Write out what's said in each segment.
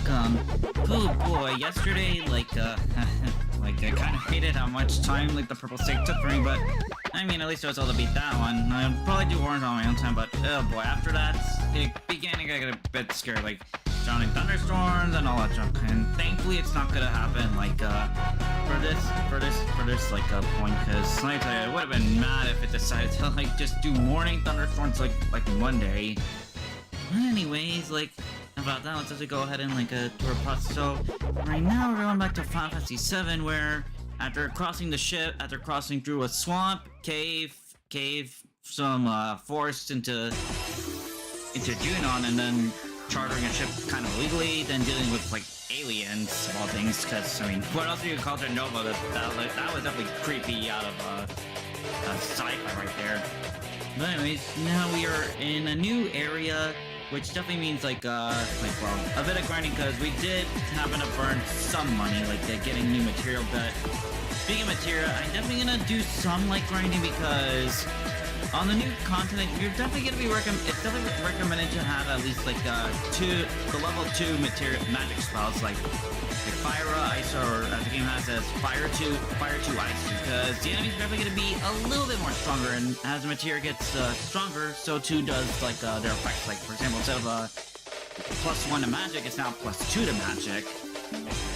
welcome. Oh boy, yesterday, like, like, I kind of hated how much time, like, the purple stick took for me, but, I mean, at least I was able to beat that one. I'll probably do orange on my own time, but, oh boy, after that, it began to get a bit scary, like, drowning thunderstorms and all that junk, and thankfully it's not gonna happen, like, for this, like, point, because, let me tell you, I would have been mad if it decided to, like, just do morning thunderstorms, like one day. But anyways, like, about that, let's just go ahead and, like, do our process. So, right now, we're going back to Final Fantasy VII, where, after crossing the ship, after crossing through a swamp, cave, some, forest into Junon, and then chartering a ship kind of illegally, then dealing with, like, aliens, of all things, because, I mean, what else do you call Nova? That was definitely creepy out of, sci-fi right there. But anyways, now we are in a new area, which definitely means, like, well, a bit of grinding, because we did happen to burn some money, like, getting new material, but speaking of material, I'm definitely gonna do some, like, grinding, because on the new continent, you're definitely gonna be it's definitely recommended to have at least, like, the level 2 magic spells, like Fire, Ice, or as the game has as Fire 2 Ice, because the enemy's definitely gonna be a little bit more stronger, and as the material gets stronger, so too does, like, their effects. Like, for example, instead of +1 to magic, it's now +2 to magic,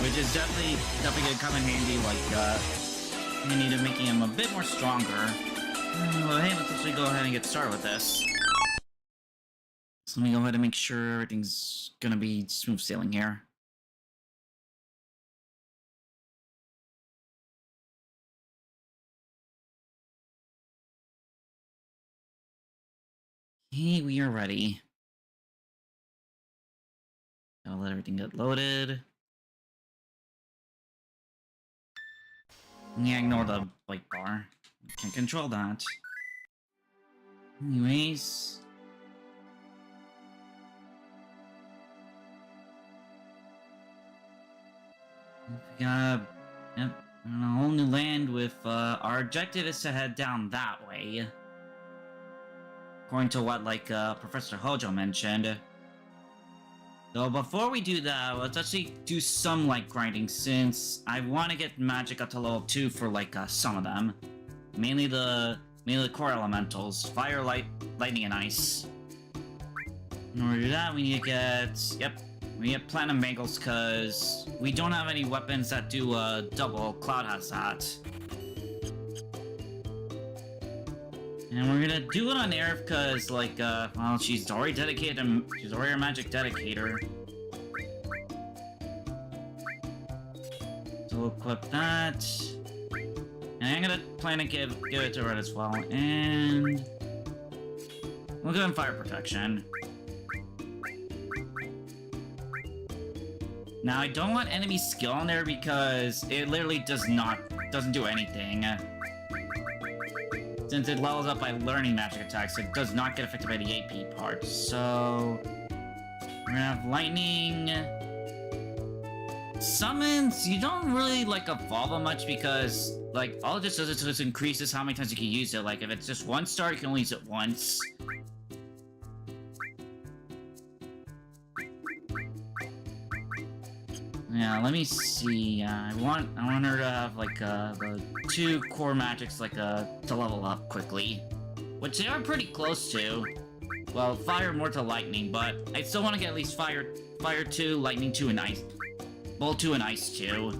which is definitely gonna come in handy, like, handy to making him a bit more stronger. Well, hey, let's actually go ahead and get started with this. So let me go ahead and make sure everything's gonna be smooth sailing here. Okay, we are ready. I'll let everything get loaded. Yeah, ignore the white bar. Can't control that. Anyways. We got a whole new land with, our objective is to head down that way. According to what, like, Professor Hojo mentioned. So before we do that, let's actually do some, like, grinding, since I want to get magic up to level 2 for, like, some of them. Mainly the core elementals, fire, lightning, and ice. In order to do that, we need to get, we get platinum bangles, because we don't have any weapons that do double. Cloud has that. And we're gonna do it on Aerith, because, like, well, she's already dedicated, she's already a magic dedicator. So we'll equip that. And I'm gonna plan to give it to Red as well, and we'll give him fire protection. Now, I don't want enemy skill on there because it literally doesn't do anything. Since it levels up by learning magic attacks, it does not get affected by the AP part. So we're gonna have lightning. Summons, you don't really, like, evolve them much, because, like, all it just does is just increases how many times you can use it. Like, if it's just 1 star, you can only use it once. Yeah, let me see. I want her to have, like, the 2 core magics, like, to level up quickly, which they are pretty close to. Well, fire more to lightning, but I still want to get at least fire 2, lightning 2, and ice. Bolt 2 and Ice 2.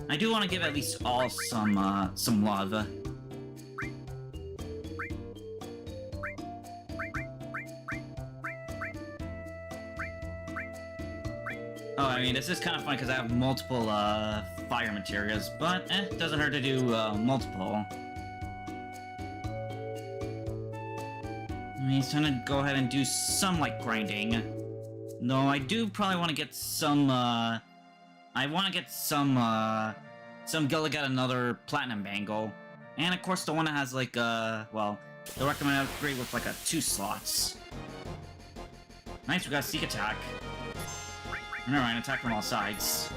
I do want to give at least all some love. Oh, I mean, this is kind of fun because I have multiple, fire materials, but, it doesn't hurt to do, multiple. I mean, it's time to go ahead and do some, like, grinding. Though I do probably want to get some, I want to get some Gil to get another platinum bangle. And, of course, the one that has, like, well, the recommended upgrade with, like, 2 slots. Nice, we got Seek Attack. Never mind, attack from all sides.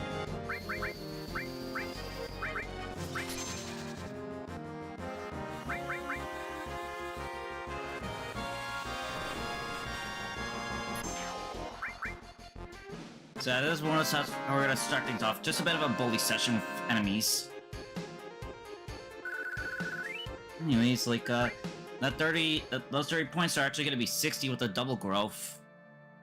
So this is one of how we're gonna start things off. Just a bit of a bully session with enemies. Anyways, like, those 30 points are actually gonna be 60 with a double growth.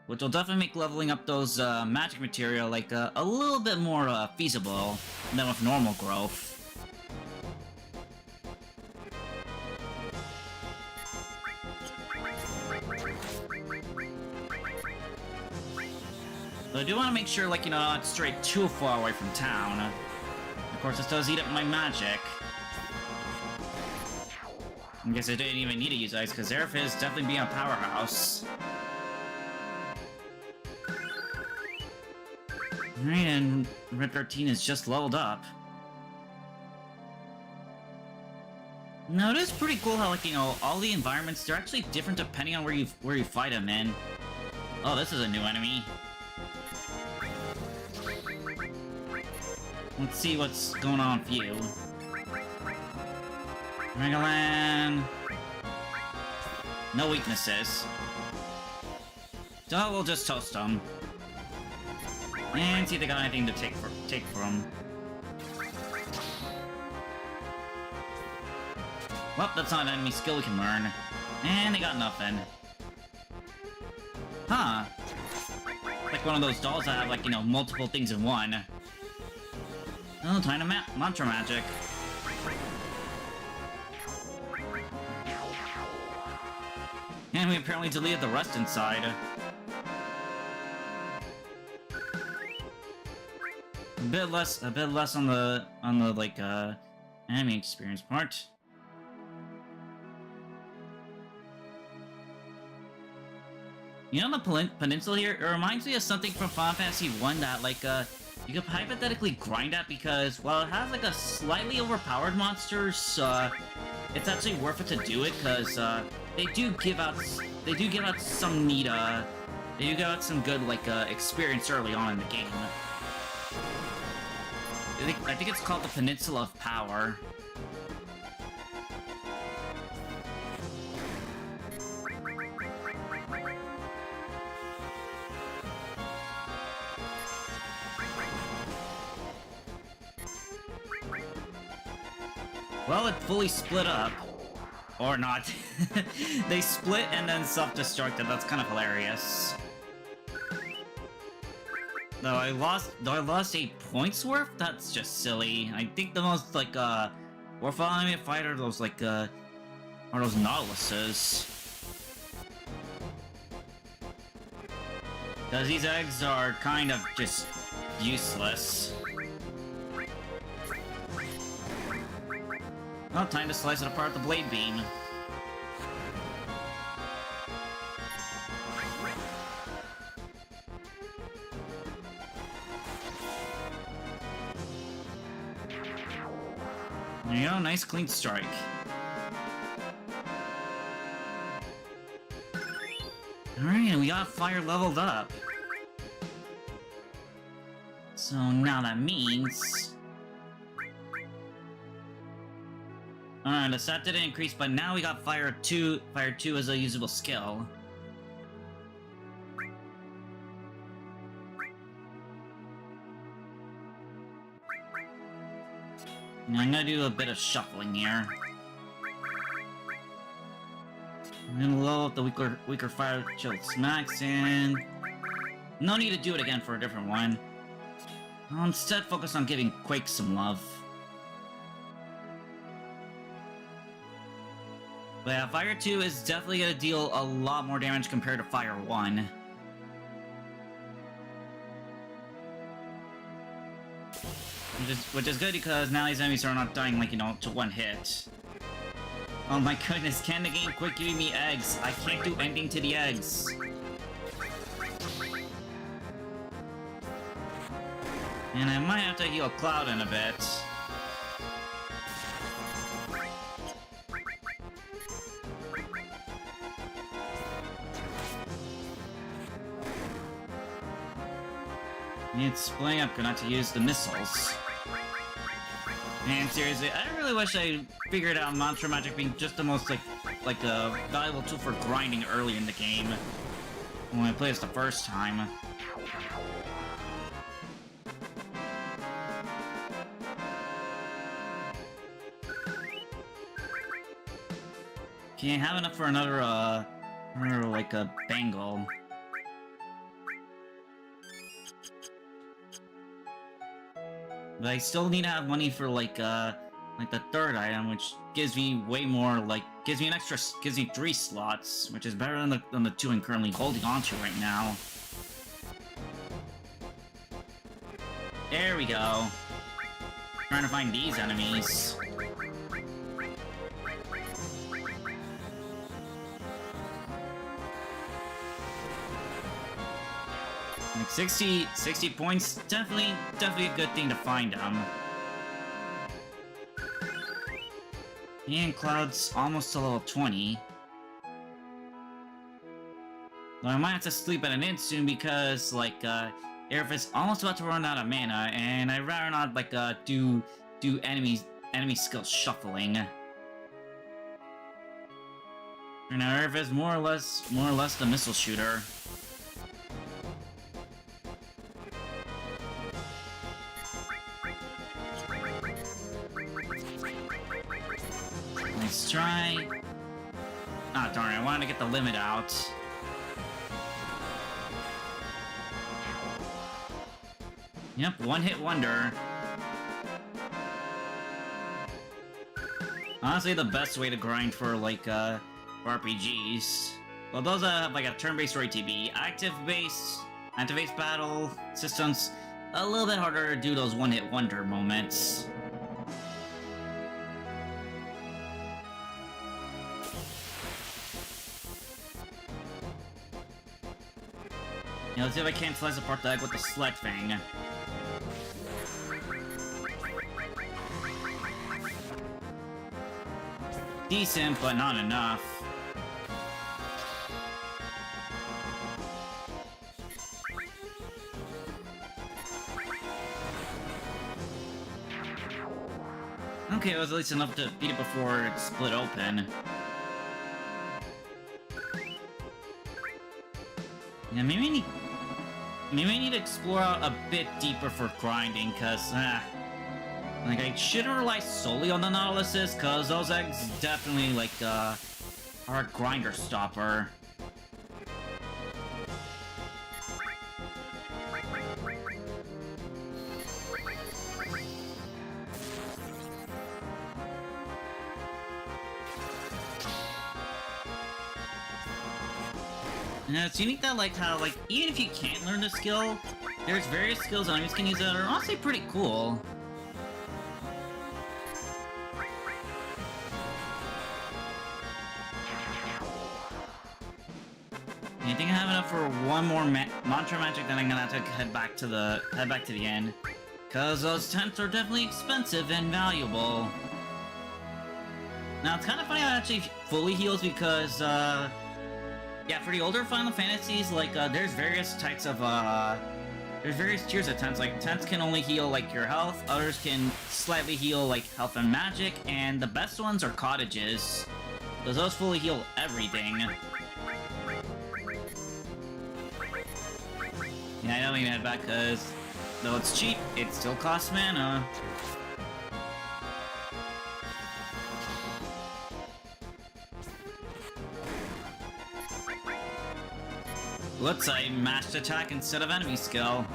Which will definitely make leveling up those, magic material, like, a little bit more, feasible than with normal growth. So I do want to make sure, like, you know, not stray too far away from town. Of course, this does eat up my magic. I guess I didn't even need to use ice, because Aerith is definitely being a powerhouse. Alright, and Red 13 is just leveled up. Now, it is pretty cool how, like, you know, all the environments, they're actually different depending on where you fight them in. Oh, this is a new enemy. Let's see what's going on with you. Megaland. No weaknesses. So we'll just toast them. And see if they got anything to take from. Well, that's not an enemy skill we can learn. And they got nothing. Huh. Like one of those dolls that have, like, you know, multiple things in one. Oh, time to mantra magic. And we apparently deleted the rest inside. A bit less on the like enemy experience part. You know, the peninsula here, it reminds me of something from Final Fantasy VI that, like, you could hypothetically grind at, because while it has, like, a slightly overpowered monsters, it's actually worth it to do it, because, they do give out some neat, they do give out some good, like, experience early on in the game. I think it's called the Peninsula of Power. Well, it fully split up. Or not. They split and then self-destructed. That's kind of hilarious. Though I lost 8 points worth? That's just silly. I think the most, like, worthwhile enemy to fight are those, like, are those Nautiluses. Because these eggs are kind of just useless. Well, time to slice it apart with the blade beam. There you go, nice clean strike. Alright, we got fire leveled up. So now that means... the stat didn't increase, but now we got Fire 2 as a usable skill. Now I'm gonna do a bit of shuffling here. I'm gonna level up the weaker fire chill smacks, and no need to do it again for a different one. I'll instead focus on giving Quake some love. But yeah, Fire 2 is definitely gonna deal a lot more damage compared to Fire 1. Which is good, because now these enemies are not dying, like, you know, to one hit. Oh my goodness, can the game quit giving me eggs? I can't do anything to the eggs. And I might have to heal Cloud in a bit. It's splitting up, not to use the missiles. And seriously, I really wish I figured out mantra magic being just the most, like a valuable tool for grinding early in the game. When I played this the first time. Can't have enough for another, like a bangle. But I still need to have money for, like the third item, which gives me way more, like, gives me 3 slots, which is better than the 2 I'm currently holding on to right now. There we go. Trying to find these enemies. Like 60 points, definitely a good thing to find them. And Cloud's almost to level 20. Though I might have to sleep at an inn soon because, like, Aerith is almost about to run out of mana, and I'd rather not, like, do enemy skill shuffling. And now Aerith is more or less the missile shooter. Nice try. Ah, darn it, I wanted to get the limit out. Yep, one-hit wonder. Honestly, the best way to grind for, like, RPGs. Well, those have, like, a turn-based or ATB. Active-based battle systems, a little bit harder to do those one-hit wonder moments. Yeah, let's see if I can't slice apart the egg with the sled thing. Decent, but not enough. Okay, it was at least enough to beat it before it split open. Yeah, maybe I need to explore out a bit deeper for grinding, cause, like, I shouldn't rely solely on the Nautiluses, cause those eggs definitely, like, are a grinder stopper. And it's unique that, like, how, like, even if you can't learn the skill, there's various skills enemies can use that are honestly pretty cool. I think I have enough for one more mantra magic, then I'm gonna have to head back to the inn. Cause those tents are definitely expensive and valuable. Now it's kind of funny how it actually fully heals because, yeah, for the older Final Fantasies, like, there's various types of, there's various tiers of tents. Like, tents can only heal, like, your health, others can slightly heal, like, health and magic, and the best ones are cottages. Because those fully heal everything. Yeah, I don't even head back, because though it's cheap, it still costs mana. Let's say mashed attack instead of enemy skill.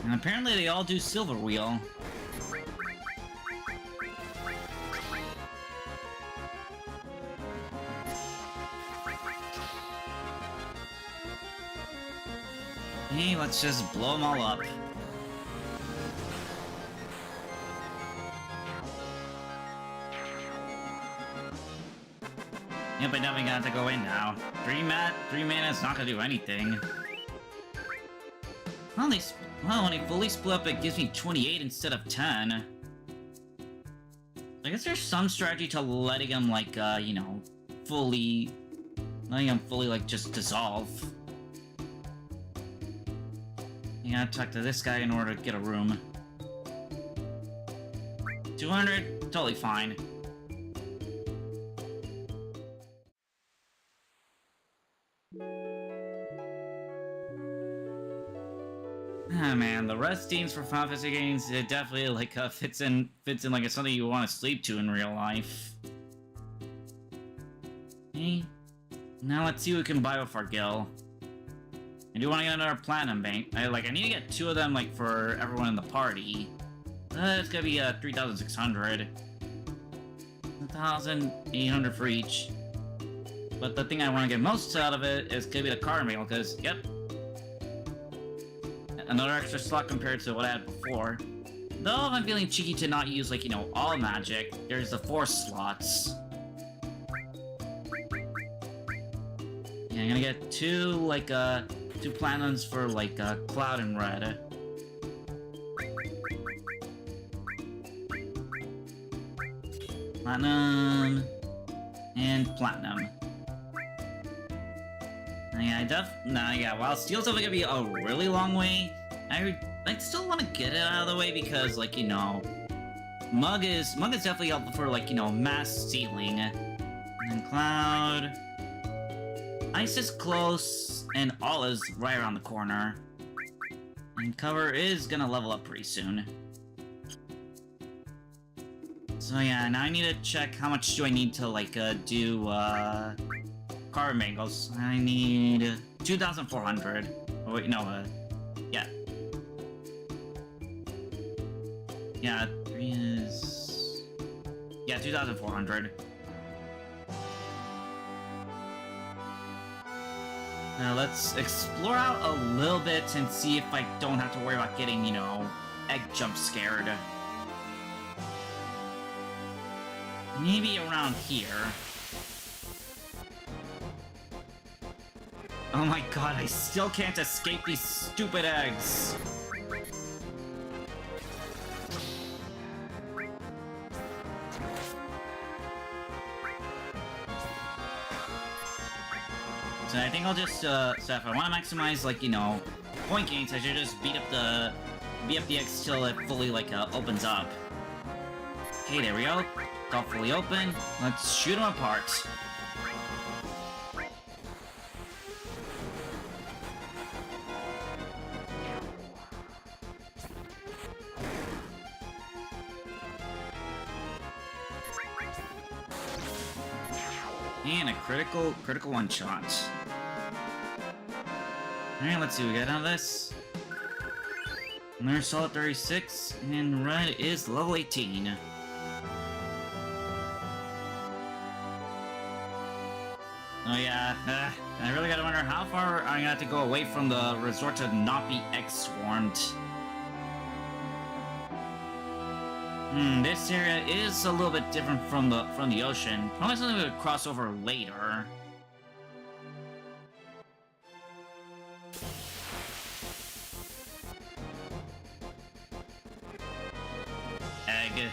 And apparently they all do Silver Wheel. Hey, let's just blow them all up. Yep, I definitely got to go in now. 3 mana is not gonna do anything. Well, when they fully split up, it gives me 28 instead of 10. I guess there's some strategy to letting them, like, you know, letting them fully, like, just dissolve. You gotta talk to this guy in order to get a room. 200, totally fine. Ah, man, the restings for Final Fantasy games, it definitely like fits in like it's something you want to sleep to in real life. Okay, now let's see what we can buy with our gil. I do want to get another platinum bank. I need to get 2 of them like for everyone in the party. It's gonna be 3,600, 1,800 for each. But the thing I want to get most out of it is gonna be the card mail, because yep. Another extra slot compared to what I had before. Though if I'm feeling cheeky to not use, like, you know, all magic, there's the 4 slots. Yeah, I'm gonna get 2, like, 2 platinums for, like, Cloud and Red. Platinum. And platinum. Yeah, while Steel's definitely gonna be a really long way, I still want to get it out of the way because, like, you know, Mug is definitely helpful for, like, you know, mass stealing. And then Cloud. Ice is close, and Olive's right around the corner. And Cover is gonna level up pretty soon. So yeah, now I need to check how much do I need to, like, do, card mangles. I need 2,400. Oh wait, no, yeah. Yeah, 3 is... Yeah, 2,400. Now let's explore out a little bit and see if I don't have to worry about getting, you know, egg jump scared. Maybe around here. Oh my god, I still can't escape these stupid eggs. So I think I'll just, so if I want to maximize, like, you know, point gains, I should just beat up the eggs till it fully, like, opens up. Okay, there we go. It's all fully open. Let's shoot them apart. And a critical one-shot. Alright, let's see what we got out of this. Another solid 36, and Red is level 18. Oh yeah, I really gotta wonder how far I'm gonna have to go away from the resort to not be X-swarmed. This area is a little bit different from the ocean. Probably something we would cross over later. Egg.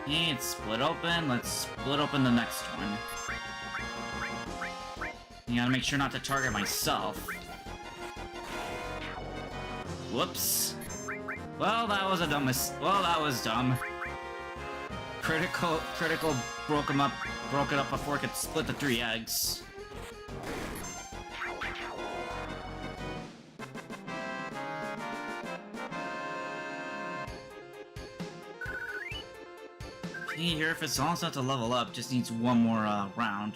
Okay, it's split open. Let's split open the next one. You gotta make sure not to target myself. Whoops. Well, that was a dumb well, that was dumb. Critical broke it up before it could split the 3 eggs. Okay, here if it's almost not to level up, just needs one more round.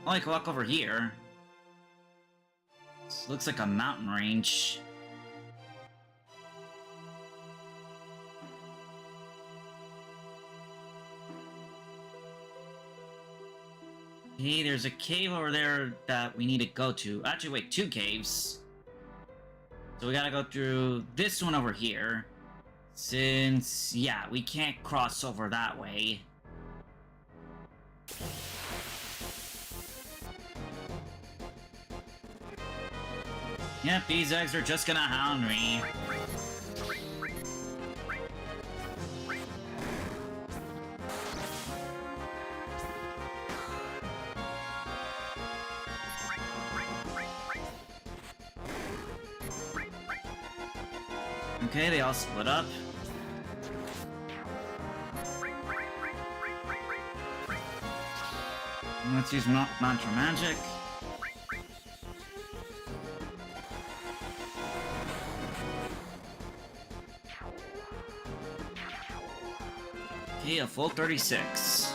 Oh, I can walk over here. This looks like a mountain range. Hey, there's a cave over there that we need to go to. Actually, wait, 2 caves. So we gotta go through this one over here. Since, yeah, we can't cross over that way. Yep, these eggs are just gonna hound me. Okay, they all split up. Let's use mantra magic. Okay, a full 36.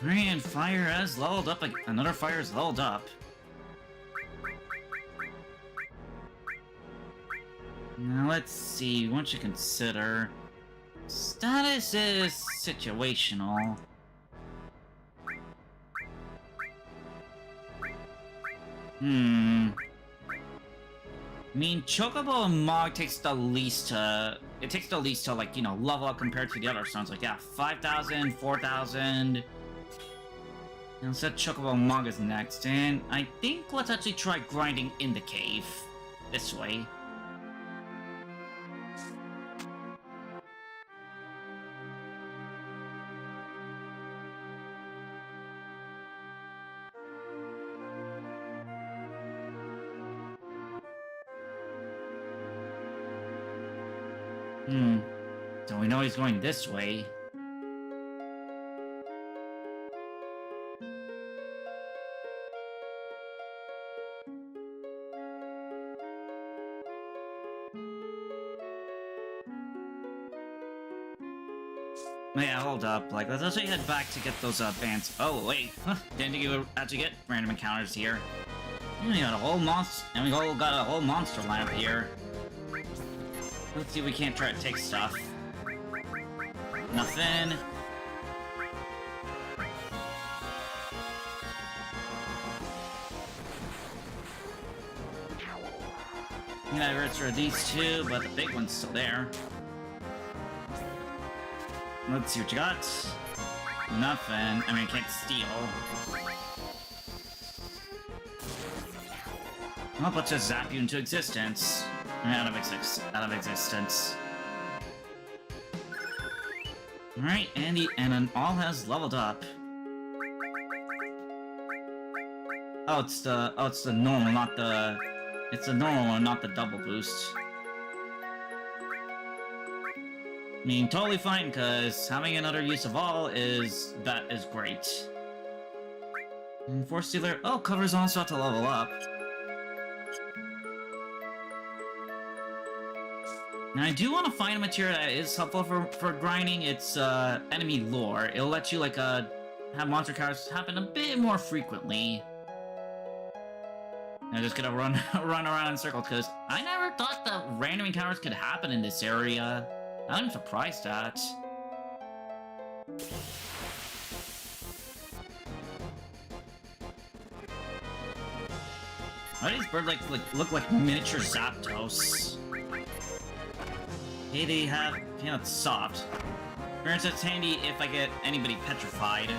And fire has leveled up. Another fire is leveled up. Now let's see. What you consider? Status is situational. I mean, Chocobo and Mog takes the least to... It takes the least to, like, you know, level up compared to the other stones. Like, yeah, 5,000, 4,000... And instead, Chocobo and Mog is next. And I think let's actually try grinding in the cave. This way. So we know he's going this way. Yeah, hold up. Like, let's actually head back to get those bands. Oh, wait. Didn't think you would actually get random encounters here. And we got a whole monster, and we all got a whole monster lamp here. Let's see if we can't try to take stuff. Nothing. Yeah, I registered these two, but the big one's still there. Let's see what you got. Nothing. I mean, I can't steal. Well, let's just zap you into existence. Out of existence. Alright, and then all has leveled up. Oh, it's the normal, not the... It's the normal one, not the double boost. I mean, totally fine, because having another use of all is great. And Force Stealer, oh, covers onslaught to level up. Now, I do want to find a material that is helpful for grinding. It's enemy lore. It'll let you like have monster encounters happen a bit more frequently. I'm just gonna run around in circles because I never thought that random encounters could happen in this area. I'm surprised at. Why do these birds look like miniature Zapdos? Hey, they have, you know, it's soft. For instance, it's handy if I get anybody petrified.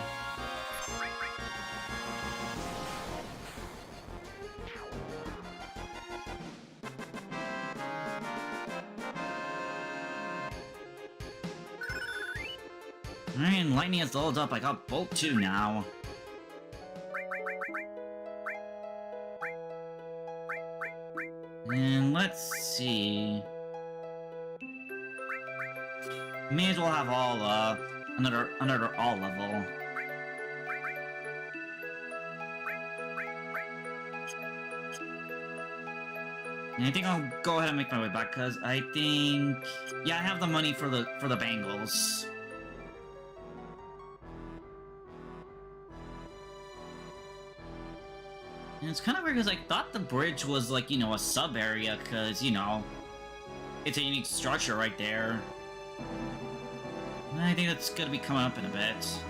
Alright, lightning has leveled up. I got Bolt 2 now. And let's see. May as well have all, another all level. And I think I'll go ahead and make my way back, because I think... Yeah, I have the money for the bangles. And it's kind of weird, because I thought the bridge was, like, you know, a sub-area, because, you know, it's a unique structure right there. I think that's gonna be coming up in a bit.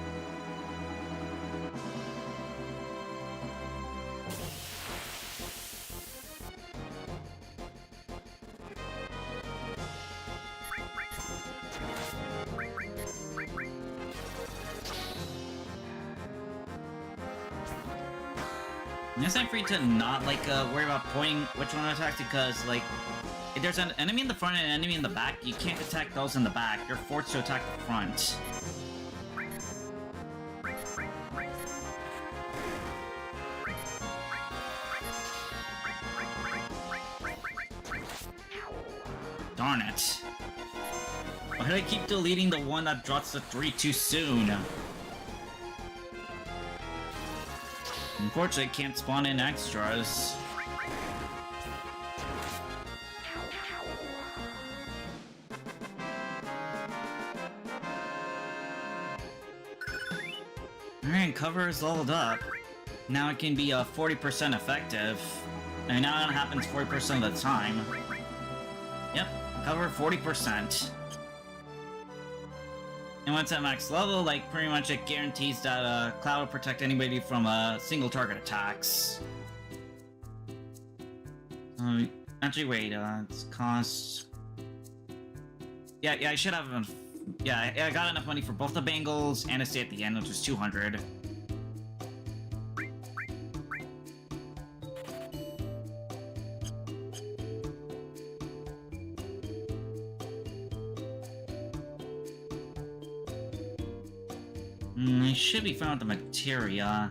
I guess I'm free to not, like, worry about pointing which one to attack, because, like, if there's an enemy in the front and an enemy in the back, you can't attack those in the back. You're forced to attack the front. Darn it. Why do I keep deleting the one that drops the 3 too soon? Unfortunately, I can't spawn in extras. Alright, cover is leveled up. Now it can be 40% effective. And now it happens 40% of the time. Yep, cover 40%. And once at max level, like, pretty much it guarantees that Cloud will protect anybody from single target attacks. Actually, wait, it's cost... Yeah, I should have enough... Yeah, I got enough money for both the bangles and a stay at the end, which is 200. I should be found with the materia.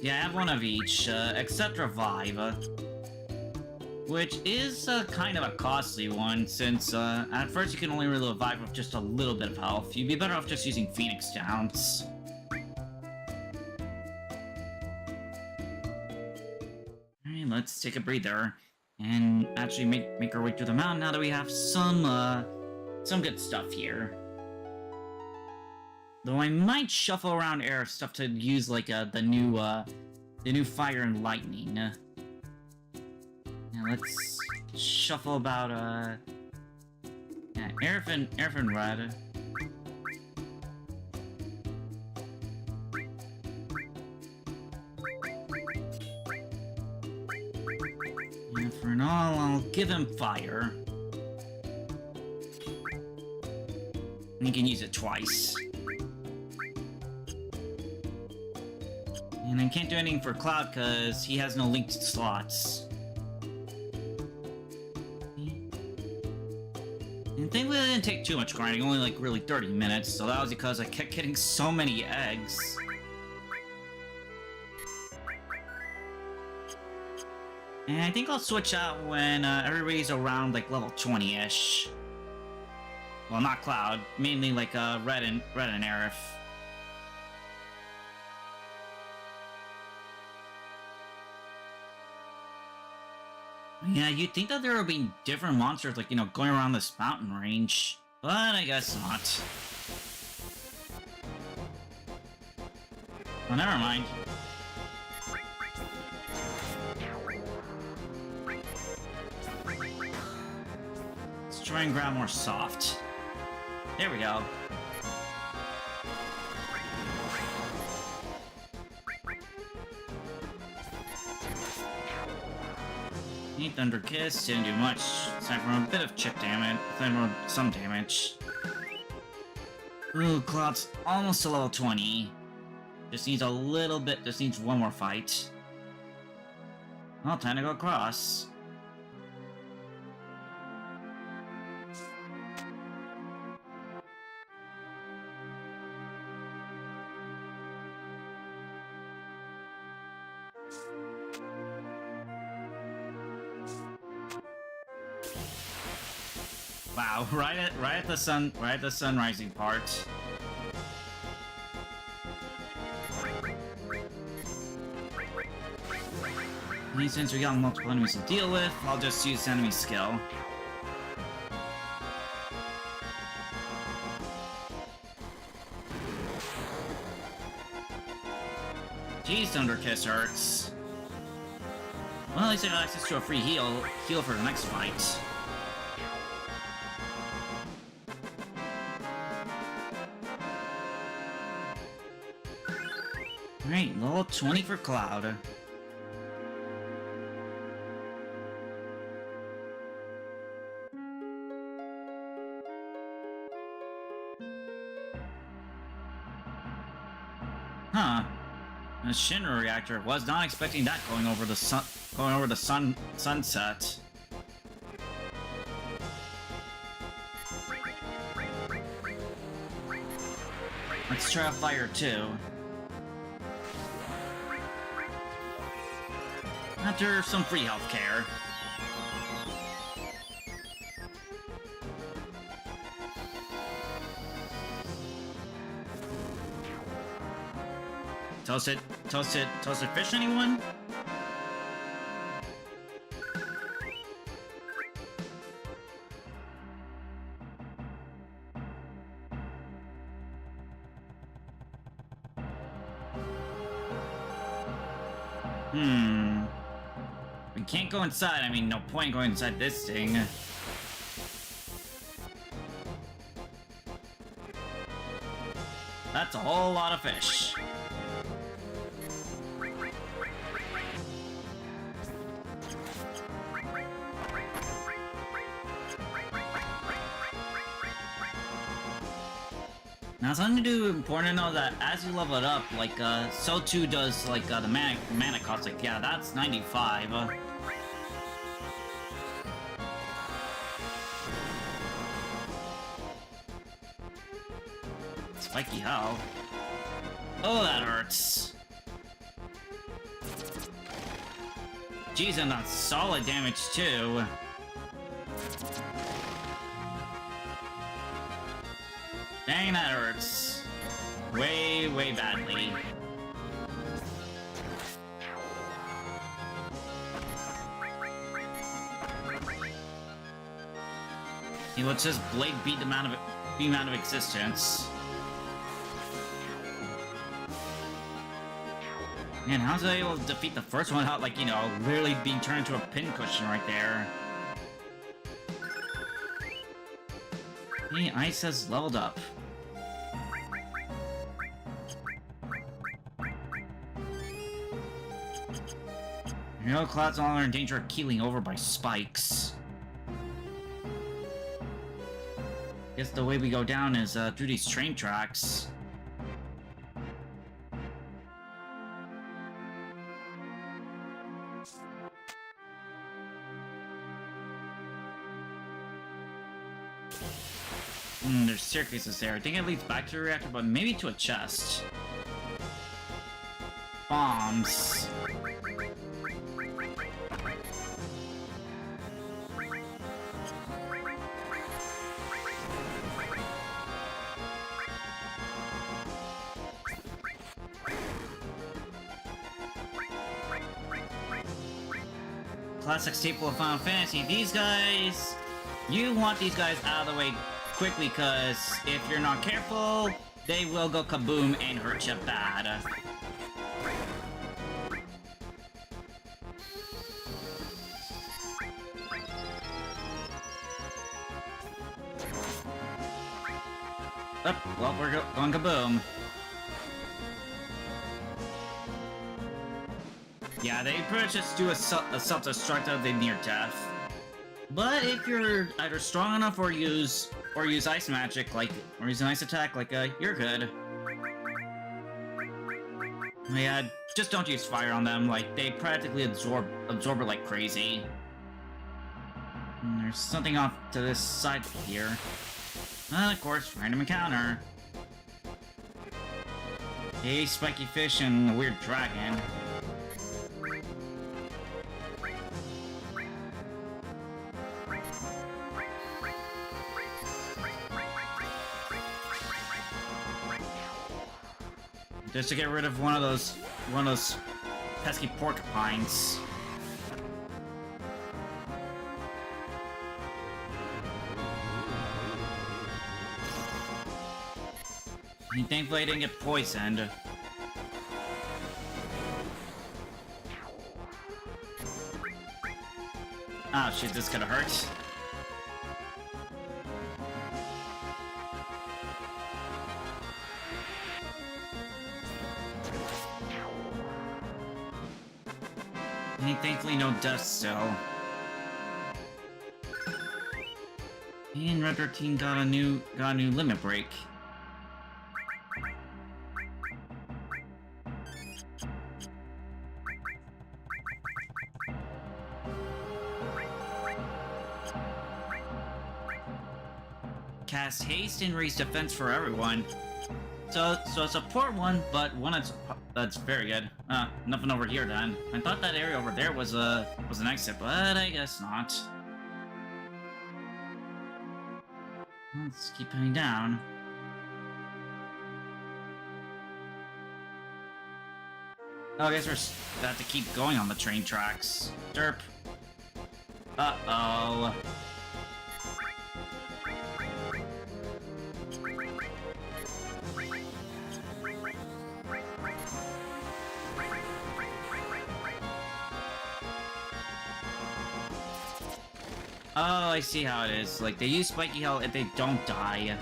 Yeah, I have one of each, except Revive. Which is kind of a costly one, since at first you can only really revive with just a little bit of health. You'd be better off just using Phoenix Downs. Alright, let's take a breather. And actually make our way through the mountain now that we have some good stuff here. Though I might shuffle around air stuff to use like the new fire and lightning. Now let's shuffle about yeah, Airf and Red. And for now, I'll give him fire. And he can use it twice. And I can't do anything for Cloud because he has no linked slots. And thankfully, it didn't take too much grinding, only like really 30 minutes, so that was because I kept getting so many eggs. And I think I'll switch out when everybody's around like level 20-ish. Well, not Cloud, mainly like Red and Aerith. Yeah, you'd think that there would be different monsters, like, you know, going around this mountain range. But I guess not. Well, never mind. Let's try and grab more soft. There we go. Need Thunder Kiss, didn't do much. Aside from a bit of chip damage, aside from some damage. Ooh, Cloud's almost to level 20. Just needs a little bit, just needs one more fight. Well, time to go across. Wow, right at the sun rising part. And since we got multiple enemies to deal with, I'll just use enemy skill. Jeez, Thunder Kiss hurts. Well, at least I got access to a free heal for the next fight. Alright, level 20 for Cloud. Huh. A Shinra reactor. Was not expecting that going over the sunset. Let's try a fire too. After some free healthcare. Toasted fish, anyone? We can't go inside. I mean, no point going inside this thing. That's a whole lot of fish. Now, something important to know that as you level it up, like, so too does, like, the mana cost. Like, yeah, that's 95. Spiky how? Oh, that hurts. Jeez, and that's solid damage, too. Dang, that hurts. Way, way badly. He lets his blade beat him out of existence. Man, how's he able to defeat the first one without, like, you know, literally being turned into a pincushion right there? The ice has leveled up. No clouds are in danger of keeling over by spikes. Guess the way we go down is through these train tracks. There's staircases there. I think it leads back to the reactor, but maybe to a chest. Bombs. Classic staple of Final Fantasy. These guys... You want these guys out of the way quickly, because if you're not careful, they will go kaboom and hurt you bad. Oh, well, we're going kaboom. Yeah, they pretty much just do a self-destruct of the near death. But if you're either strong enough or use ice magic, like, or use an ice attack, like, you're good. Yeah, just don't use fire on them, like, they practically absorb it like crazy. And there's something off to this side here. And of course, random encounter. A spiky fish and a weird dragon. Just to get rid of one of those pesky porcupines. And thankfully I didn't get poisoned. Oh shit, this could have hurt. Thankfully, no dust still. And Red 13 got a new limit break. Cast haste and raise defense for everyone. So it's a poor one, but one that's very good. Nothing over here then. I thought that area over there was an exit, but I guess not. Let's keep heading down. Oh, I guess we're have to keep going on the train tracks. Derp. Uh-oh. Oh, I see how it is. Like, they use spiky health if they don't die.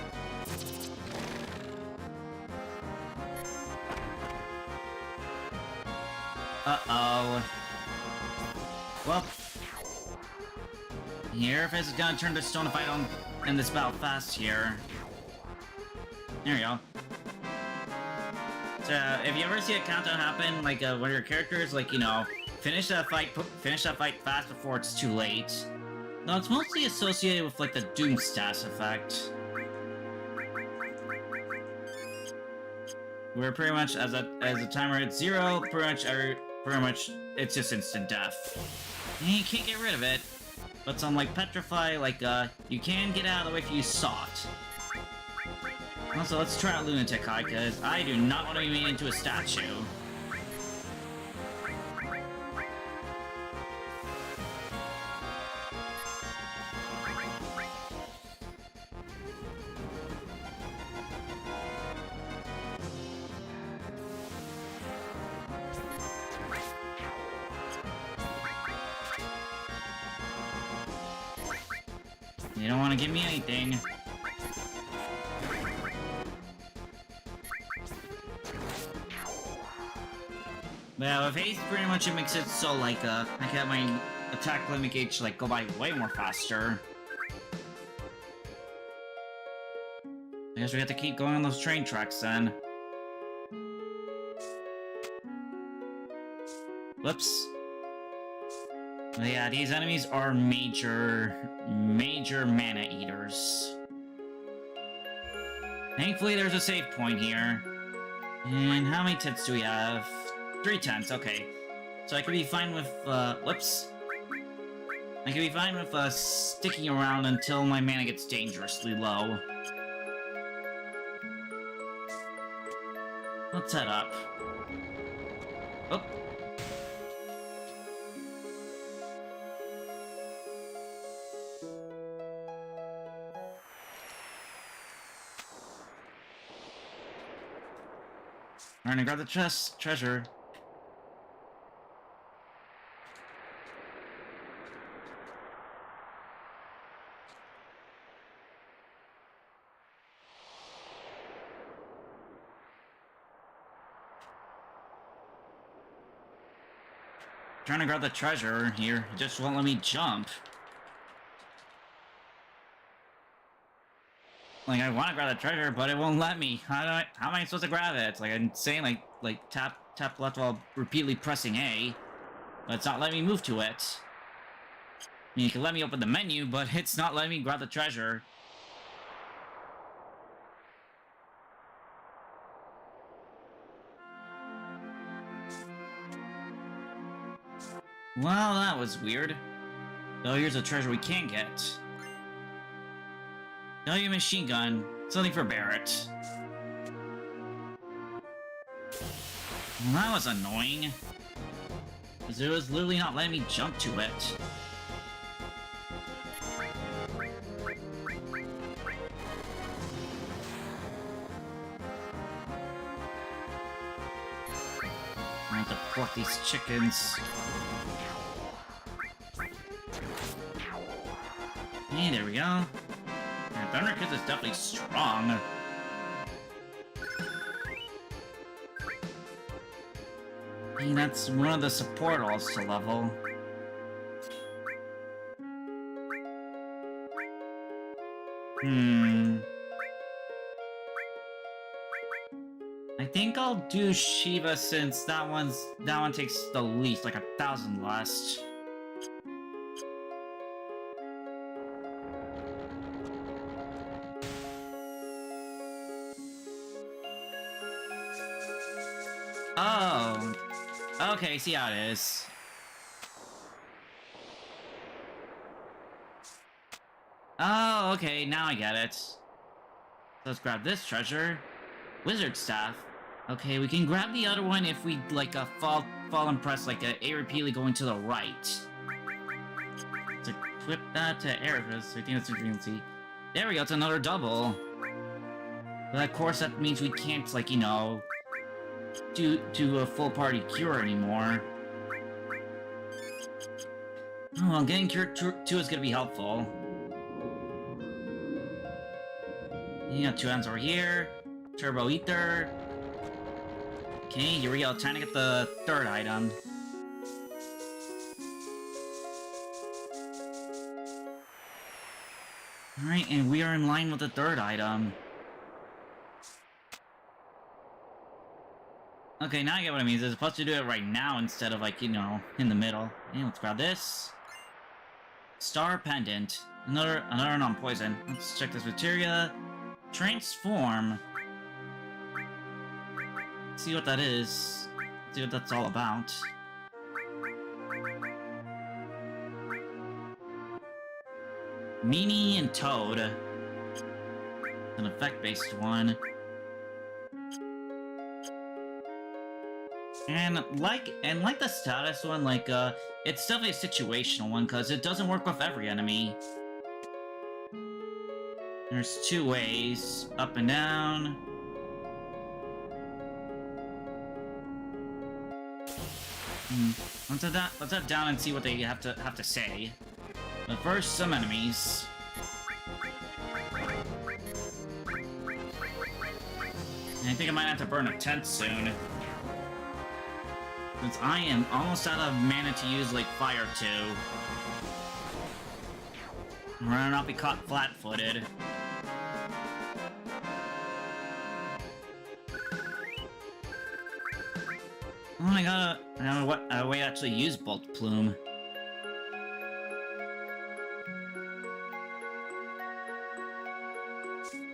Uh-oh. Well, here, if it's gonna turn to stone if I don't end this battle fast here. There we go. So, if you ever see a countdown happen, like, one of your characters, like, you know, finish that fight fast before it's too late. No, it's mostly associated with, like, the Doom status effect. Where pretty much, as a timer hits 0, pretty much, it's just instant death. And you can't get rid of it. But some, like, Petrify, like, you can get out of the way if you saw it. Also, let's try out Lunatic High, because I do not want to be made into a statue. You don't want to give me anything. Well, with haste, pretty much it makes it so, like, I can have my attack limit gauge, like, go by way more faster. I guess we have to keep going on those train tracks, then. Whoops. But yeah, these enemies are major mana eaters. Thankfully, there's a save point here. And how many tents do we have? 3 tents, okay. So I could be fine with, whoops. I could be fine with, sticking around until my mana gets dangerously low. Let's head up. Oh. Trying to grab the treasure. Trying to grab the treasure here. It just won't let me jump. Like, I want to grab the treasure, but it won't let me. How am I supposed to grab it? It's like I'm saying, like tap left while repeatedly pressing A, but it's not letting me move to it. I mean, you can let me open the menu, but it's not letting me grab the treasure. Well, that was weird. So here's a treasure we can get. Value machine gun. Something for Barrett. Well, that was annoying. Because it was literally not letting me jump to it. I have to pluck these chickens. Hey, there we go. Yeah, Thunder Kiss is definitely strong. I mean, that's one of the support also level. I think I'll do Shiva since that one takes the least, like 1,000 less. Oh. Okay, see how it is. Oh, okay, now I get it. So let's grab this treasure. Wizard staff. Okay, we can grab the other one if we, like, fall and press, like, A repeatedly going to the right. Let's equip that to Erebus. I think that's what you can see. There we go, it's another double. But of course, that means we can't, like, you know, do a full party cure anymore. Oh, well, getting cure 2 is gonna be helpful. You got 2 items over here. Turbo Ether. Okay, here we go. Trying to get the 3rd item. Alright, and we are in line with the 3rd item. Okay, now I get what it means. It's supposed to do it right now instead of, like, you know, in the middle. Okay, let's grab this. Star Pendant. Another non-poison. Let's check this materia. Transform. See what that is. See what that's all about. Meanie and Toad. An effect-based one. And like the status one, like, it's definitely a situational one, because it doesn't work with every enemy. There's 2 ways. Up and down. Let's head down and see what they have to say. But first, some enemies. And I think I might have to burn a tent soon. Since I am almost out of mana to use, like, fire too. I'd rather not be caught flat-footed. Oh, I don't know a way to actually use Bolt Plume.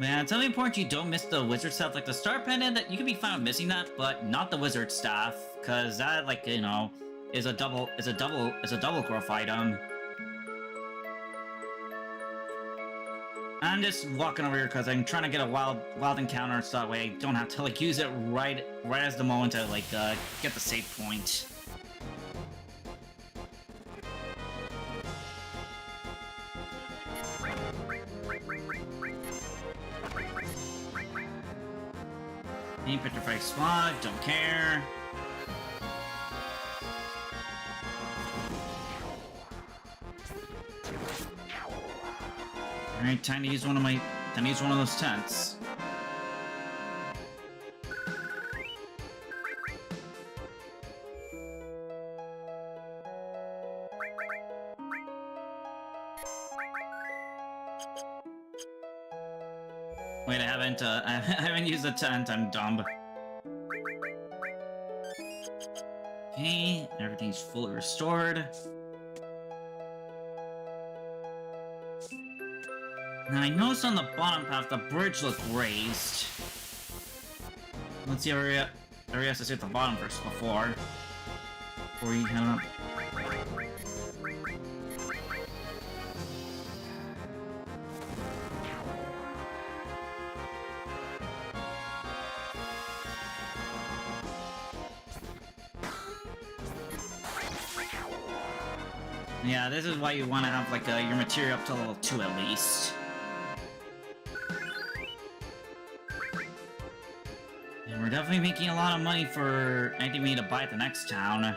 Man, it's really important you don't miss the wizard stuff. Like the Star Pendant, that you can be fine with missing that, but not the wizard staff, because that, like, you know, is a double growth item. I'm just walking over here because I'm trying to get a wild encounter, so that way I don't have to, like, use it right as the moment to, like, get the save point. Any petrified spot, don't care. Alright, time to use one of those tents. Wait, I haven't used a tent, I'm dumb. Okay, everything's fully restored. Now, I noticed on the bottom path, the bridge looked raised. Let's see if we have to see at the bottom first before we head up. Yeah, this is why you want to have, like, your material up to level 2 at least. And we're definitely making a lot of money for anything we need to buy at the next town.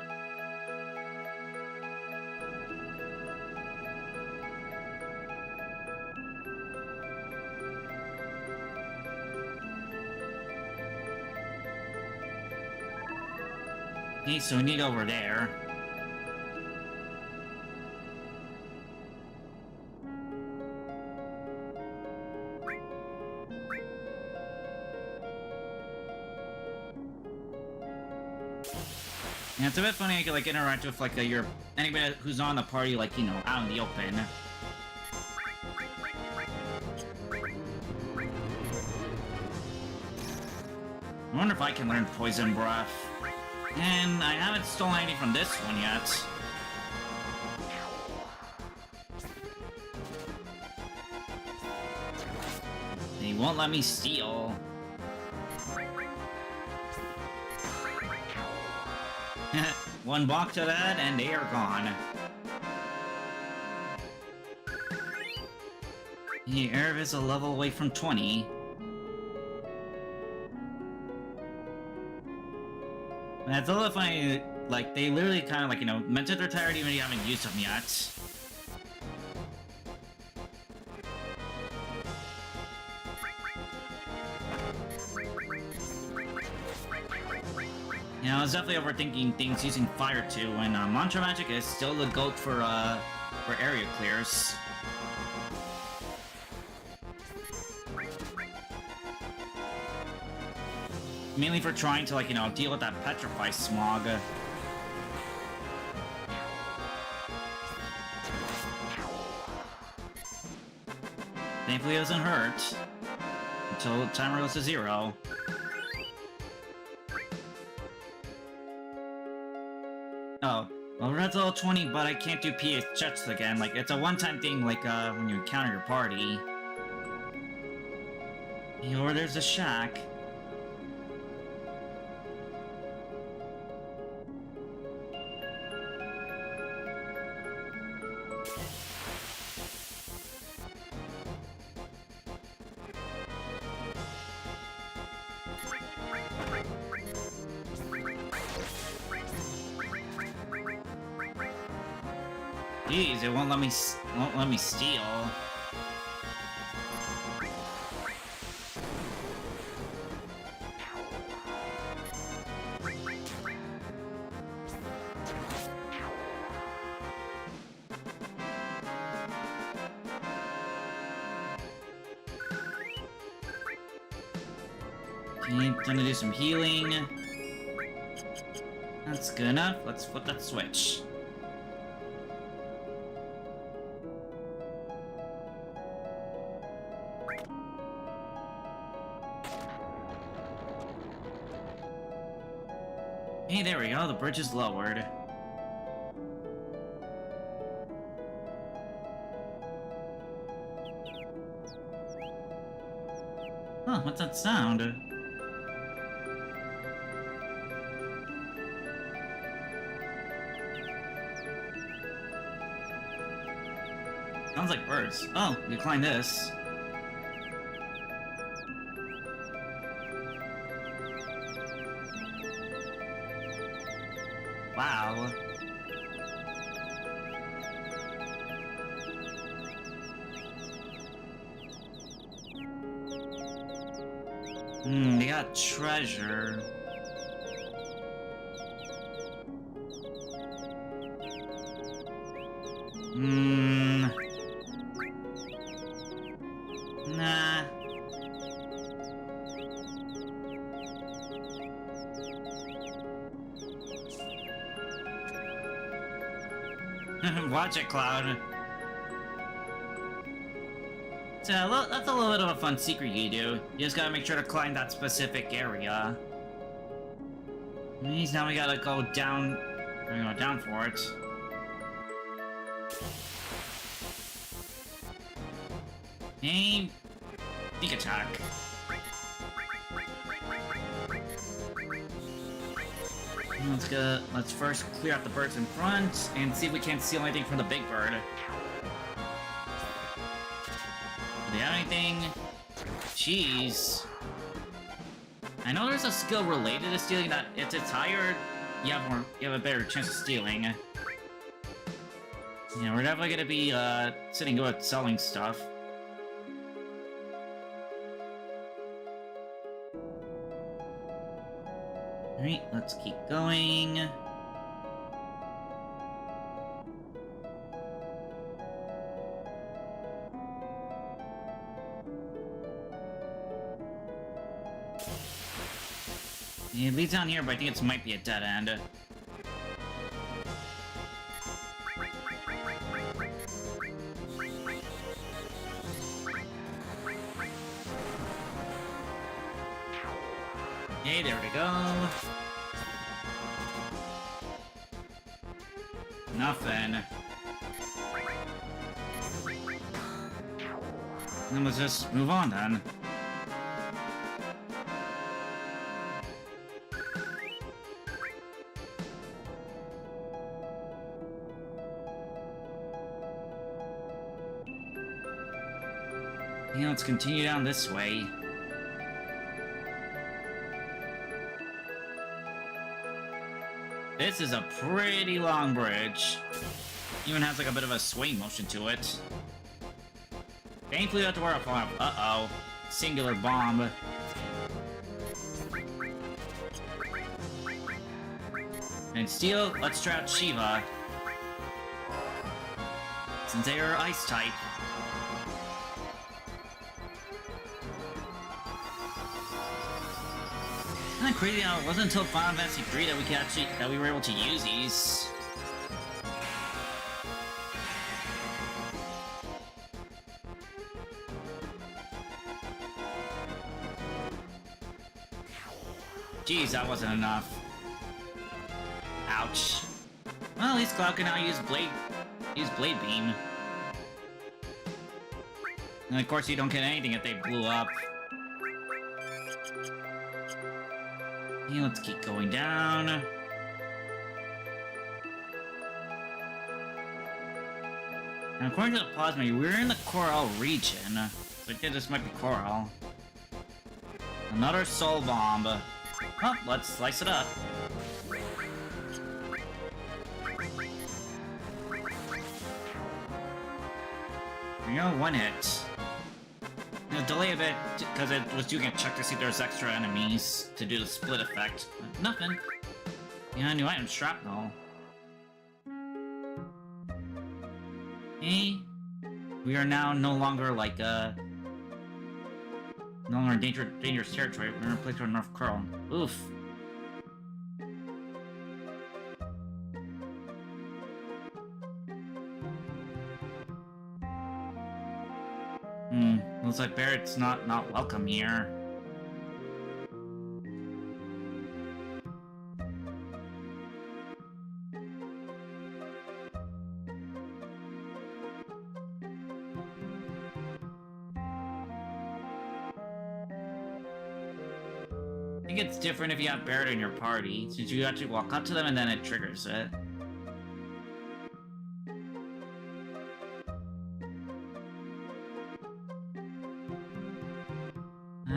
Okay, so we need over there. Yeah, it's a bit funny I could, like, interact with, like, anybody who's not in the party, like, you know, out in the open. I wonder if I can learn Poison Breath. And I haven't stolen anything from this one yet. They won't let me steal. One block to that, and they are gone. The Arab is a level away from 20. That's a little funny, like, they literally kind of, like, you know, mentioned they're tired even if you haven't used them yet. You know, I was definitely overthinking things using fire too, and Mantra Magic is still the GOAT for area clears. Mainly for trying to, like, you know, deal with that Petrify smog. Thankfully it doesn't hurt. Until the timer goes to 0. Oh, well, Red's level 20, but I can't do PH checks again. Like, it's a one-time thing, like, when you encounter your party. Or there's a shack. Jeez, it won't let me steal. Okay, time to do some healing. That's good enough. Let's flip that switch. Hey, there we go, the bridge is lowered. Huh, what's that sound? Sounds like birds. Oh, you climb this. Wow. They got treasure. Nah. Watch it, Cloud. So, that's a little bit of a fun secret you do. You just gotta make sure to climb that specific area. Now we gotta go down. We're gonna go down for it. Hey, sneak attack. Let's first clear out the birds in front and see if we can't steal anything from the big bird. Do they have anything? Jeez. I know there's a skill related to stealing that if it's higher, you have a better chance of stealing. Yeah, we're definitely gonna be sitting good at selling stuff. Alright, let's keep going. It leads down here, but I think it might be a dead end. Okay, there we go. Nothing. Then let's just move on then. Yeah, let's continue down this way. This is a pretty long bridge. Even has like a bit of a swing motion to it. Thankfully, we have to worry about. Uh-oh. Singular bomb. And Steel, let's try out Shiva. Since they are ice type. Isn't that crazy how it wasn't until Final Fantasy III that we were able to use these? Jeez, that wasn't enough. Ouch. Well, at least Cloud can now use Blade Beam. And of course you don't get anything if they blew up. Okay, let's keep going down. Now, according to the plasma, we're in the Coral region. So I think this might be Coral. Another Soul Bomb. Oh, let's slice it up. There you go, one hit. Delay a bit because it was doing a check to see if there's extra enemies to do the split effect. But nothing. Yeah, new item, shrapnel. Okay. We are now no longer like no longer dangerous territory. We're in a place called North Curl. Oof. Looks like Barrett's not welcome here. I think it's different if you have Barrett in your party, since you actually walk up to them and then it triggers it.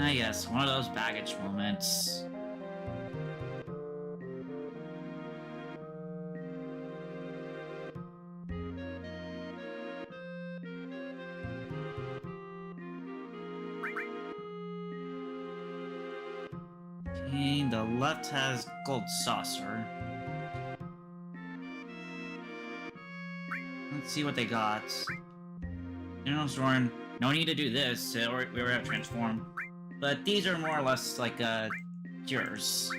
Ah, yes, one of those baggage moments. Okay, the left has gold saucer. Let's see what they got. General Zorn, no need to do this, or we were gonna transform. But these are more or less like, cures.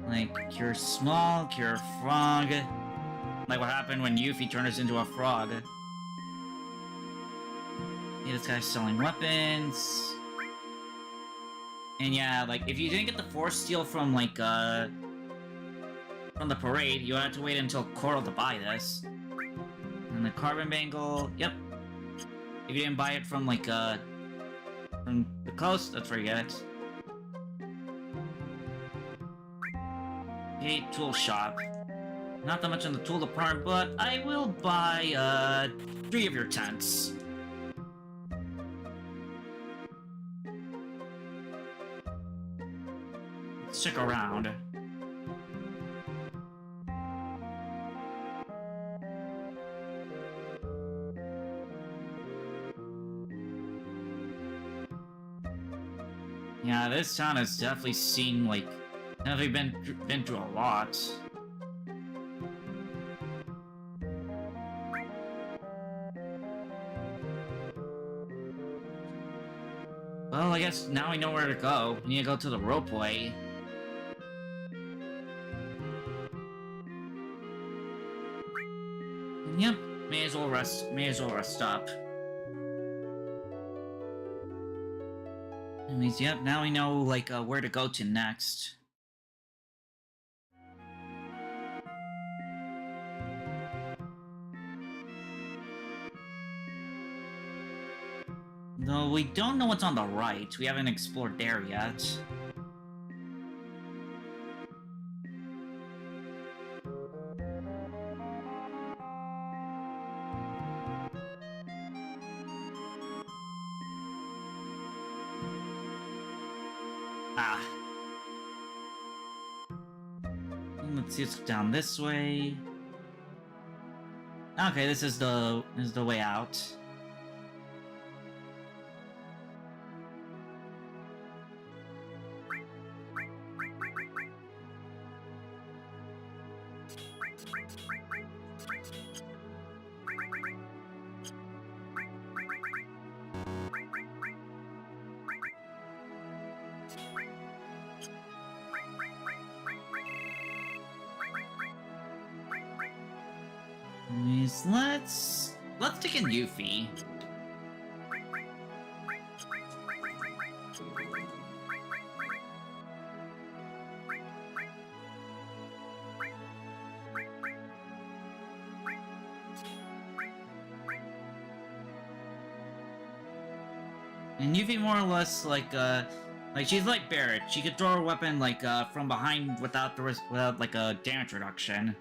Like, cure small, cure frog. Like what happened when Yuffie turned us into a frog. Yeah, this guy's selling weapons. And yeah, like, if you didn't get the Force Steel from, like, from the parade, you had to wait until Coral to buy this. And the Carbon Bangle, yep. If you didn't buy it from, like, from the coast, that's where you get it. Okay, tool shop. Not that much in the tool department, but I will buy, 3 of your tents. Let's check around. Yeah, this town has definitely seen, like, definitely been through a lot. Well, I guess now we know where to go. We need to go to the ropeway. Yep, may as well rest up. That means, yep, now we know, like, where to go to next. Though we don't know what's on the right. We haven't explored there yet. Ah. Let's see what's down this way. Okay, this is the way out. Let's take in Yuffie. And Yuffie more or less like she's like Barrett. She could throw her weapon like from behind without like a damage reduction.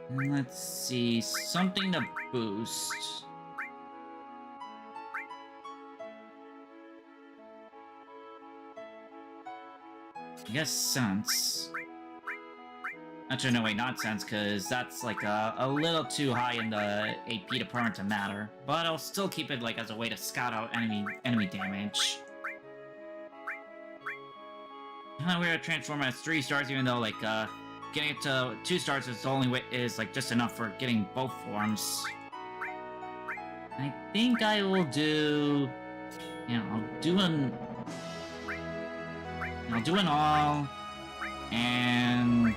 And let's see, something to boost. I guess sense. Actually, no, wait, not sense, because that's like a little too high in the AP department to matter. But I'll still keep it like as a way to scout out enemy damage. Kinda weird to transform as 3 stars, even though like getting it to 2 stars is the only way is like just enough for getting both forms. I think I will do, I'll do an all, and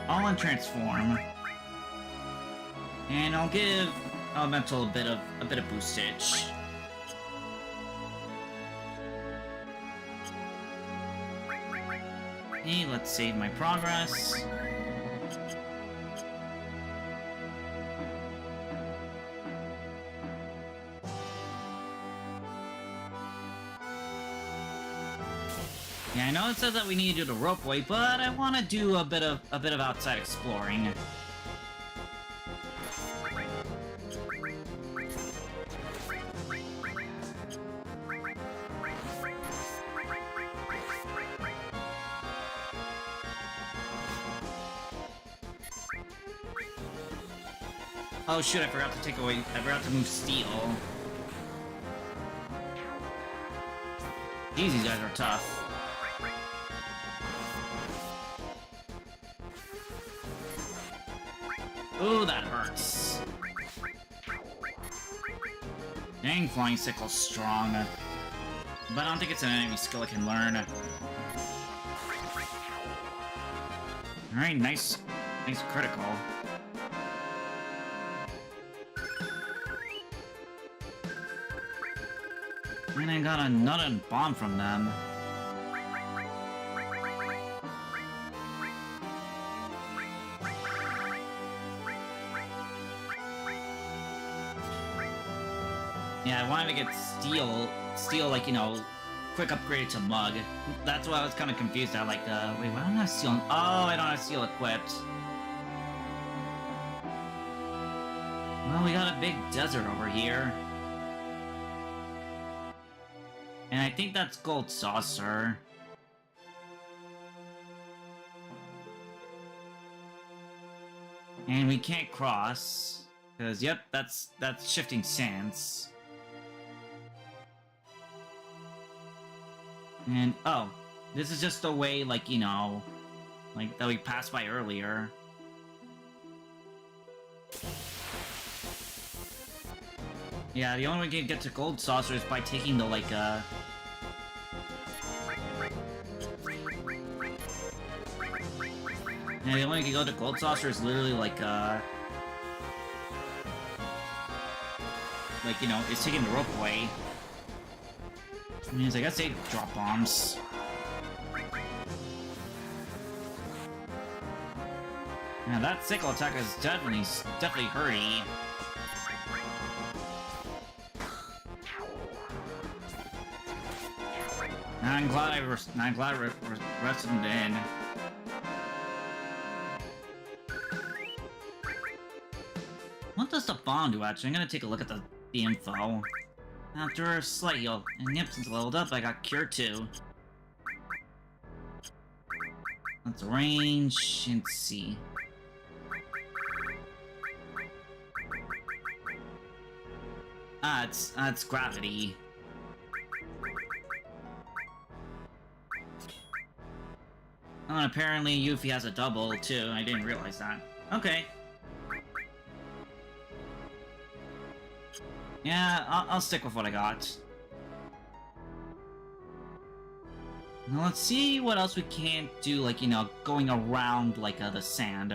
all in transform, and I'll give Elemental a bit of boostage. Okay, let's save my progress. Yeah, I know it says that we need to do the ropeway, but I want to do a bit of outside exploring. Oh shoot, I forgot to move steel. Jeez, these guys are tough. Ooh, that hurts. Dang, Flying Sickle's strong. But I don't think it's an enemy skill I can learn. Alright, nice critical. And I got another bomb from them. Yeah, I wanted to get steel like, quick upgrade to mug. That's why I was kind of confused. I like, wait, why don't I have steel? Oh, I don't have steel equipped. Well, we got a big desert over here. And I think that's Gold Saucer. And we can't cross. Because, yep, that's Shifting Sands. And, oh, this is just the way, like, like, that we passed by earlier. Yeah, the only way we can get to Gold Saucer is by taking the, like, yeah, the only way we can go to Gold Saucer is literally, like, it's taking the rope away. Which means I guess they drop bombs. Yeah, that sickle attack is definitely hurty. I'm glad I rested it in. What does the bomb do, actually? I'm gonna take a look at the info. After a slight heal, and yep, since I leveled up, I got cured too. Let's range and see. It's gravity. Oh, and apparently Yuffie has a double too. I didn't realize that. Okay. Yeah, I'll stick with what I got. Now let's see what else we can't do, like, you know, going around, like, the sand.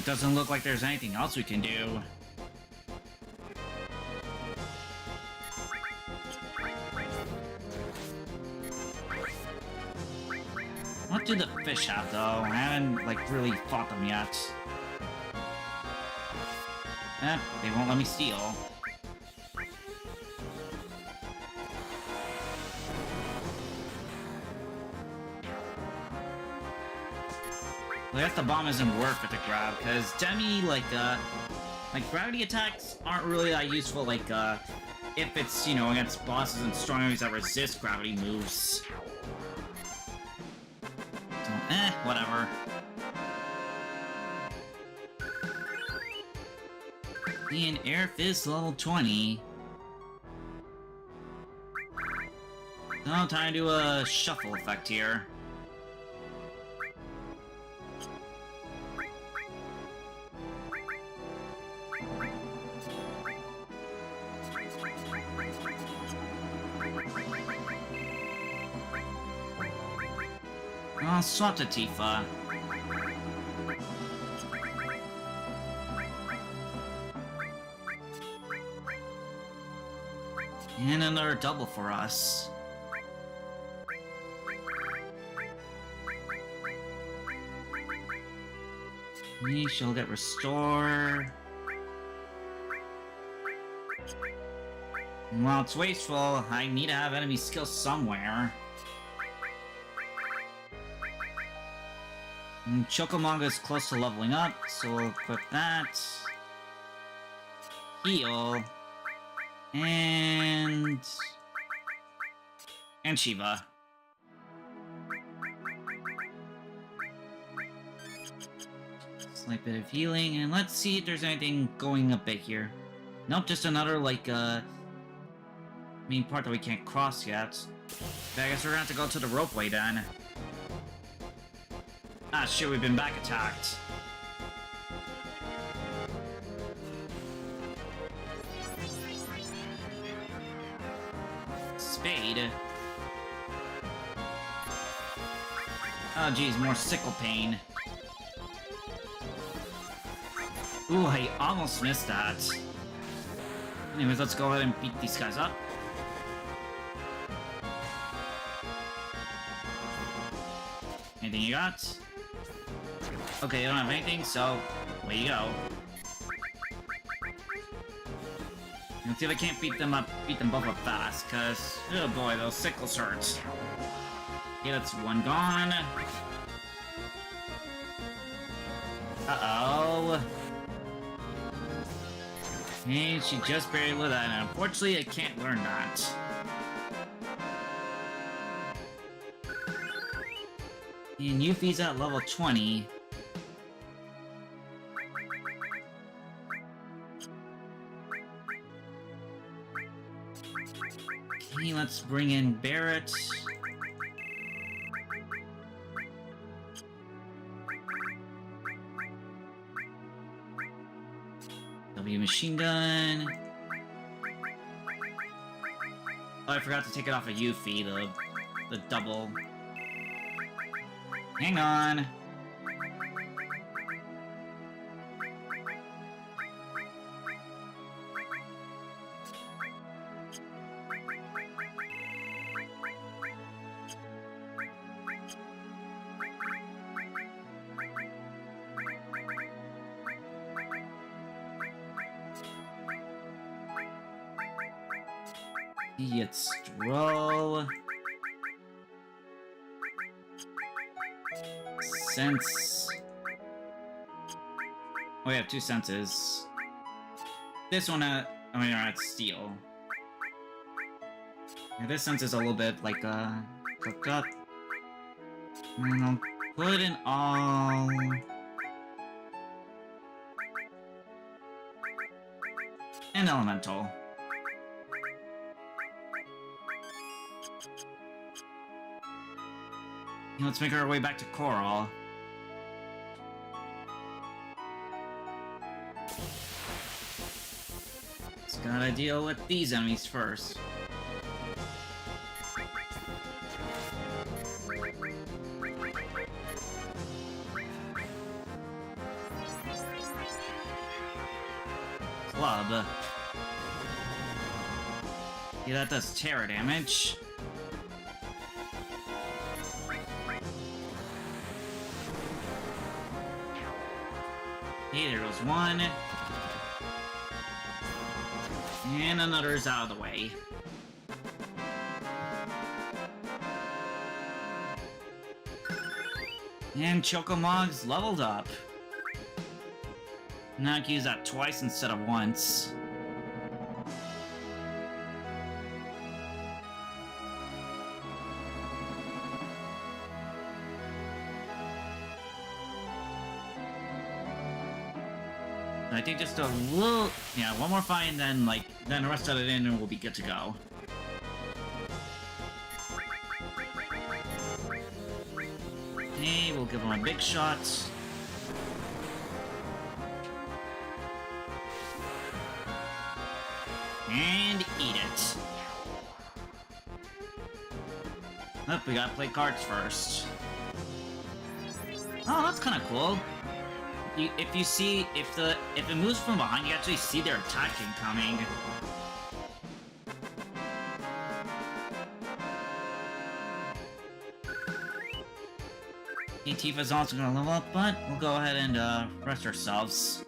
Doesn't look like there's anything else we can do. What do the fish have, though? I haven't, like, really fought them yet. They won't let me steal. I guess the bomb isn't worth it to grab, because Demi, like gravity attacks aren't really that useful, like, if it's, you know, against bosses and strong enemies that resist gravity moves. So, whatever. And Air Fist level 20. Now time to do a shuffle effect here. I'll swap to Tifa. And another double for us. She'll get restore. And while it's wasteful, I need to have enemy skills somewhere. And Chocomonga is close to leveling up, so we'll equip that. Heal. And Shiva. Slight bit of healing, and let's see if there's anything going a bit here. Nope, just another, like, main part that we can't cross yet. I guess we're gonna have to go to the ropeway then. Ah, shit, we've been back attacked. Spade. Oh, geez, more sickle pain. Ooh, I almost missed that. Anyways, let's go ahead and beat these guys up. Anything you got? Okay, you don't have anything, so away you go. Let's see if I can't beat them both up fast, cause oh boy, those sickles hurt. Okay, that's one gone. Uh-oh. And she just barely lit that, and unfortunately I can't learn that. And Yuffie's at level 20. Okay, let's bring in Barrett. W machine gun. Oh, I forgot to take it off of Yuffie, the double. Hang on. Idiot Stroll. Sense. Oh, we have 2 senses. This one, I mean, it's steel. Yeah, this sense is a little bit like, cooked up. And I'll put in all... and elemental. Let's make our way back to Coral. Just gotta deal with these enemies first. Club. Yeah, that does terror damage. Hey, there goes one. And another's out of the way. And Chocomog's leveled up. Now I can use that twice instead of once. I think just a little, yeah, one more fight and then, like, then the rest of it in and we'll be good to go. Okay, we'll give him a big shot. And eat it. Oh, we gotta play cards first. Oh, that's kind of cool. If you see, if it moves from behind, you actually see their attack incoming. Okay, Tifa's also gonna level up, but we'll go ahead and rest ourselves.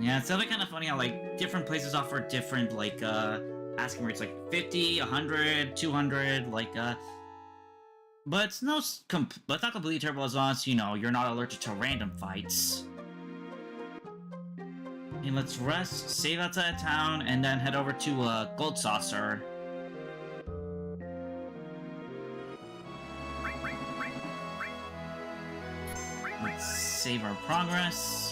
Yeah, it's definitely kind of funny how, like, different places offer different, like, asking rates, like 50, 100, 200, like, but it's no, but it's not completely terrible as long as, you know, you're not allergic to random fights. Okay, let's rest, save outside of town, and then head over to, Gold Saucer. Let's save our progress.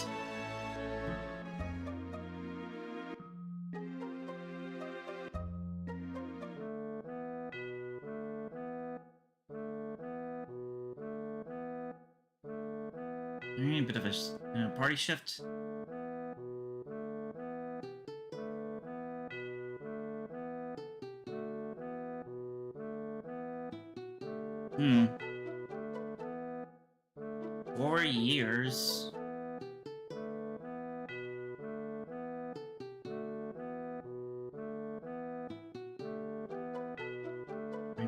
A bit of a party shift. Hmm. 4 years.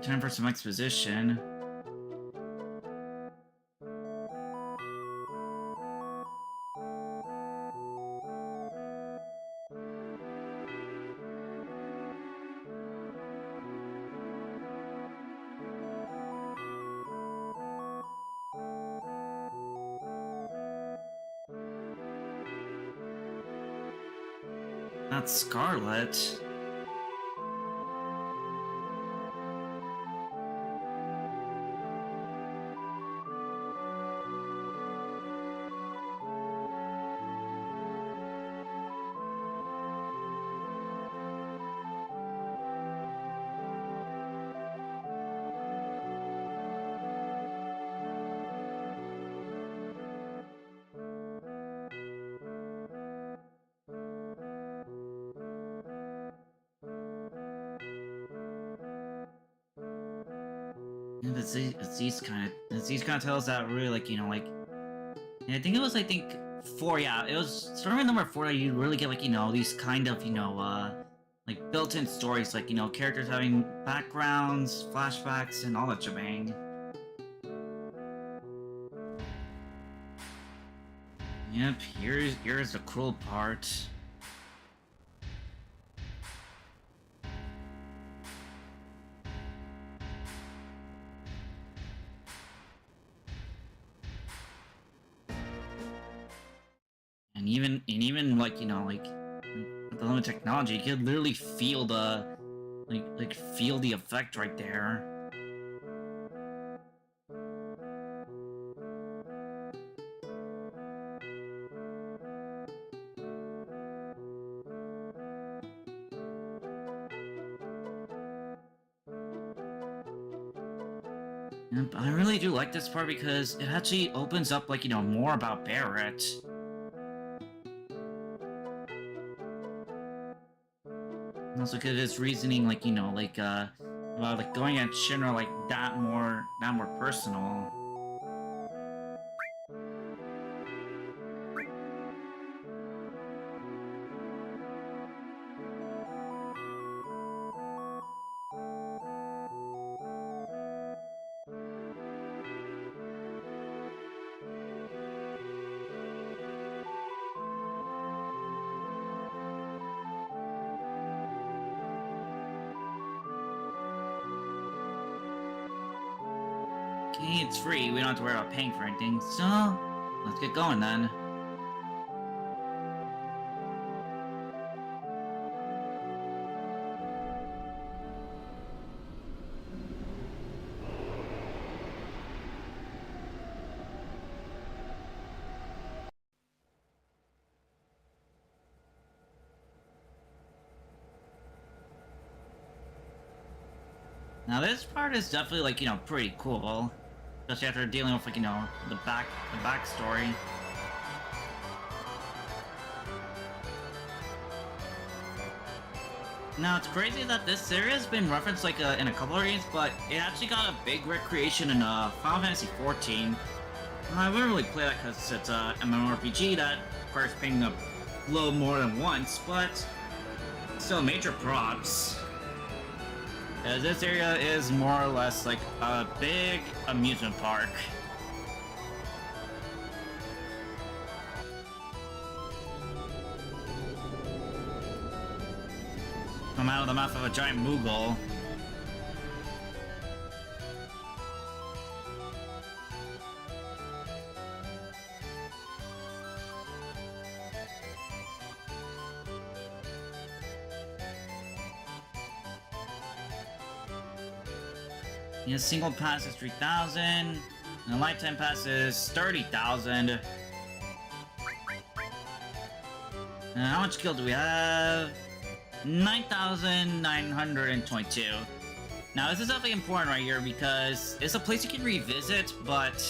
Time for some exposition. Not Scarlet. It's these kind of tales that really, like, you know, like, and I think it was, 4, yeah, it was starting with number 4 that you really get, like, you know, these kind of, you know, like, built-in stories, like, you know, characters having backgrounds, flashbacks, and all that shebang. Yep, here's the cruel part. And even like, you know, like with the limited technology, you could literally feel the feel the effect right there. Yep, I really do like this part because it actually opens up, like, you know, more about Barrett. And also because of his reasoning, like, you know, like, about, like, going at Shinra, like, that more personal. Okay, it's free, we don't have to worry about paying for anything, so let's get going then. Now this part is definitely, like, you know, pretty cool. Especially after dealing with, like, you know, the backstory. Now, it's crazy that this series has been referenced, like, in a couple of readings, but it actually got a big recreation in, Final Fantasy XIV. I wouldn't really play that because it's a MMORPG that requires paying a little more than once, but still major props. As this area is more or less like a big amusement park. Come out of the mouth of a giant Moogle. A single pass is 3,000, and a lifetime pass is 30,000. How much skill do we have? 9,922. Now, this is definitely important right here because it's a place you can revisit, but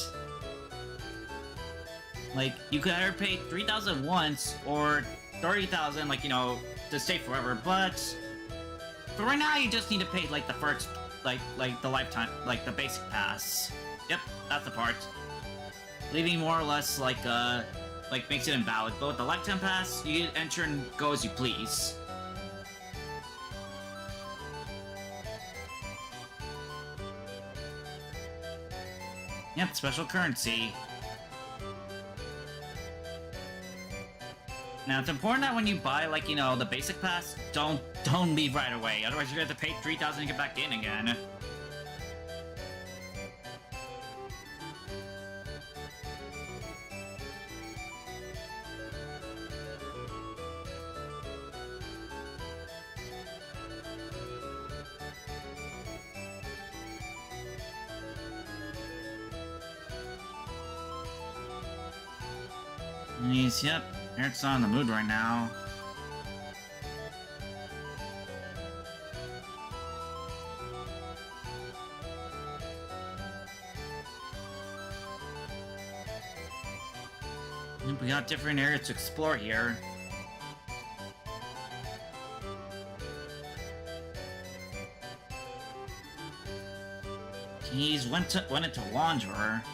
like, you could either pay 3,000 once or 30,000, like, you know, to stay forever, but for right now, you just need to pay, like, the first, like the lifetime, like the basic pass. Yep, that's the part. Leaving more or less, like makes it invalid, but with the lifetime pass, you can enter and go as you please. Yep, special currency. Now, it's important that when you buy, like, you know, the basic pass, don't leave right away. Otherwise, you're gonna have to pay 3,000 to get back in again. Yep, Eric's not in the mood right now. Yep, we got different areas to explore here. He's went into Wanderer.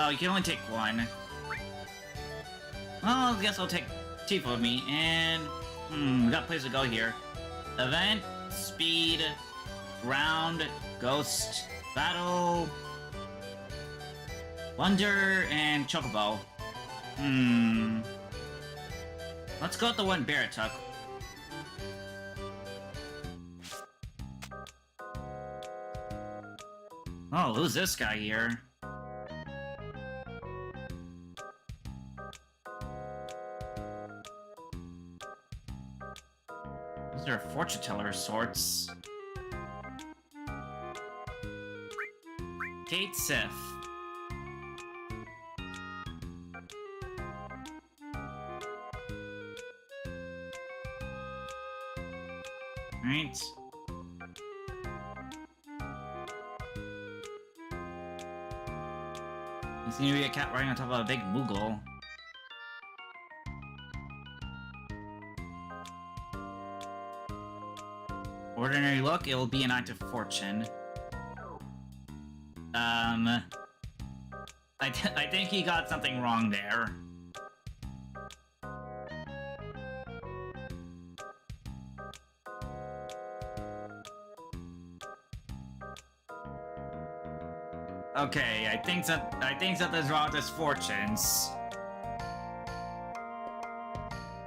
Oh, you can only take one. Well, I guess I'll take Tifo with me, and... we got a place to go here. Event, speed, round, ghost, battle... Wonder, and Chocobo. Let's go with the one Barrett took. Oh, who's this guy here? Is there a fortune teller of sorts? Kate Sif. Right. You seem to be a cat riding on top of a big Moogle. Ordinary look, it will be an act of fortune. I think he got something wrong there. Okay, I think something's wrong with his fortunes.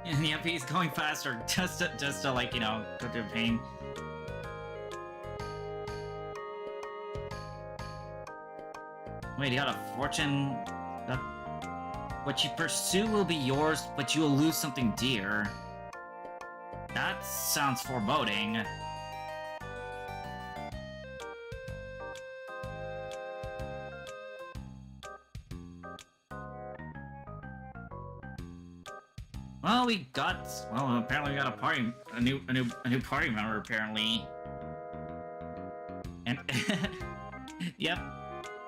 And yep, he's going faster just to like, you know, go through pain. Wait, you got a fortune? What you pursue will be yours, but you will lose something dear. That sounds foreboding. Well, apparently we got a new party member, apparently. And, yep.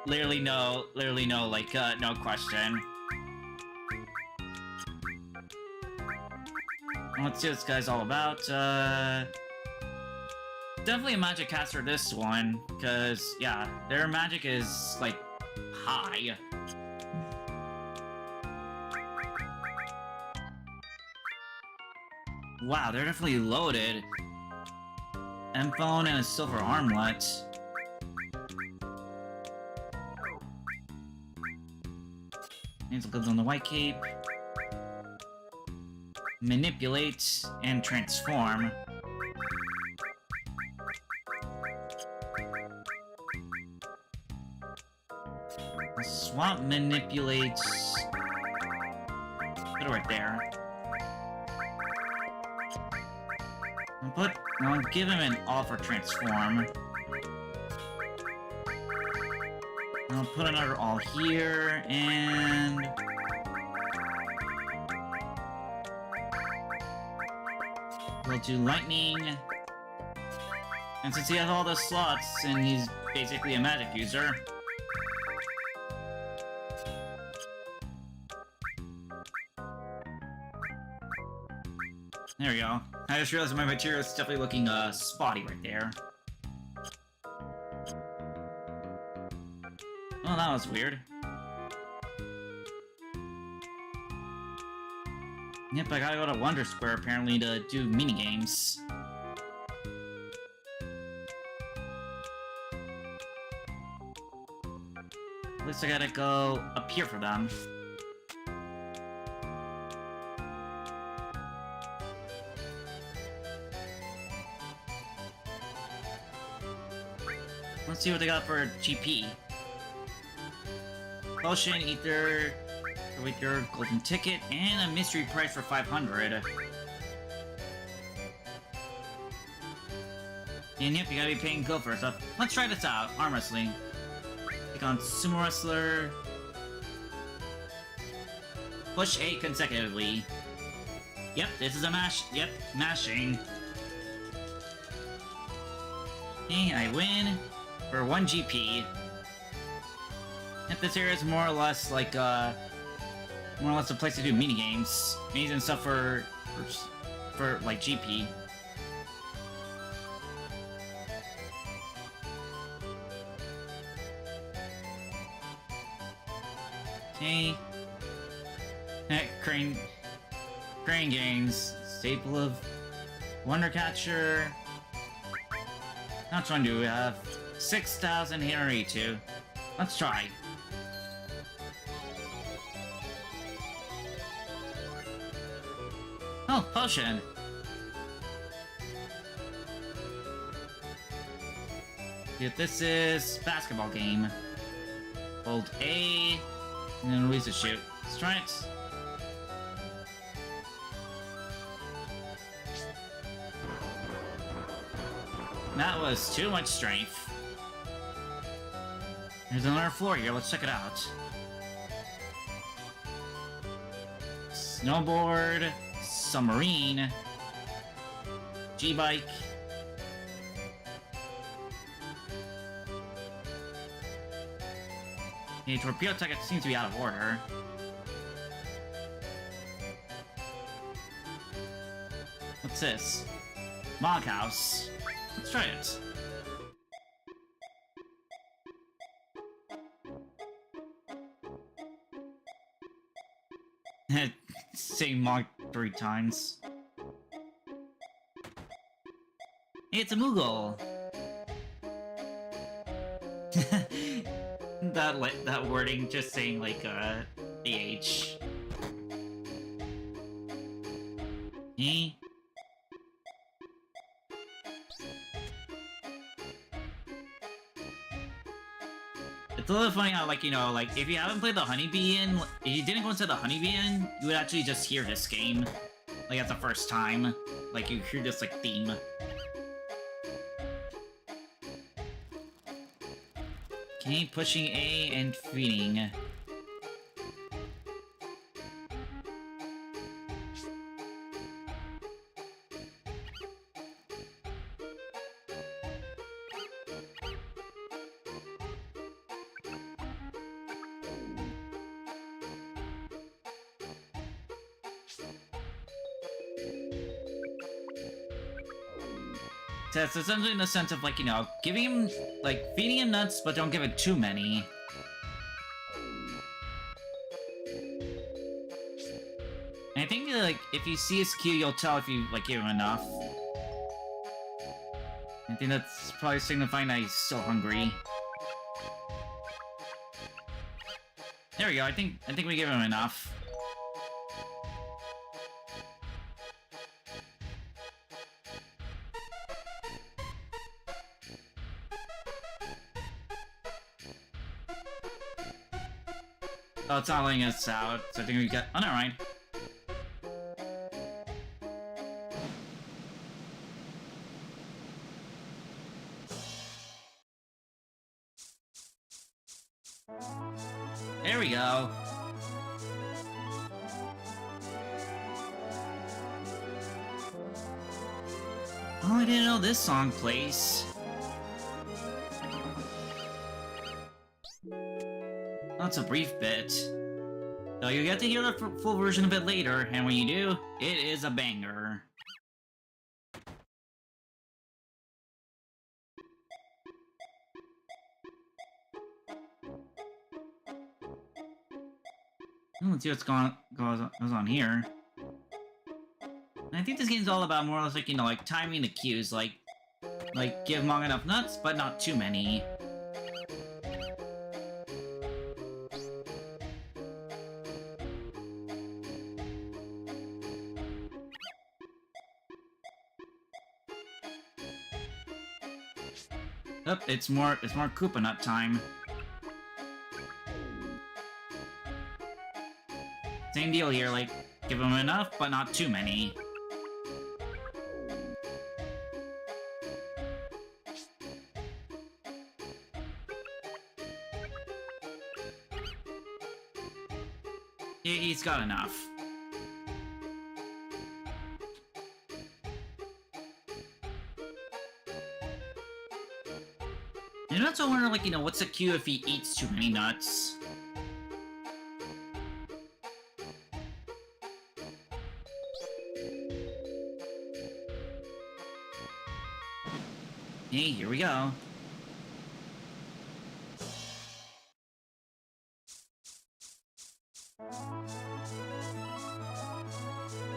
Literally no, like, no question. Let's see what this guy's all about, definitely a magic caster, this one, because, yeah, their magic is, like, high. Wow, they're definitely loaded. M-phone and a silver armlet. Needs goods on the white cape. Manipulate and transform. Swap, manipulate. Put it right there. I'll give him an offer transform. I'll put another all here, and... we'll do lightning. And since he has all the slots, and he's basically a magic user... there we go. I just realized my material is definitely looking, spotty right there. Oh, that was weird. Yep, I gotta go to Wonder Square, apparently, to do minigames. At least I gotta go up here for them. Let's see what they got for GP. Potion, Ether, with your golden ticket, and a mystery prize for 500. And yep, you gotta be paying go for stuff. Let's try this out. Arm wrestling. Take on Sumo Wrestler. Push 8 consecutively. Yep, this is a mash. Yep, mashing. Okay, I win for 1 GP. Yep, this area is more or less like a place to do minigames. Minis and stuff for like GP. Hey. Crane games. Staple of Wondercatcher. How much one do we have? 6,000 here, 2. Let's try. Oh, potion. Yeah, this is basketball game. Hold A, and then release a shoot. Let's try it. That was too much strength. There's another floor here, let's check it out. Snowboard, submarine, G-bike. The torpedo ticket seems to be out of order. What's this? Mog house. Let's try it. Say Mog 3 times. Hey, it's a Moogle! that wording just saying like AH. Hey. It's a little funny how, like, you know, like, if you haven't played the Honeybee Inn, if you didn't go into the Honeybee Inn, you would actually just hear this game. Like, at the first time. Like, you hear this, like, theme. Okay, pushing A and feeding. So it's essentially in the sense of, like, you know, giving him, like, feeding him nuts, but don't give it too many. And I think, like, if you see his cue, you'll tell if you, like, give him enough. I think that's probably signifying that he's still hungry. There we go, I think we give him enough. Oh, it's not letting us out, so I think we got... Oh, never mind. There we go. Oh, I didn't know this song plays. That's a brief bit. Though you'll get to hear the full version of it later, and when you do, it is a banger. Let's see what's goes on here. And I think this game's all about more or less, like, you know, like, timing the cues, like give Mog enough nuts, but not too many. Oh, it's more Koopa Nut time. Same deal here, like, give him enough, but not too many. He's got enough. And I also wonder, like, you know, what's the cue if he eats too many nuts? Hey, here we go.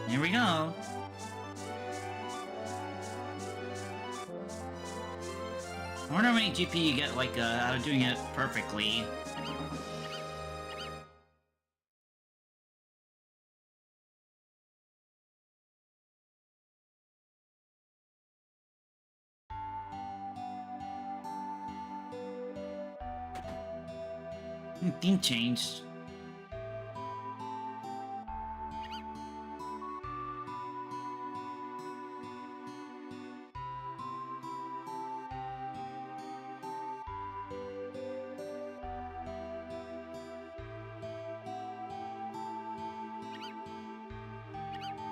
Here we go. I wonder how many GP you get, like, out of doing it perfectly. Theme changed.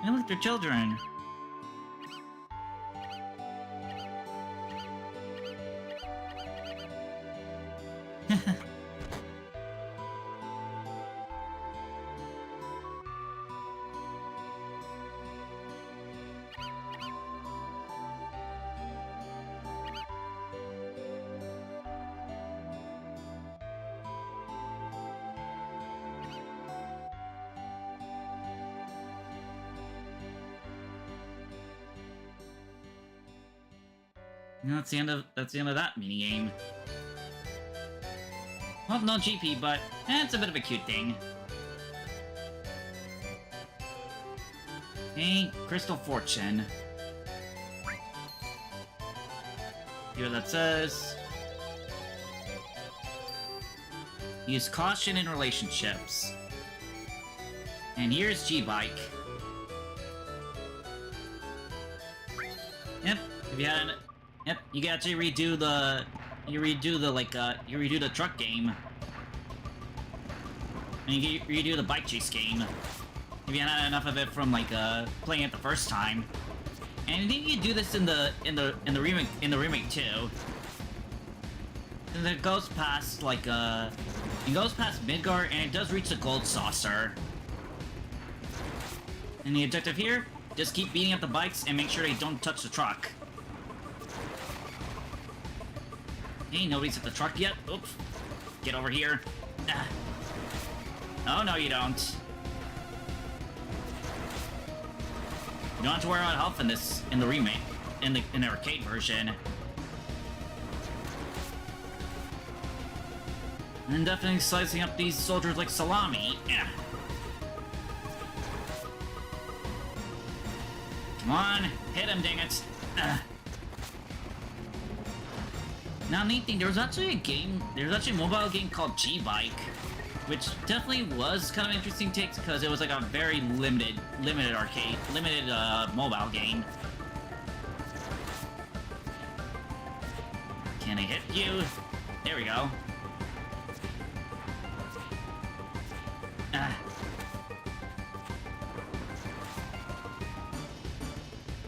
They look, they're children. And that's the end of that mini game. Well, no GP, but it's a bit of a cute thing. Hey, Crystal Fortune. See what that says. Use caution in relationships. And here's G-Bike. Yep, if you had yep, you can actually redo the truck game. And you can redo the bike chase game. If you had enough of it from like playing it the first time. And I think you do this in the remake too. And it goes past like it goes past Midgar and it does reach the gold saucer. And the objective here, just keep beating up the bikes and make sure they don't touch the truck. Hey, nobody's at the truck yet. Oops. Get over here. Ah. Oh, no, you don't. You don't have to worry about health in the remake, in the arcade version. And definitely slicing up these soldiers like salami. Yeah. Come on, hit him, dang it. Now, neat thing, there was actually a mobile game called G-Bike, which definitely was kind of interesting takes because it was like a very limited mobile game. Can I hit you? There we go.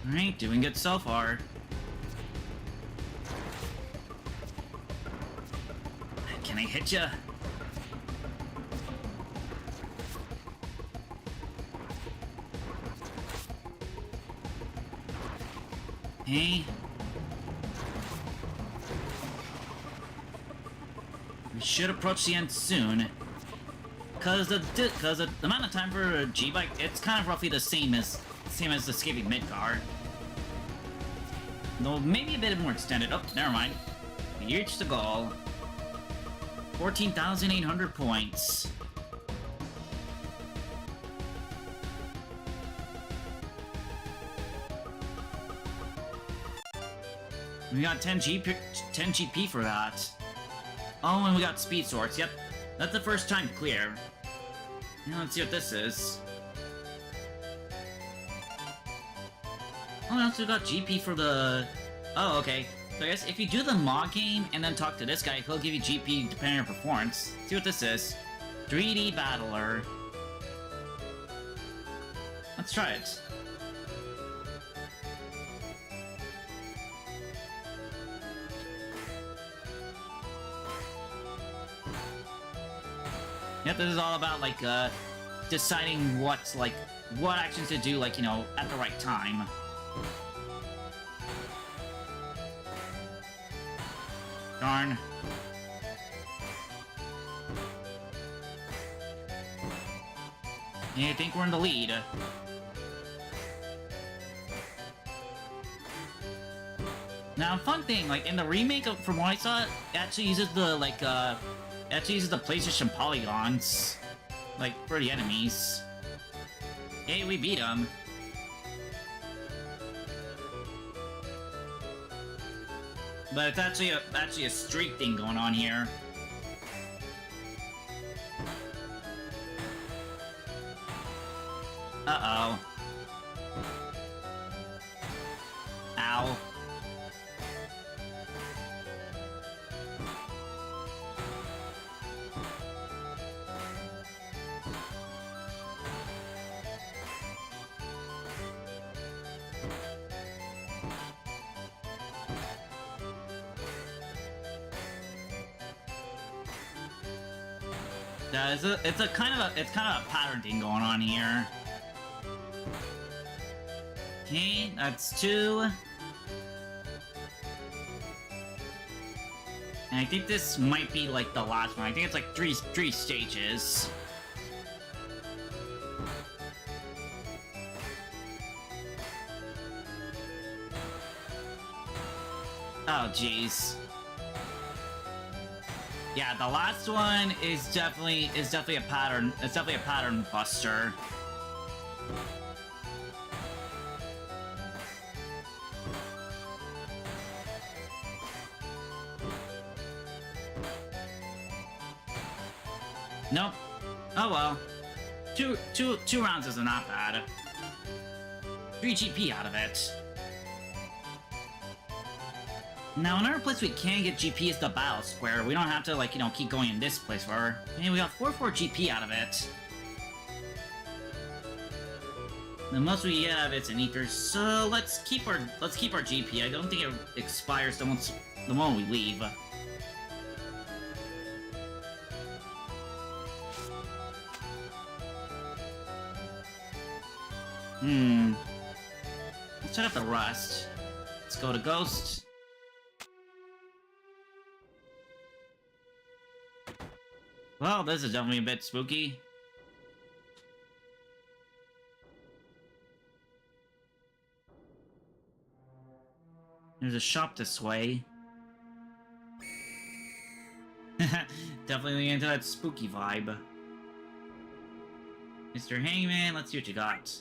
Alright, doing good so far. Can I hit ya? Hey. We should approach the end soon. Cause the amount of time for a G-Bike, it's kind of roughly the same as escaping Midgar. Though maybe a bit more extended. Oh, never mind. We reached the goal. 14,800 points. We got 10 GP for that. Oh, and we got speed swords. Yep, that's the first time clear. Now let's see what this is. Oh, I also got GP for the... Oh, okay. So I guess if you do the mod game and then talk to this guy, he'll give you GP depending on your performance. See what this is. 3D Battler. Let's try it. Yep, this is all about, like, deciding what actions to do, like, you know, at the right time. Darn. I think we're in the lead. Now, fun thing, like, in the remake, from what I saw, it actually uses the, like, actually uses the PlayStation polygons, like, for the enemies. Hey, we beat him. But it's actually a streak thing going on here. Uh-oh. Ow. Yeah, it's kind of a pattern thing going on here. Okay, that's 2. And I think this might be like the last one. I think it's like three stages. Oh jeez. Yeah, the last one is definitely a pattern. It's definitely a pattern buster. Nope. Oh well. Two rounds is not bad. 3 GP out of it. Now, another place we can get GP is the Battle Square. We don't have to, like, you know, keep going in this place forever. Hey, we got 4 GP out of it. The most we get out of it's an ether, so let's keep our GP. I don't think it expires the moment we leave. Let's check out the rust. Let's go to Ghost. Well, this is definitely a bit spooky. There's a shop this way. Definitely into that spooky vibe. Mr. Hangman, let's see what you got.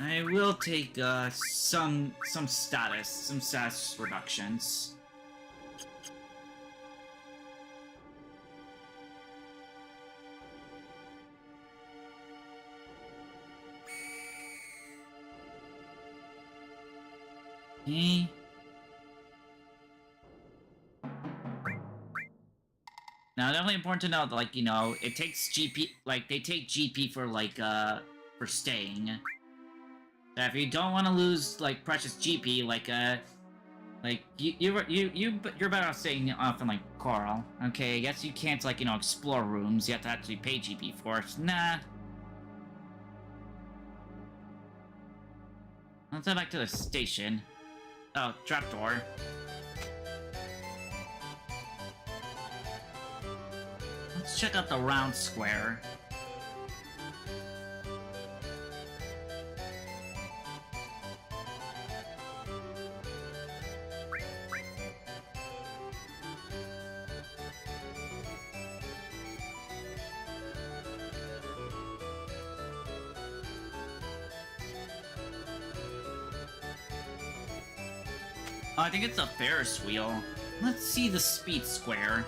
I will take some status reductions. Okay. Now, definitely important to note, like, you know, it takes GP, like, they take GP for, like, for staying. So if you don't want to lose, like, precious GP, like, you're better off staying off in, like, Coral. Okay, I guess you can't, like, you know, explore rooms. You have to actually pay GP for it. Nah. Let's head back to the station. Oh, trapdoor. Let's check out the round square. Oh, I think it's a Ferris wheel. Let's see the speed square.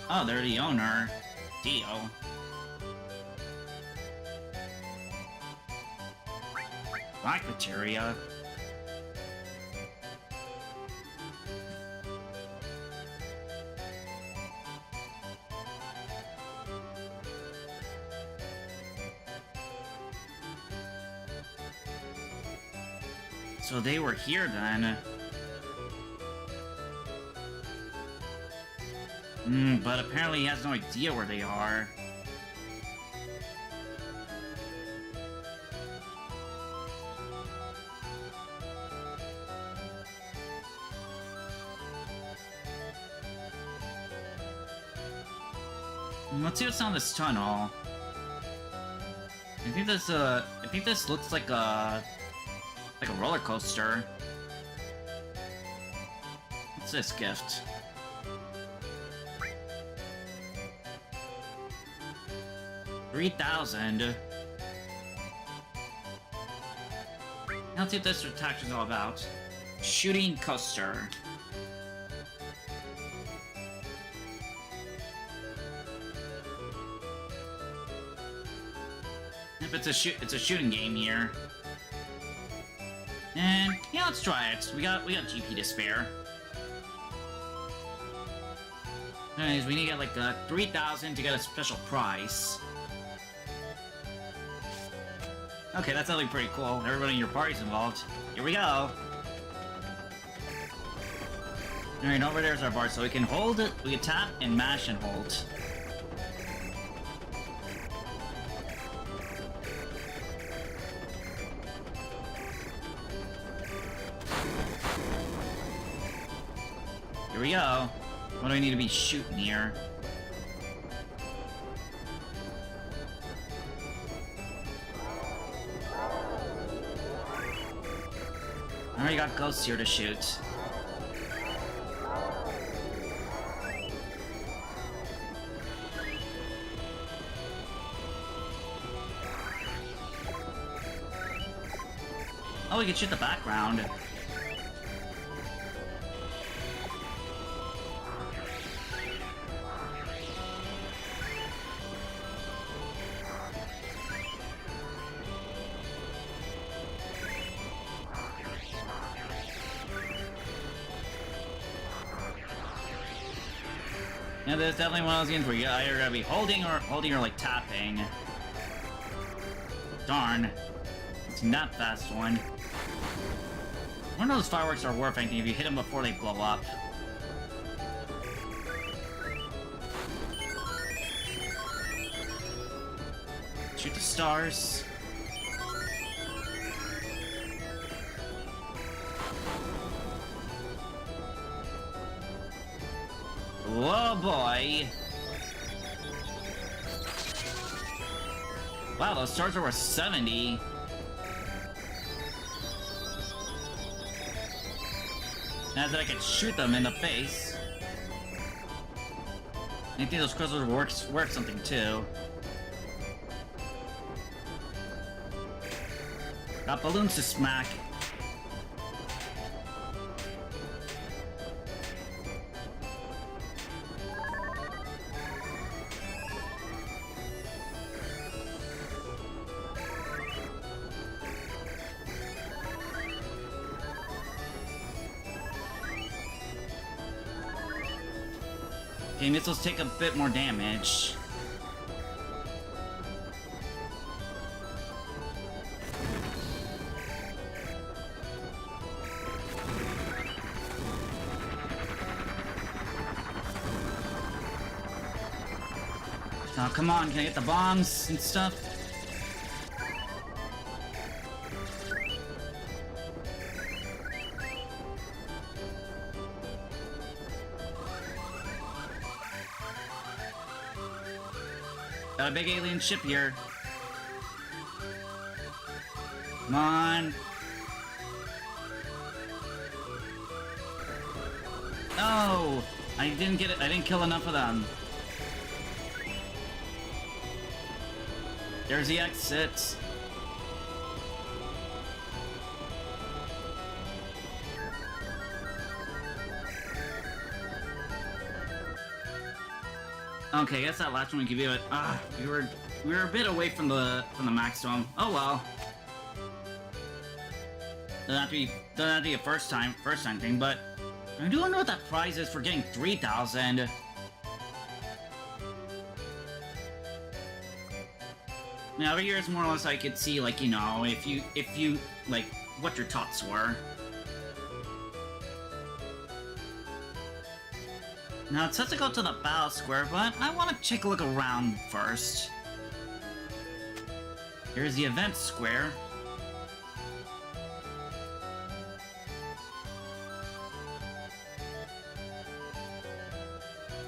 Oh, they're the owner. Deal. Black materia. So they were here then. But apparently he has no idea where they are. Let's see what's down this tunnel. I think this looks like a roller coaster. What's this gift? $3,000. Let's see what this attraction's all about. Shooting coaster. It's a shooting game here. And yeah, let's try it. We got GP to spare. Anyways, we need to get like 3,000 to get a special prize. Okay, that's actually pretty cool. Everybody in your party's involved. Here we go. Alright, over there's our bar, so we can hold it, we can tap and mash and hold. Here we go. What do I need to be shooting here? I already got ghosts here to shoot. Oh, we can shoot the background. Yeah, there's definitely one of those games where you either gotta be holding or like tapping. Darn. It's not fast one. One of those fireworks are worth anything if you hit them before they blow up. Shoot the stars. Whoa, boy! Wow, those stars are worth 70. Now that I can shoot them in the face. I think those crystals are worth something too. Got balloons to smack. Okay, missiles take a bit more damage. Oh, come on, can I get the bombs and stuff? Got a big alien ship here. Come on. No! I didn't get it. I didn't kill enough of them. There's the exit. Okay, I guess that last one we could do it. We were a bit away from the maximum. Oh well. Doesn't have to be a first time thing, but I do wonder what that prize is for getting 3,000. Now over here is more or less I could see, like, you know, if you like what your thoughts were. Now, it says to go to the battle square, but I want to take a look around first. Here's the event square.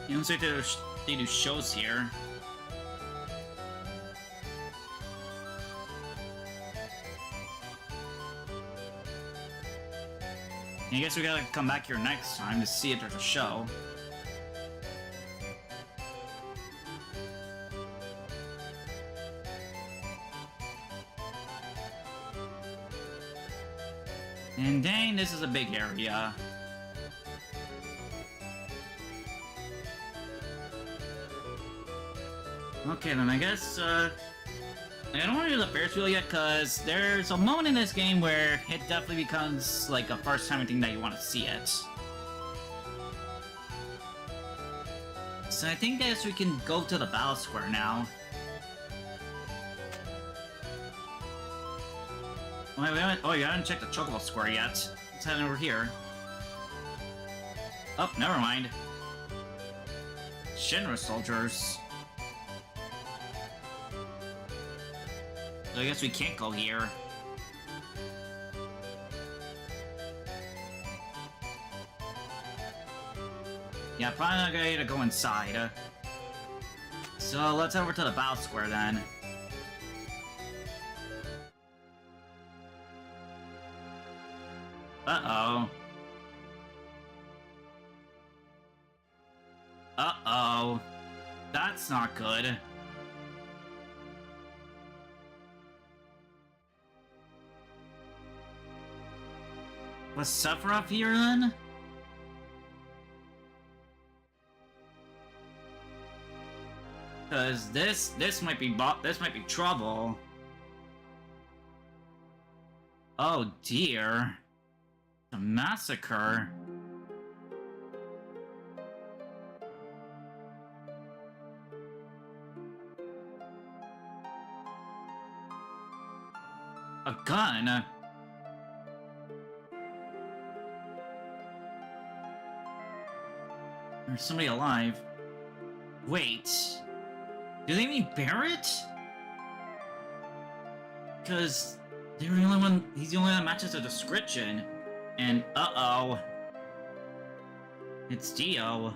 It looks like they do shows here. I guess we gotta come back here next time to see if there's a show. And dang, this is a big area. Okay, then I guess, I don't want to do the Ferris wheel yet, because there's a moment in this game where it definitely becomes, like, a first-time thing that you want to see it. So I think that we can go to the battle square now. Wait, you haven't checked the Chocobo Square yet. Let's head over here. Oh, never mind. Shinra soldiers. So I guess we can't go here. Yeah, probably not gonna go inside. So let's head over to the battle square then. Uh-oh. Uh-oh. That's not good. Was Sephiroth here then? Cause this might be trouble. Oh dear. A massacre. A gun? There's somebody alive. Wait. Do they mean Barrett? Because they're the only one. He's the only one that matches the description. And uh-oh. It's Dio.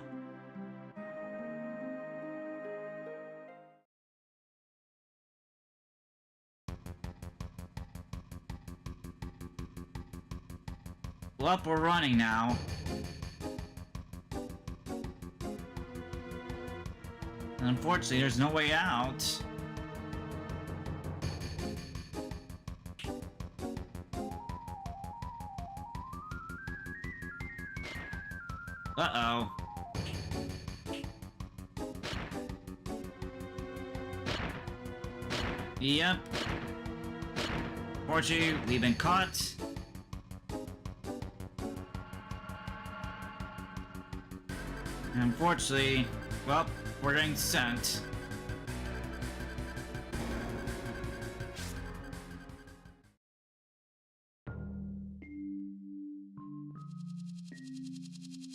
Well, we're running now. Unfortunately, there's no way out. Uh-oh. Yep. Fortunately, we've been caught. Unfortunately, well, we're getting sent.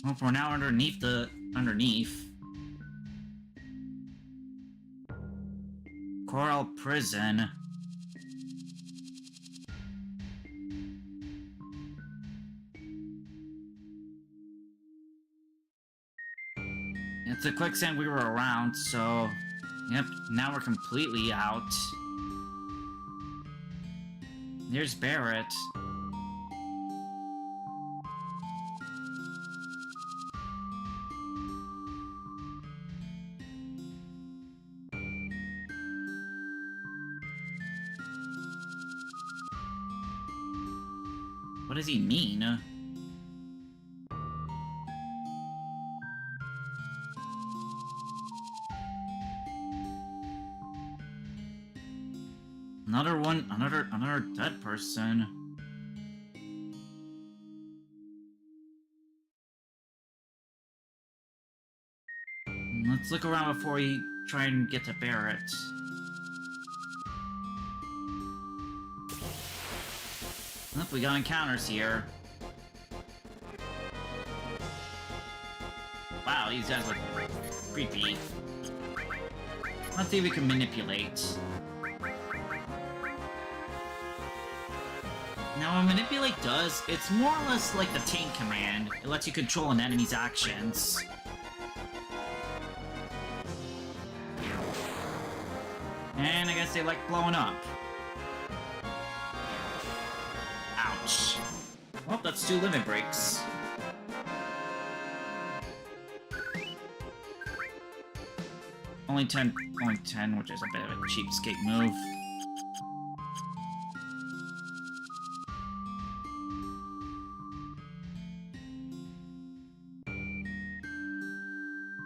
Well, we're now underneath. Coral Prison. It's a quicksand we were around, so... Yep, now we're completely out. There's Barrett. What does he mean? Another dead person. Let's look around before we try and get to Barrett. Look, we got encounters here. Wow, these guys look creepy. Let's see if we can manipulate. Now, what manipulate does, it's more or less like the tank command. It lets you control an enemy's actions. And I guess they like blowing up. Ouch. Well, that's 2 limit breaks. Only 10, which is a bit of a cheapskate move.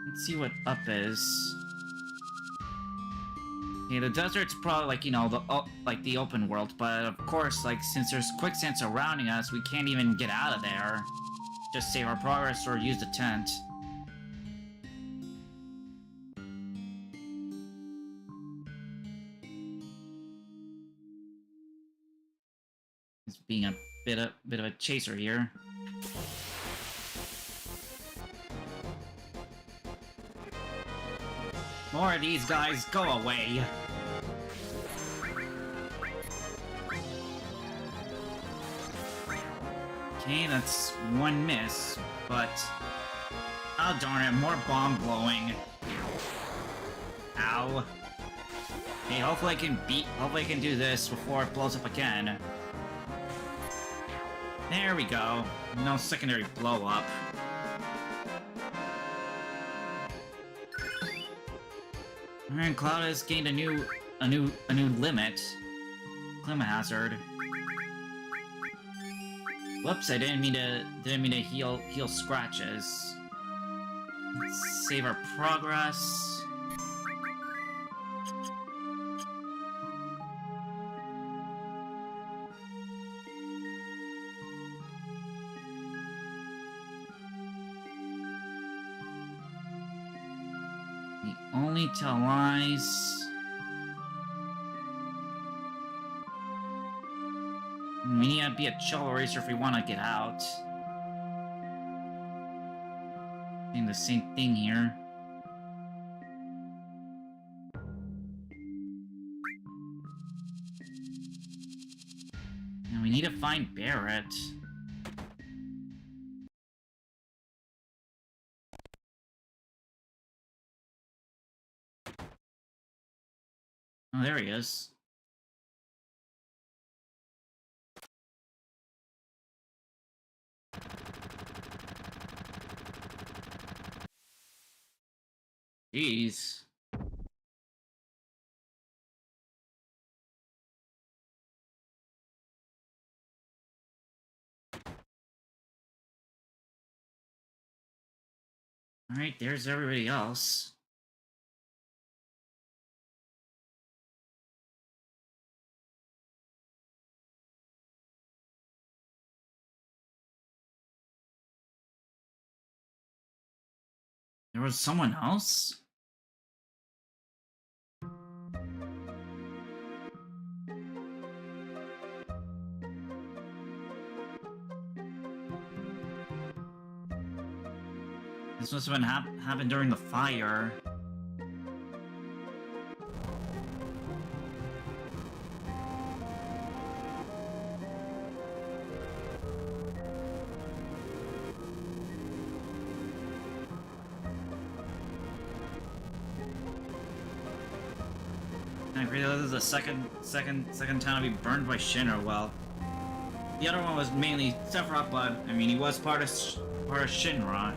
Let's see what up is. Okay, the desert's probably like, you know, the open world, but of course, like, since there's quicksand surrounding us, we can't even get out of there. Just save our progress or use the tent. He's being a bit of a chaser here. More of these guys, go away! Okay, that's 1 miss, but... oh darn it, more bomb blowing. Ow. Okay, hopefully I can do this before it blows up again. There we go. No secondary blow up. Alright, Cloud has gained a new limit. Climate hazard. Whoops, I didn't mean to heal scratches. Let's save our progress. The only tell lies. We need to be a chill racer if we want to get out. Doing the same thing here. Now we need to find Barrett. Oh, there he is. Jeez. Alright, there's everybody else. There was someone else? This must have been happened during the fire. I agree, this is the second time to be burned by Shinra. Well, the other one was mainly Sephiroth, but I mean he was part of Shinra.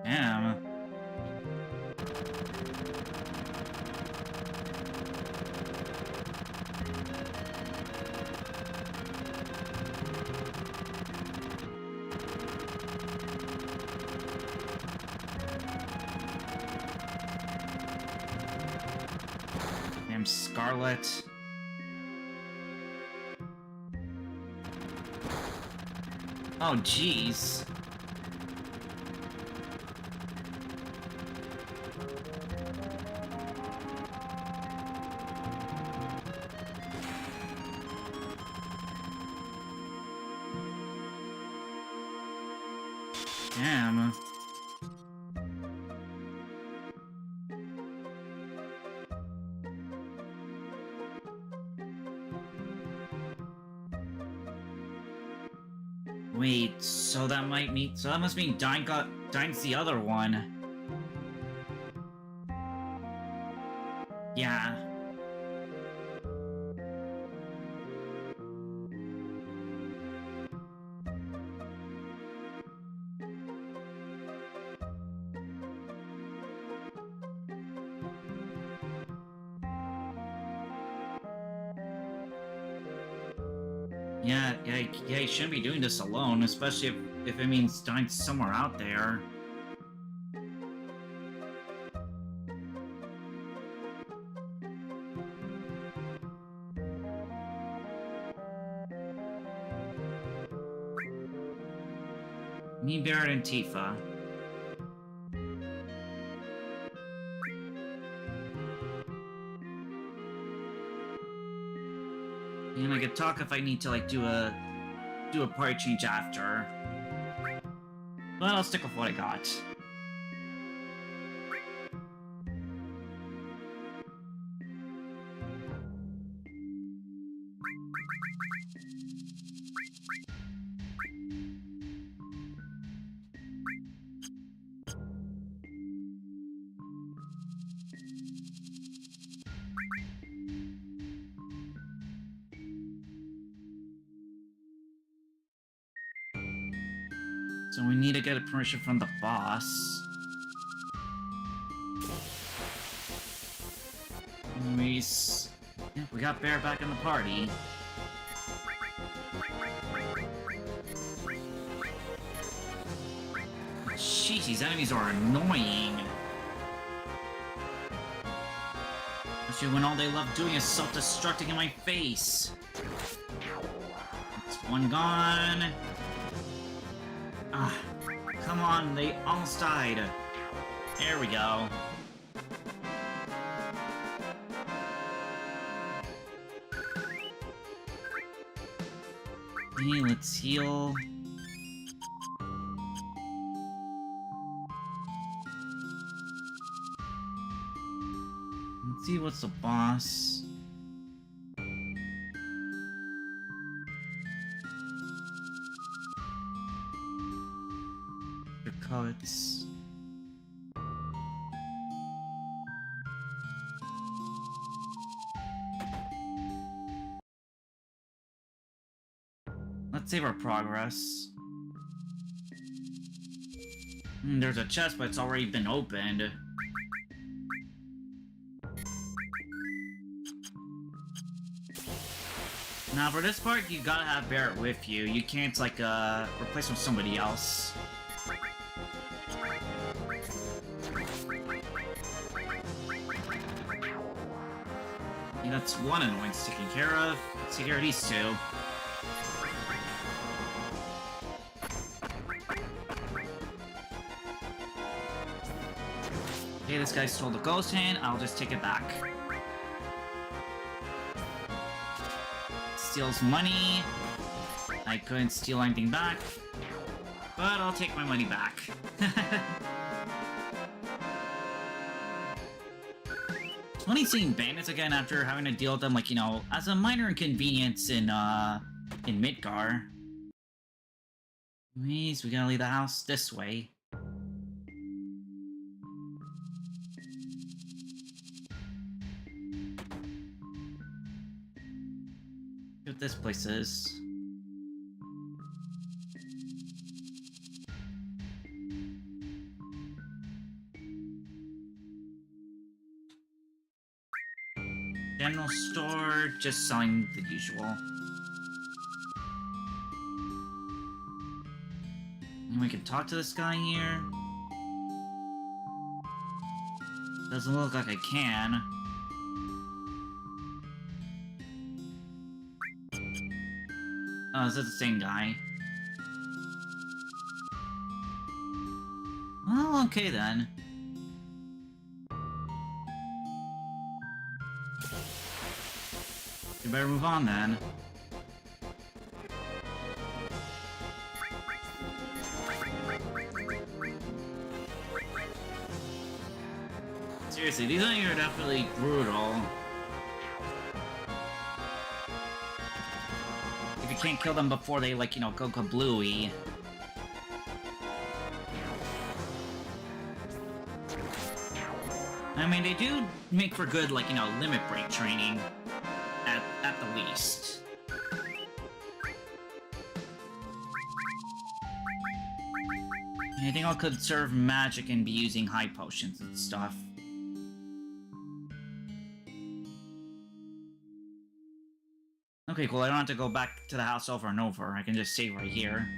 Damn. Damn Scarlet. Oh jeez. Damn. Wait, so that must mean Dine's the other one. Yeah. Yeah, he shouldn't be doing this alone, especially if it means Dine's somewhere out there. Me, Barrett, and Tifa. And I could talk if I need to, like, do a party change after. But I'll stick with what I got. So we need to get a permission from the boss. We got Bear back in the party. Jeez, these enemies are annoying. Especially when all they love doing is self-destructing in my face. That's one gone. Ah, come on, they almost died. There we go. Okay, let's heal. Let's see what's the boss. Cuts. Let's save our progress. There's a chest, but it's already been opened. Now, for this part, you gotta have Barrett with you. You can't, like, replace him with somebody else. Yeah, that's one annoyance taken care of. Let's take care of these two. Okay, this guy stole the ghost hand. I'll just take it back. Steals money. I couldn't steal anything back. But I'll take my money back. It's funny seeing bandits again after having to deal with them, like, you know, as a minor inconvenience in Midgar. Anyways, we gotta leave the house this way. See what this place is. General store, just selling the usual. And we can talk to this guy here. Doesn't look like I can. Oh, is that the same guy? Well, okay then. You better move on then. seriously, these enemies are definitely brutal. If you can't kill them before they, like, you know, go kablooey. I mean, they do make for good, like, you know, limit break training, at the least. I think I could conserve magic and be using high potions and stuff. Okay, cool, I don't have to go back to the house over and over, I can just save right here.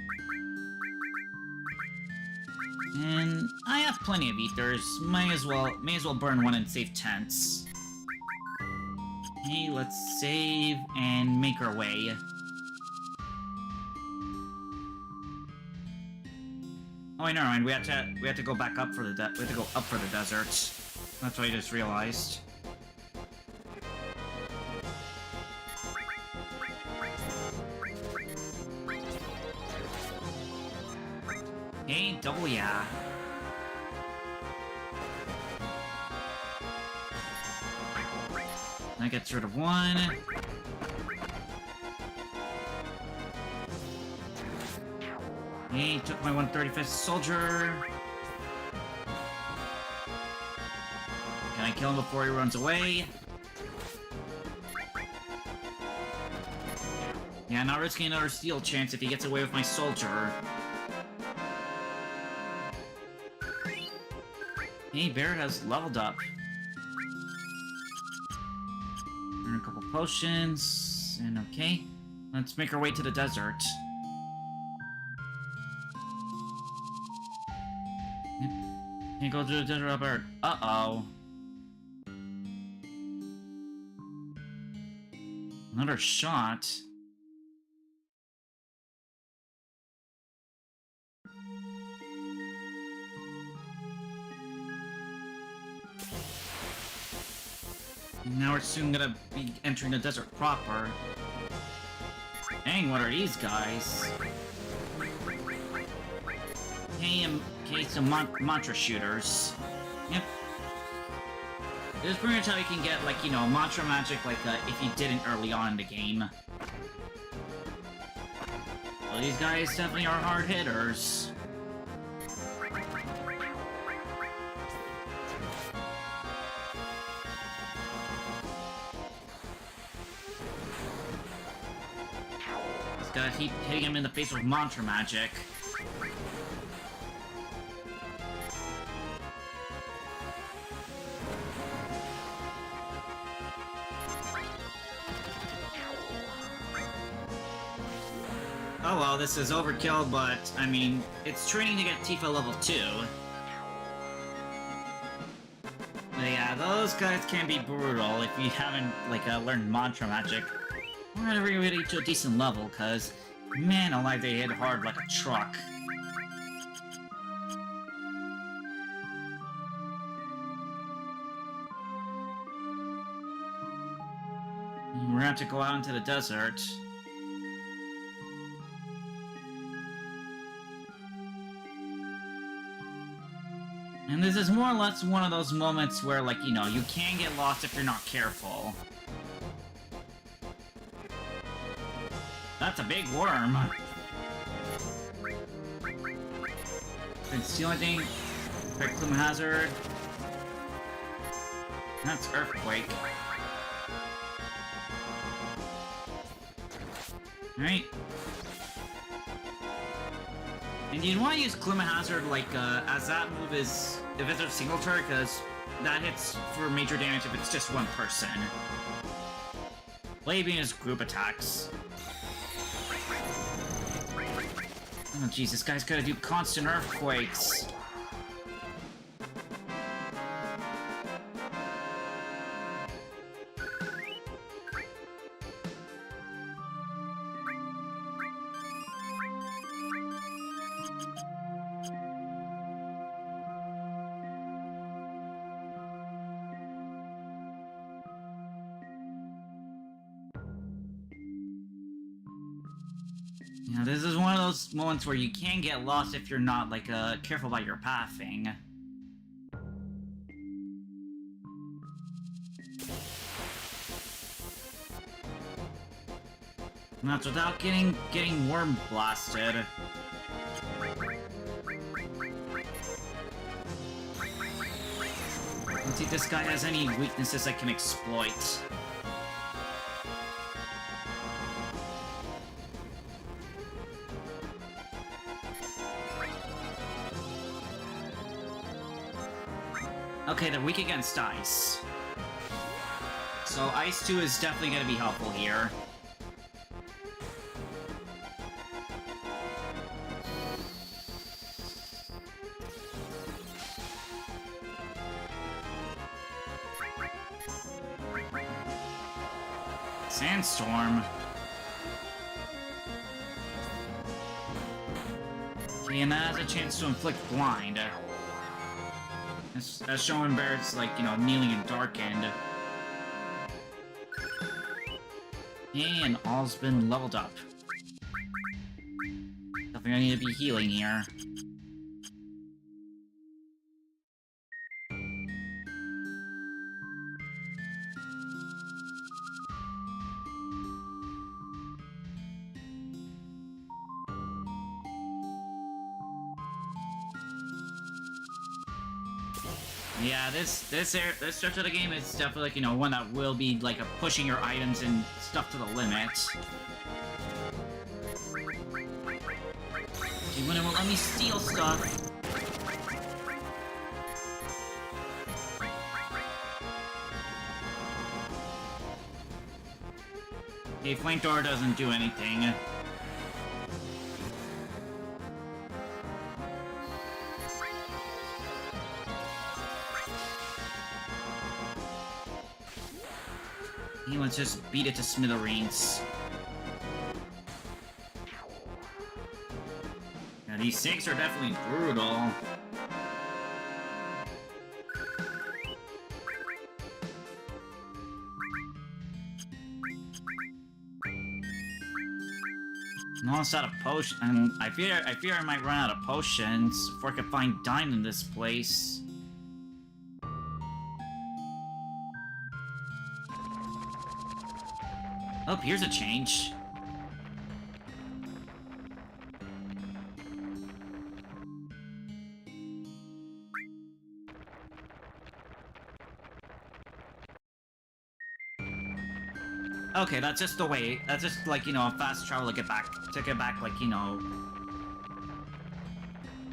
And I have plenty of ethers. May as well burn one and save tents. Okay, let's save and make our way. Oh wait, never mind. We have to go back up for the we have to go up for the desert. That's what I just realized. Hey, double yeah. That gets rid of one. Hey, took my 135th soldier. Can I kill him before he runs away? Yeah, not risking another steal chance if he gets away with my soldier. Hey, Barret has leveled up. Earn a couple potions, and okay. Let's make our way to the desert. Yep. Can't go to the desert up Barret. Uh-oh. Another shot. Now we're soon gonna be entering the desert proper. Dang, what are these guys? Okay, some mantra shooters. Yep. This is pretty much how you can get, like, you know, mantra magic, like, if you didn't early on in the game. Well, these guys definitely are hard hitters. Gotta keep hitting him in the face with mantra magic. Oh well, this is overkill, but, I mean, it's training to get Tifa level 2. But yeah, those guys can be brutal if you haven't, like, learned mantra magic. Or ever you reach to a decent level, cause, man alive, they hit hard like a truck. We're gonna have to go out into the desert. And this is more or less one of those moments where, like, you know, you can get lost if you're not careful. That's a big worm. Didn't steal anything. Quick Clue Hazard. That's Earthquake. Alright. And you want to use Clue Hazard, like, as that move is, if it's a single turret, because that hits for major damage if it's just one person. Blade Beam is group attacks. Oh jeez, this guy's gotta do constant earthquakes. Yeah, this is one of those moments where you can get lost if you're not, like, careful about your pathing. That's without getting worm blasted. Let's see if this guy has any weaknesses I can exploit. Okay, they're weak against ice. So ice 2 is definitely going to be helpful here. Sandstorm. Okay, and that has a chance to inflict blind. As shown where it's like, you know, kneeling and darkened. And all's been leveled up. Definitely I need to be healing here. Yeah, this stretch of the game is definitely, like, you know, one that will be, like, pushing your items and stuff to the limit. You wouldn't let me steal stuff. Okay, Pngtuber doesn't do anything. Let's just beat it to smithereens. Now, these sinks are definitely brutal. I'm almost out of potion, and I fear I might run out of potions before I can find Dime in this place. Oh, here's a change. Okay, that's just the way. That's just like, you know, a fast travel to get back, like, you know.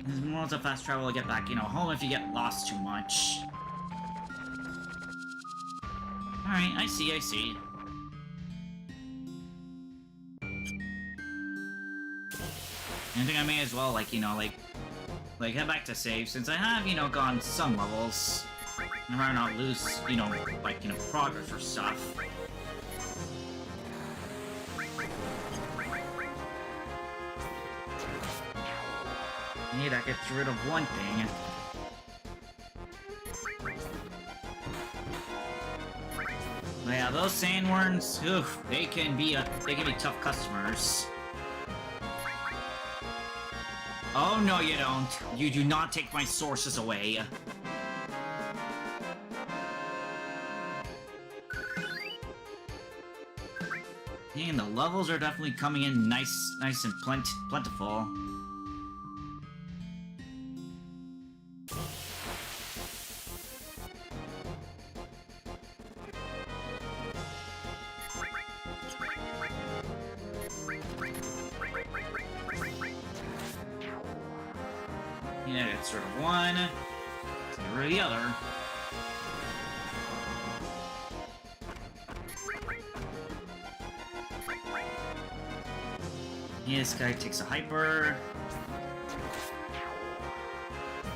It's more of a fast travel to get back, you know, home if you get lost too much. Alright, I see, I see. I think I may as well, like, you know, like head back to save, since I have, you know, gone some levels. I'd rather not lose, you know, like, you know, progress or stuff. Yeah, that gets rid of one thing. But yeah, those sandworms, oof, they can be tough customers. Oh, no, you don't. You do not take my sources away. And the levels are definitely coming in nice and plentiful. Yeah, it's sort of one. Get rid of the other. Yeah, this guy takes a hyper.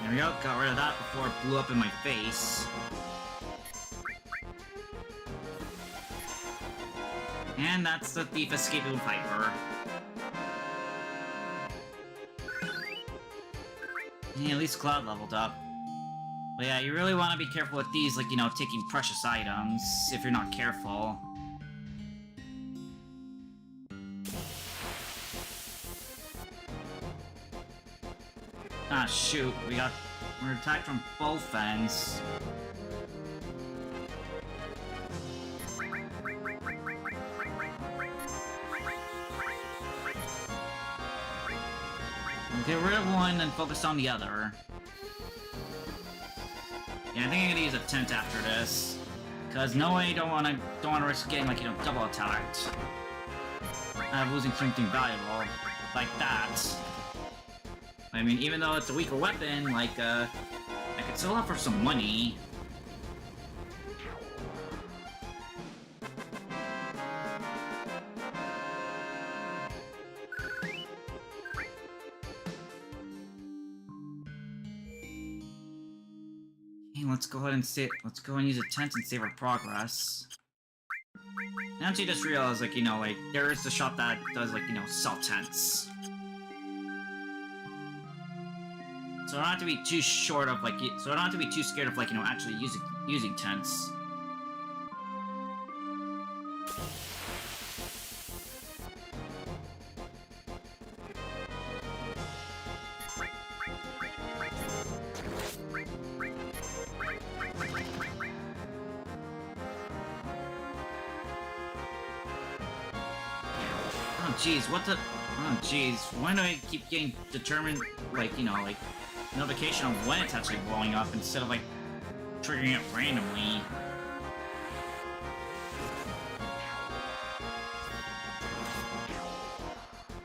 There we go, got rid of that before it blew up in my face. And that's the thief escaping with hyper. Yeah, at least Cloud leveled up. But yeah, you really want to be careful with these, like, you know, taking precious items, if you're not careful. Ah, shoot, we're attacked from both ends. Get rid of one and focus on the other. Yeah, I think I'm gonna use a tent after this. Cause no way don't wanna risk getting like, you know, double attacked. Losing something valuable like that. I mean, even though it's a weaker weapon, like I could still offer some money. Let's go ahead and use a tent and save our progress. Now you just realize, like, you know, like, there is the shop that does, like, you know, sell tents. So I don't have to be too short of, like, so I don't have to be too scared of, like, you know, actually using tents. Jeez, what the? Oh, jeez. Why do I keep getting determined, like, you know, like, notification of when it's actually blowing up instead of, like, triggering it randomly?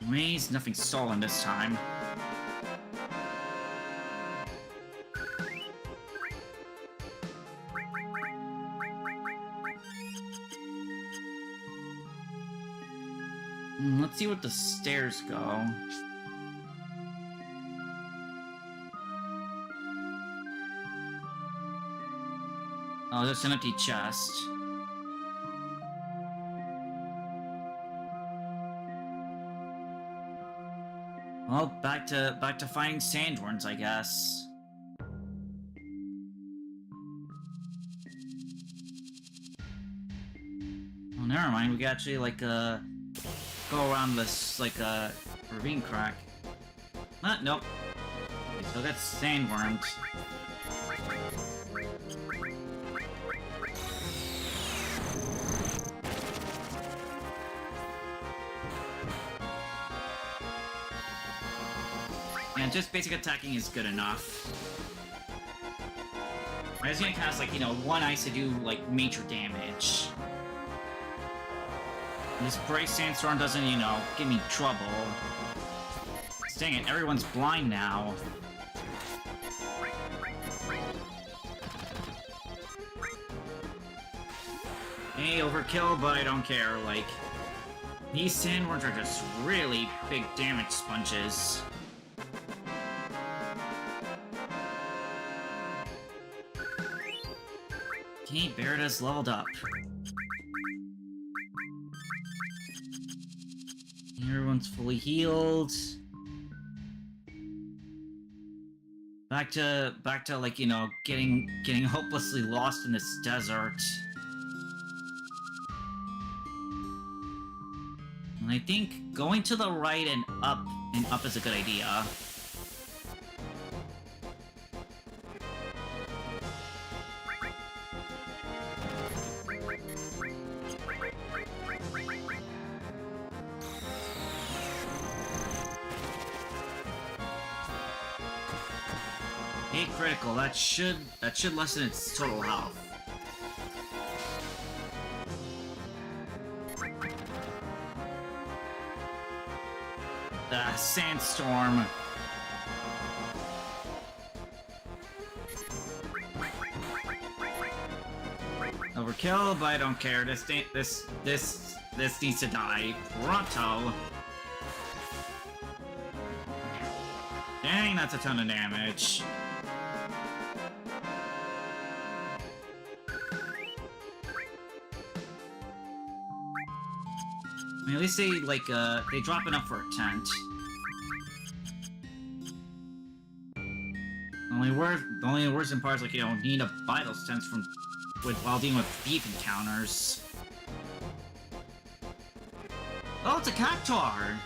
Anyways, nothing stolen this time. Let's see what the stairs go. Oh, there's an empty chest. Well, back to finding sandworms, I guess. Oh, never mind. We can actually, like, go around this, like, ravine crack. Nope. Okay, so that's sandworms. And just basic attacking is good enough. I'm just gonna cast, like, you know, one ice to do, like, major damage. This bright sandstorm doesn't, you know, give me trouble. Dang it, everyone's blind now. Hey, overkill, but I don't care, like... These sandworms are just really big damage sponges. Okay, Barretta's leveled up. Everyone's fully healed. Back to like, you know, getting hopelessly lost in this desert. And I think going to the right and up is a good idea. Critical. That should lessen its total health. Sandstorm. Overkill, but I don't care. This needs to die. Pronto. Dang, that's a ton of damage. I mean, at least they, like, they drop enough for a tent. The only worst part is, like, you don't need to buy those tents while dealing with beef encounters. Oh, it's a cactuar!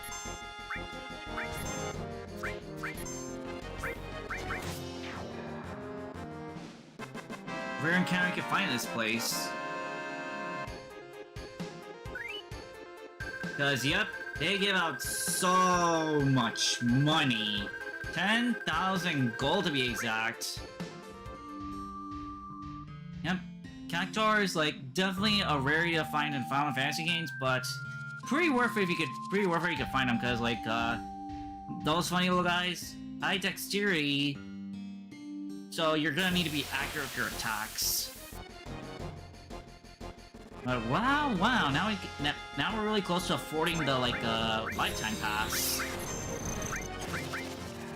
Rare encounter you can find in this place. Because, yep, they give out so much money 10,000 gold to be exact. Yep. Cactuar is like definitely a rarity to find in Final Fantasy games, but pretty worth it if you could find them, because like those funny little guys, high dexterity, so you're gonna need to be accurate with your attacks. But wow, now we're really close to affording the like lifetime pass.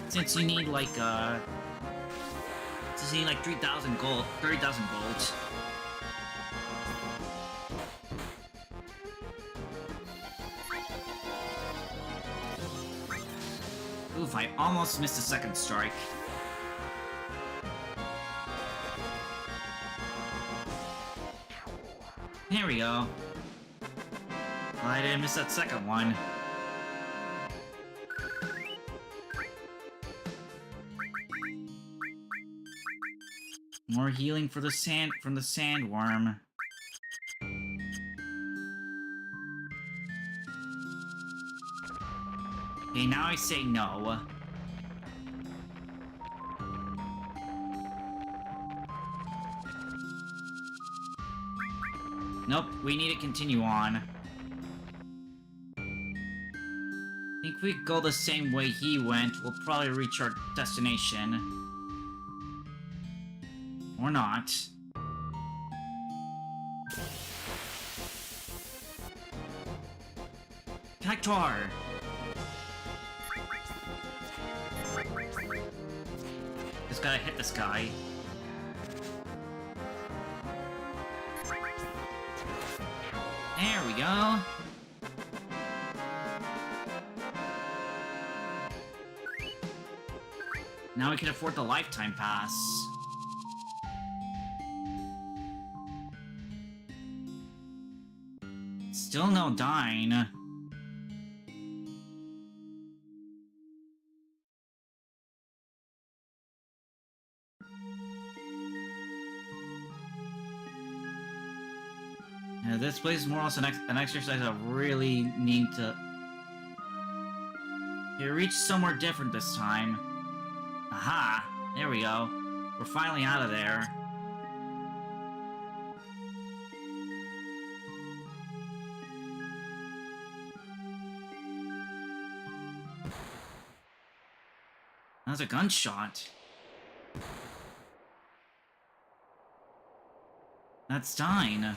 Since you need like 3,000 gold, 30,000 gold. Oof, I almost missed a second strike. There we go. I didn't miss that second one. More healing for the from the sandworm. Okay, now I say no. Nope, we need to continue on. I think if we go the same way he went, we'll probably reach our destination. Or not. Cactuar! Just gotta hit this guy. There we go. Now we can afford the lifetime pass. Still no dying. Yeah, this place is more or less an exercise I really need to... Okay, reach somewhere different this time. Aha! There we go. We're finally out of there. That was a gunshot. That's dying.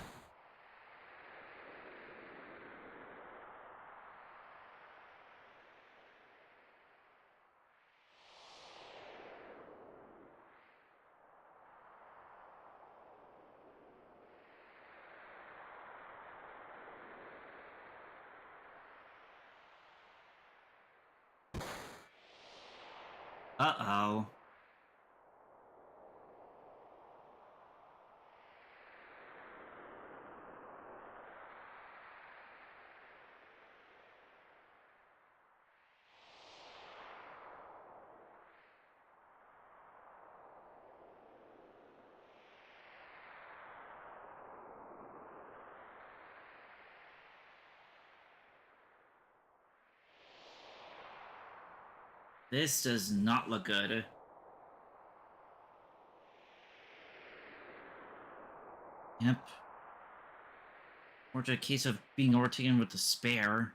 Uh-oh. This does not look good. Yep. Or it's a case of being overtaken with despair.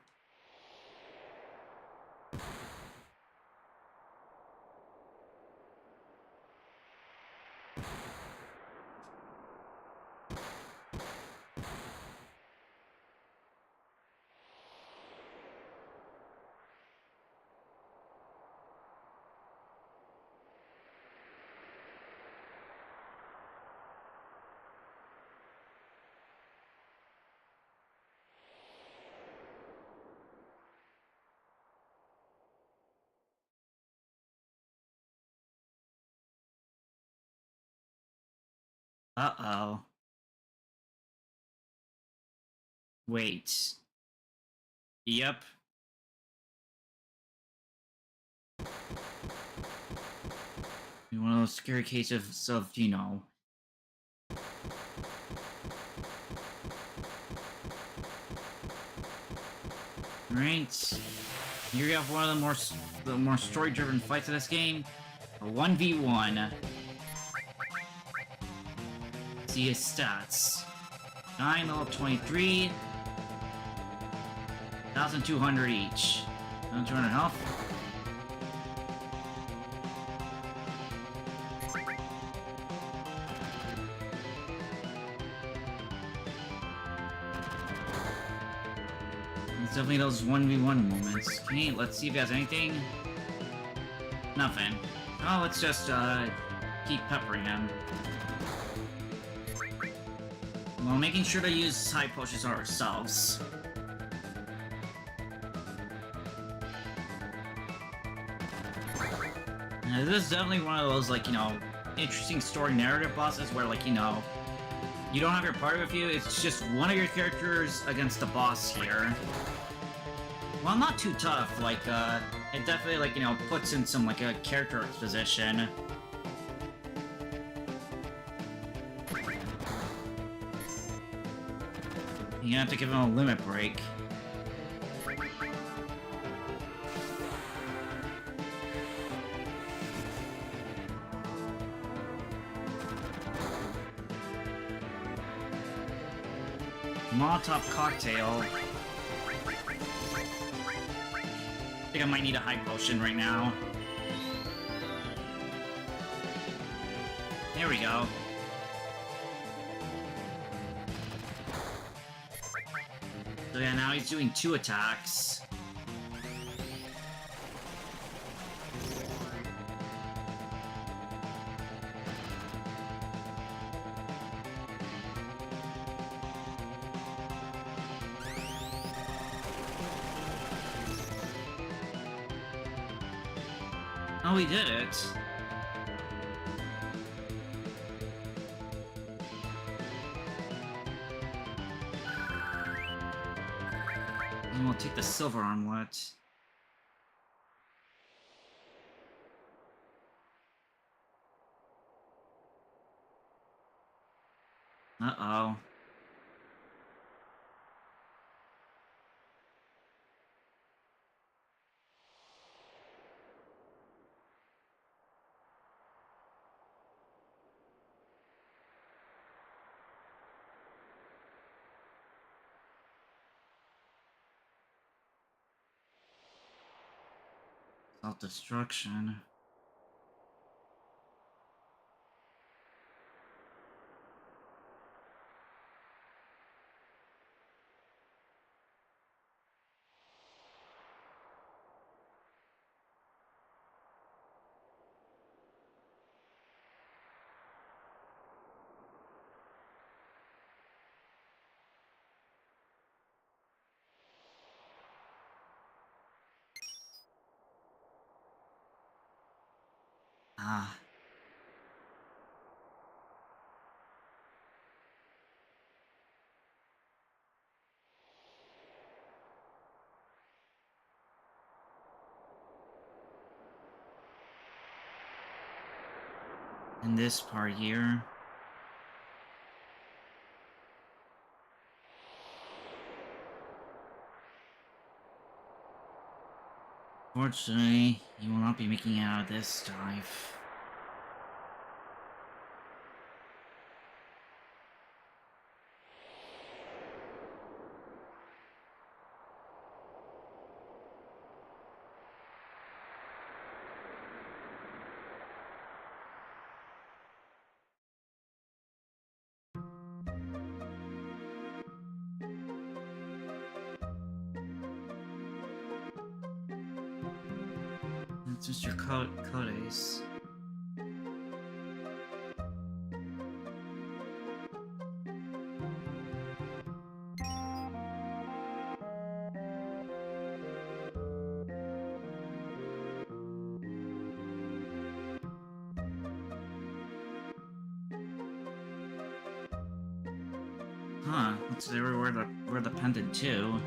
Uh-oh. Wait. Yep. One of those scary cases of, you know... Right. Here you have one of the more story-driven fights of this game. A 1v1. See his stats. 9 level 23. 1,200 each. 1,200 health. It's definitely those 1v1 moments. Okay, let's see if he has anything. Nothing. Oh, let's just keep peppering him. While making sure to use high potions ourselves. Now, this is definitely one of those, like, you know, interesting story narrative bosses where, like, you know, you don't have your party with you, it's just one of your characters against the boss here. Well, not too tough, like, it definitely, like, you know, puts in some, like, a character exposition. You have to give him a limit break. Molotov cocktail. I think I might need a high potion right now. There we go. So yeah, now he's doing 2 attacks. Oh, he did it. And we'll take the silver armlet. Uh-oh. Self-destruction. Ah. In this part here. Fortunately, you will not be making it out of this dive. That's just your codes. Huh, looks like we're the pendant too.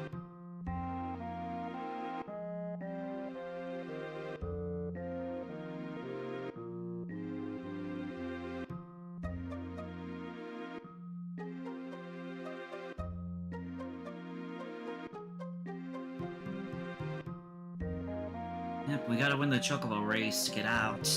Yep, we gotta win the Chocobo race to get out.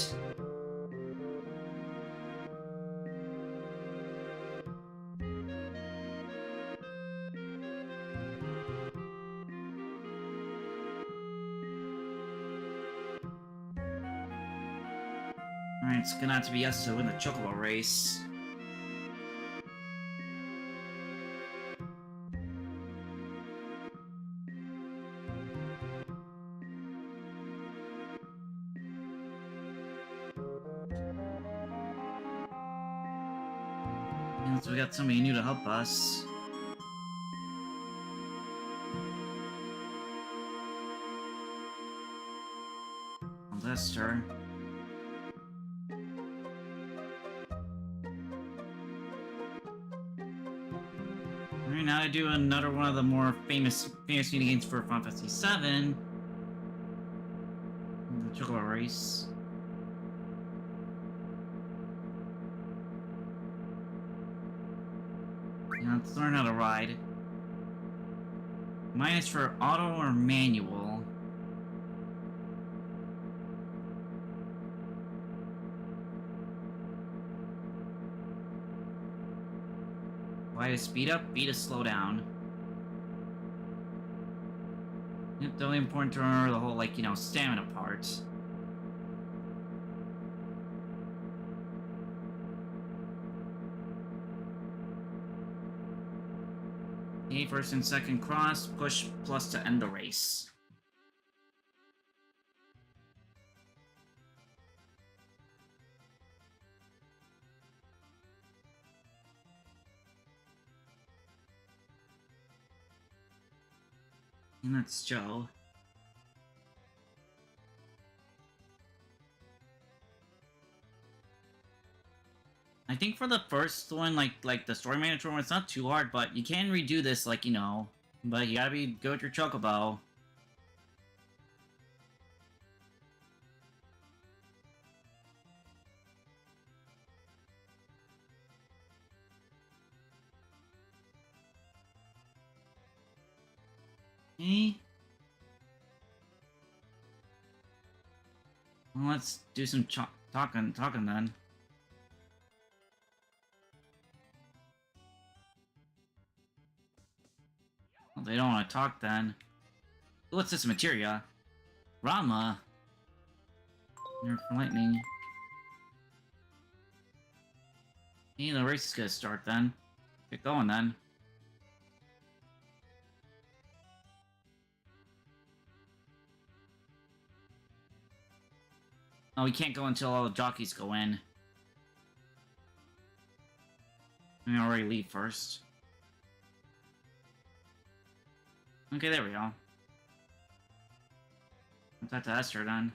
Alright, it's gonna have to be us to win the Chocobo race. So we got somebody new to help us. Lester. Alright, now to do another one of the more famous minigames for Final Fantasy VII. The Chocobo race. Yeah, let's learn how to ride. Mine is for auto or manual. Y to speed up, B to slow down. It's really important to remember the whole, like, you know, stamina part. A first and second cross, push plus to end the race. And that's Joe. I think for the first one, like the story manager one, it's not too hard, but you can redo this, like, you know, but you gotta be good with your Chocobo. Okay. Well, let's do some talking then. Well, they don't want to talk then. What's this materia? Rama. Nerf for lightning. Hey, the race is gonna start then. Get going then. Oh, we can't go until all the jockeys go in. We already leave first. Okay, there we go. I'll have to ask her then.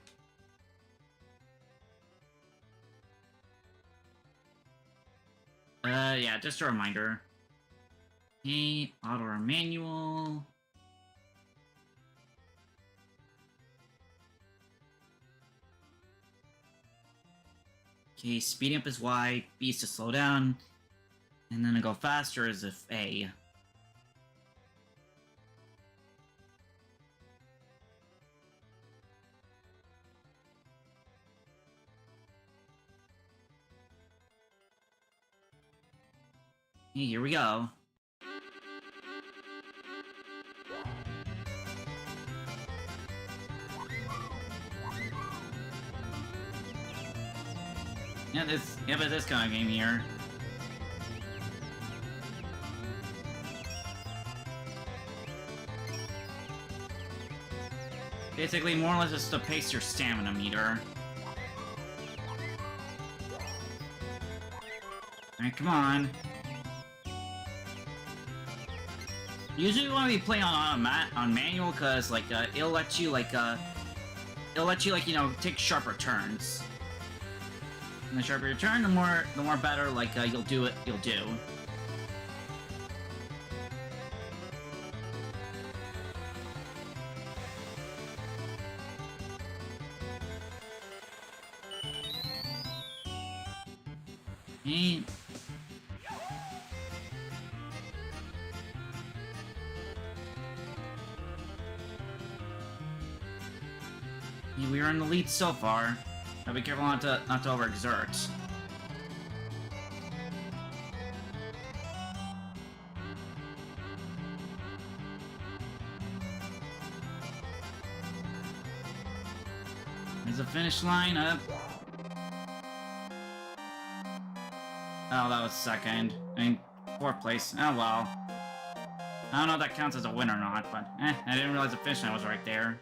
Yeah, just a reminder. Hey, auto or manual. Okay, speeding up is Y, B is to slow down, and then to go faster is if A. Hey, here we go. Yeah, but this kind of game here. Basically, more or less just to pace your stamina meter. Alright, come on. Usually you want to be playing on manual, cause like it'll let you like you know, take sharper turns. And the sharper your turn, the more better like you'll do. Okay. We are in the lead so far. Now be careful not to overexert. There's the finish line up. Oh, that was second. I mean, fourth place. Oh well. I don't know if that counts as a win or not, but I didn't realize the finish line was right there.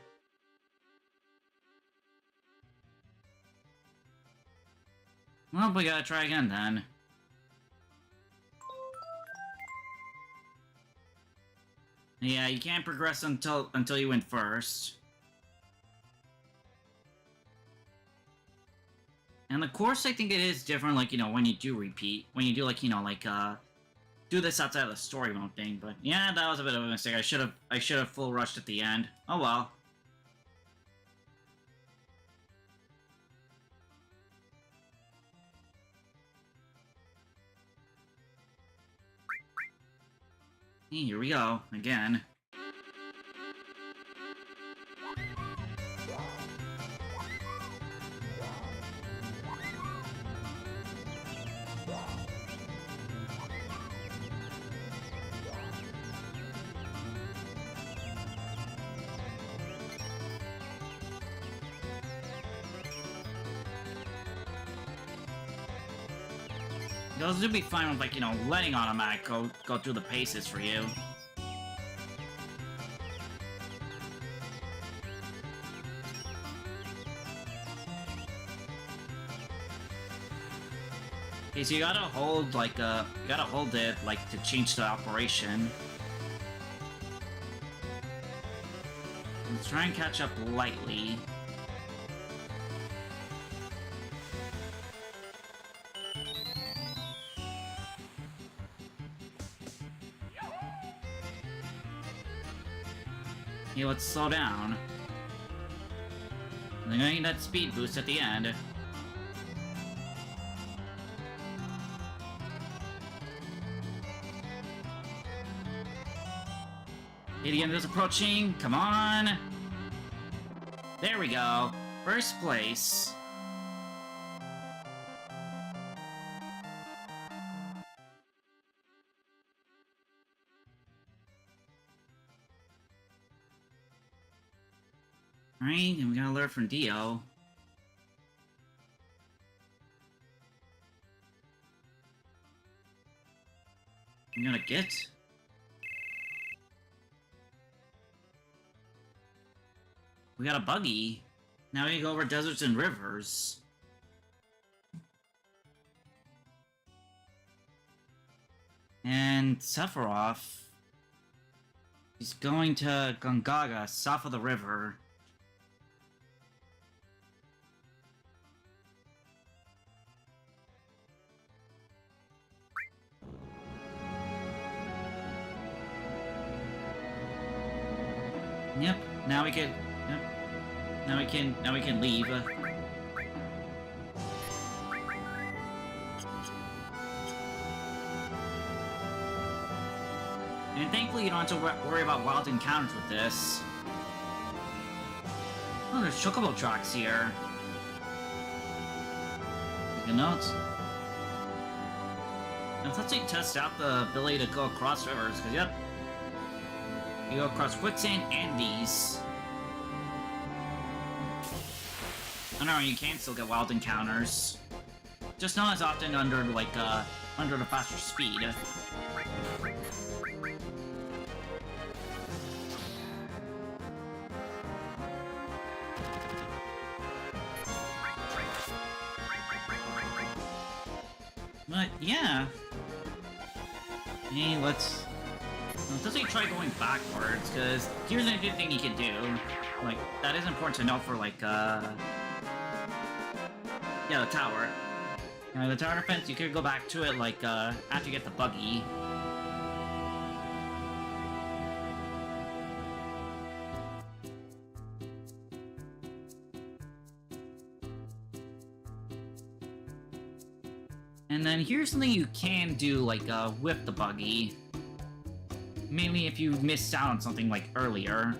Well, we gotta try again then. Yeah, you can't progress until you win first. And the course, I think it is different, like, you know, when you do repeat. When you do, like, you know, like, do this outside of the story mode thing. But, yeah, that was a bit of a mistake. I should have full rushed at the end. Oh, well. Hey, here we go. Again. Those would be fine with, like, you know, letting automatic go through the paces for you. Okay, so you gotta hold, like, you gotta hold it, like, to change the operation. Let's try and catch up lightly. Okay, let's slow down. I'm gonna need that speed boost at the end. Idiom is approaching. Come on. There we go. First place. Alright, and we gotta learn from Dio. I'm gonna get. We got a buggy. Now we go over deserts and rivers. And Sephiroth is going to Gongaga, south of the river. Yep, now we can. Yep. Now we can leave. And thankfully you don't have to worry about wild encounters with this. Oh, there's chocobo tracks here. Good notes. Let's actually test out the ability to go across rivers, because yep. You go across quicksand and these. I don't know, you can still get wild encounters. Just not as often under, like, under the faster speed. But, yeah. Hey, let's actually try going backwards, because here's a good thing you can do. Like, that is important to know for, like, yeah, the tower. The tower defense, you could go back to it, like, after you get the buggy. And then here's something you can do, like, with the buggy. Mainly if you missed out on something, like, earlier.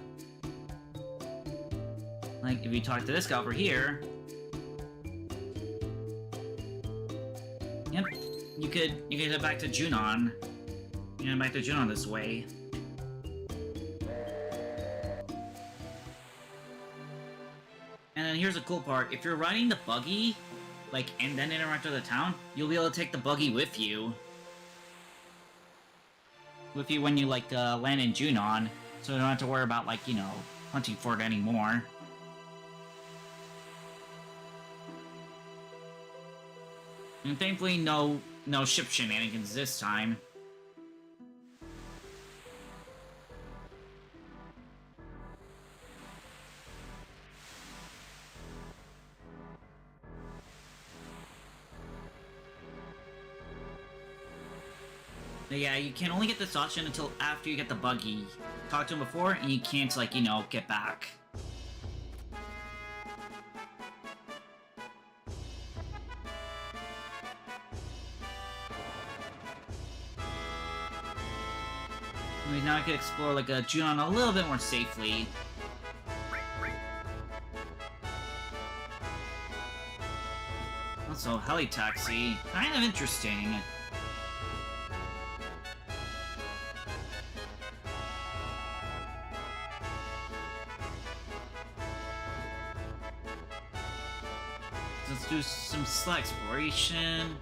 Like, if you talk to this guy over here... Yep, you could head back to Junon. You can head back to Junon this way. And then here's the cool part. If you're riding the buggy, like, and then interact with the town, you'll be able to take the buggy with you. With you when you, like, land in Junon. So you don't have to worry about, like, you know, hunting for it anymore. And thankfully, no ship shenanigans this time. But yeah, you can only get this option until after you get the buggy. Talk to him before, and you can't, like, you know, get back. Now I can explore, like, a Junon a little bit more safely. Also, heli taxi. Kind of interesting. Let's do some slight exploration.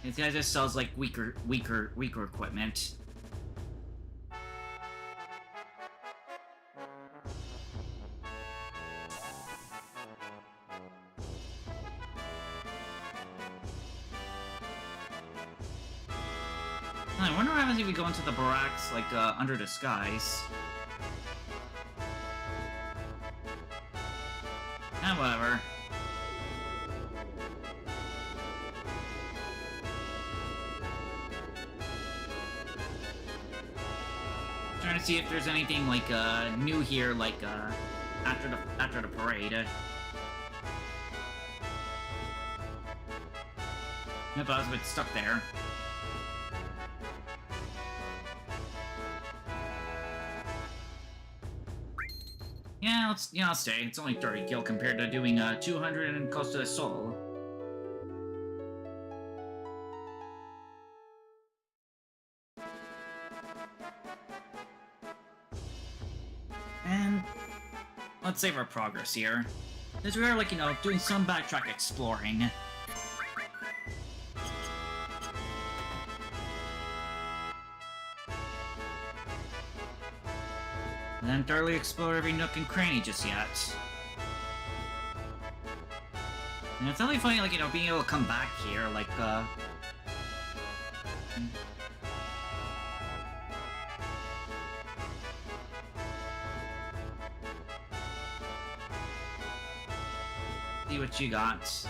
This guy just sells, like, weaker equipment. I wonder what happens if we go into the barracks, like, under disguise. Eh, whatever. Trying to see if there's anything, like, new here, like, after the parade. Yep, I was a bit stuck there. Yeah, I'll stay. It's only 30 gil compared to doing 200 and close to the soul. And let's save our progress here. Because we are, like, you know, doing some backtrack exploring. And then thoroughly explore every nook and cranny just yet. And it's really funny, like, you know, being able to come back here, like, see what you got.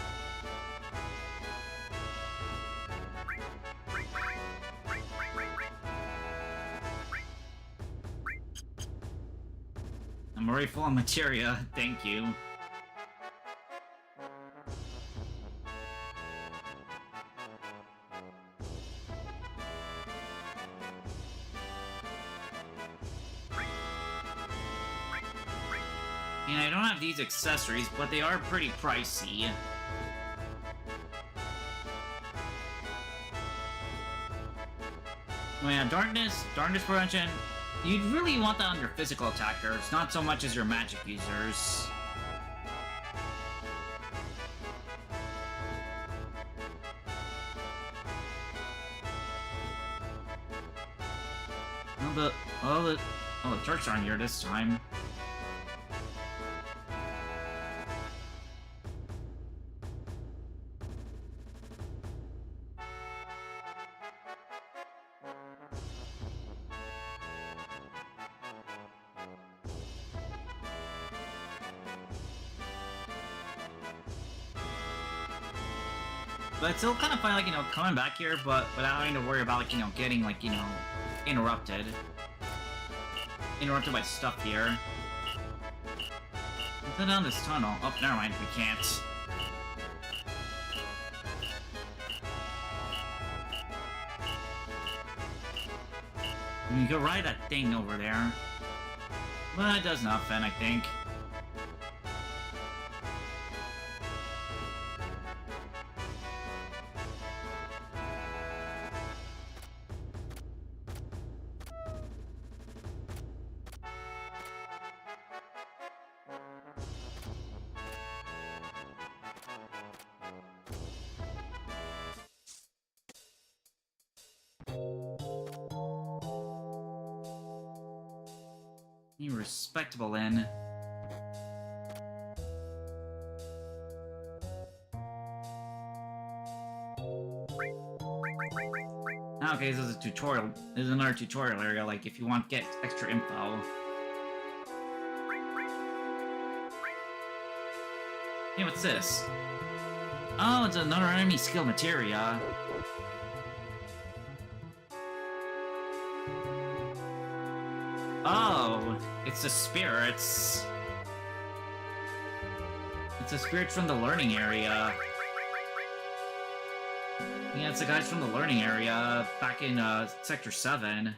I'm already full of materia, thank you. And I don't have these accessories, but they are pretty pricey. Oh yeah, Darkness Prevention. You'd really want that on your physical attackers, not so much as your magic users. Oh, the Turks aren't here this time. But it's still kind of fun, like, you know, coming back here, but without having to worry about, like, you know, getting, like, you know, interrupted. Interrupted by stuff here. Let's go down this tunnel. Oh, never mind, we can't. You could ride that thing over there. But it does nothing, I think. You respectable inn. Okay, this is a tutorial. This is another tutorial area, like if you want to get extra info. Hey, what's this? Oh, it's another enemy skill materia. Oh, it's the spirits. It's the spirits from the learning area. Yeah, it's the guys from the learning area back in Sector 7.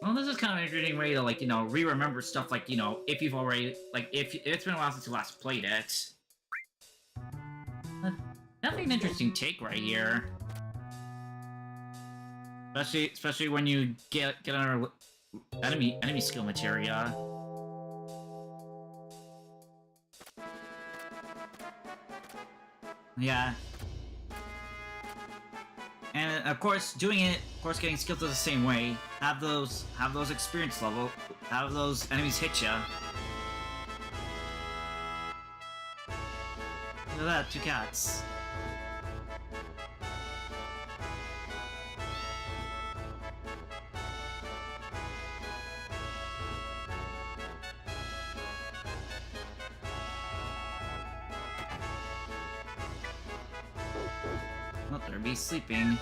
Well, this is kind of an interesting way to, like, you know, re-remember stuff, like, you know, if you've already, like, if it's been a while since you last played it. Definitely an interesting take right here. Especially when you get another enemy skill materia. Yeah. And of course, getting skills the same way. Have those experience level. Have those enemies hit ya. Look at that, 2 cats. Well, they're be sleeping.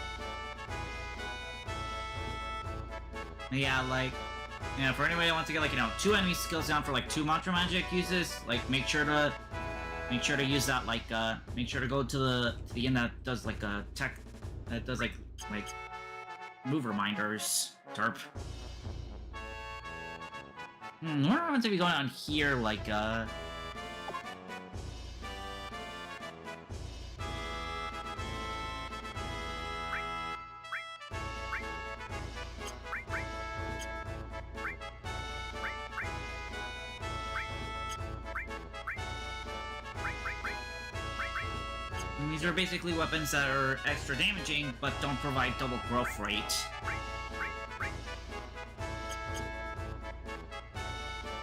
Yeah, like, yeah, for anybody that wants to get, like, you know, 2 enemy skills down for, like, 2 mantra magic uses, like, make sure to use that, like, make sure to go to the inn that does, like, tech, that does, like, move reminders. Derp. I wonder what's gonna be going on here, like, these are basically weapons that are extra damaging, but don't provide double growth rate.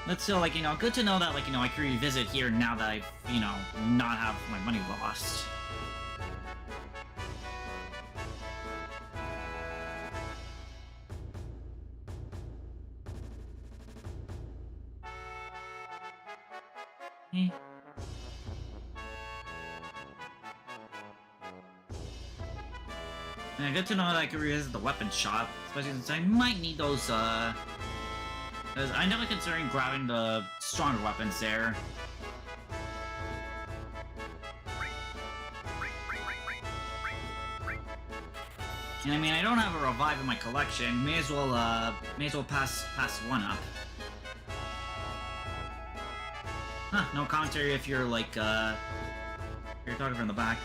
But still, like, you know, good to know that, like, you know, I can revisit here now that I've, you know, not have my money lost. Yeah, good to know that I can revisit the weapon shop, especially since I might need those, because I'm never considering grabbing the stronger weapons there. And I mean, I don't have a revive in my collection. May as well pass one up. Huh, no commentary if you're, like, you're talking from the back.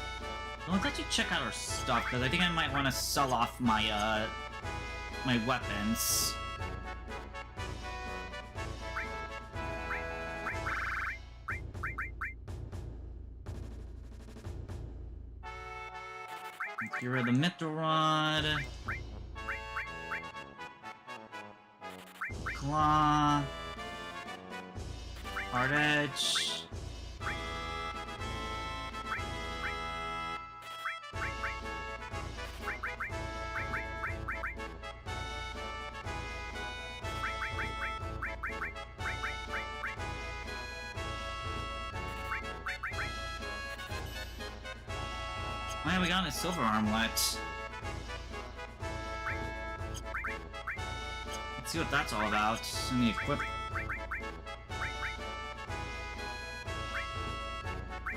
Well, let's actually check out our stuff, because I think I might want to sell off my, my weapons. Let's get rid of the Mythril Rod. Claw. Hard Edge. Oh yeah, we got a silver armlet. Let's see what that's all about. In the equip.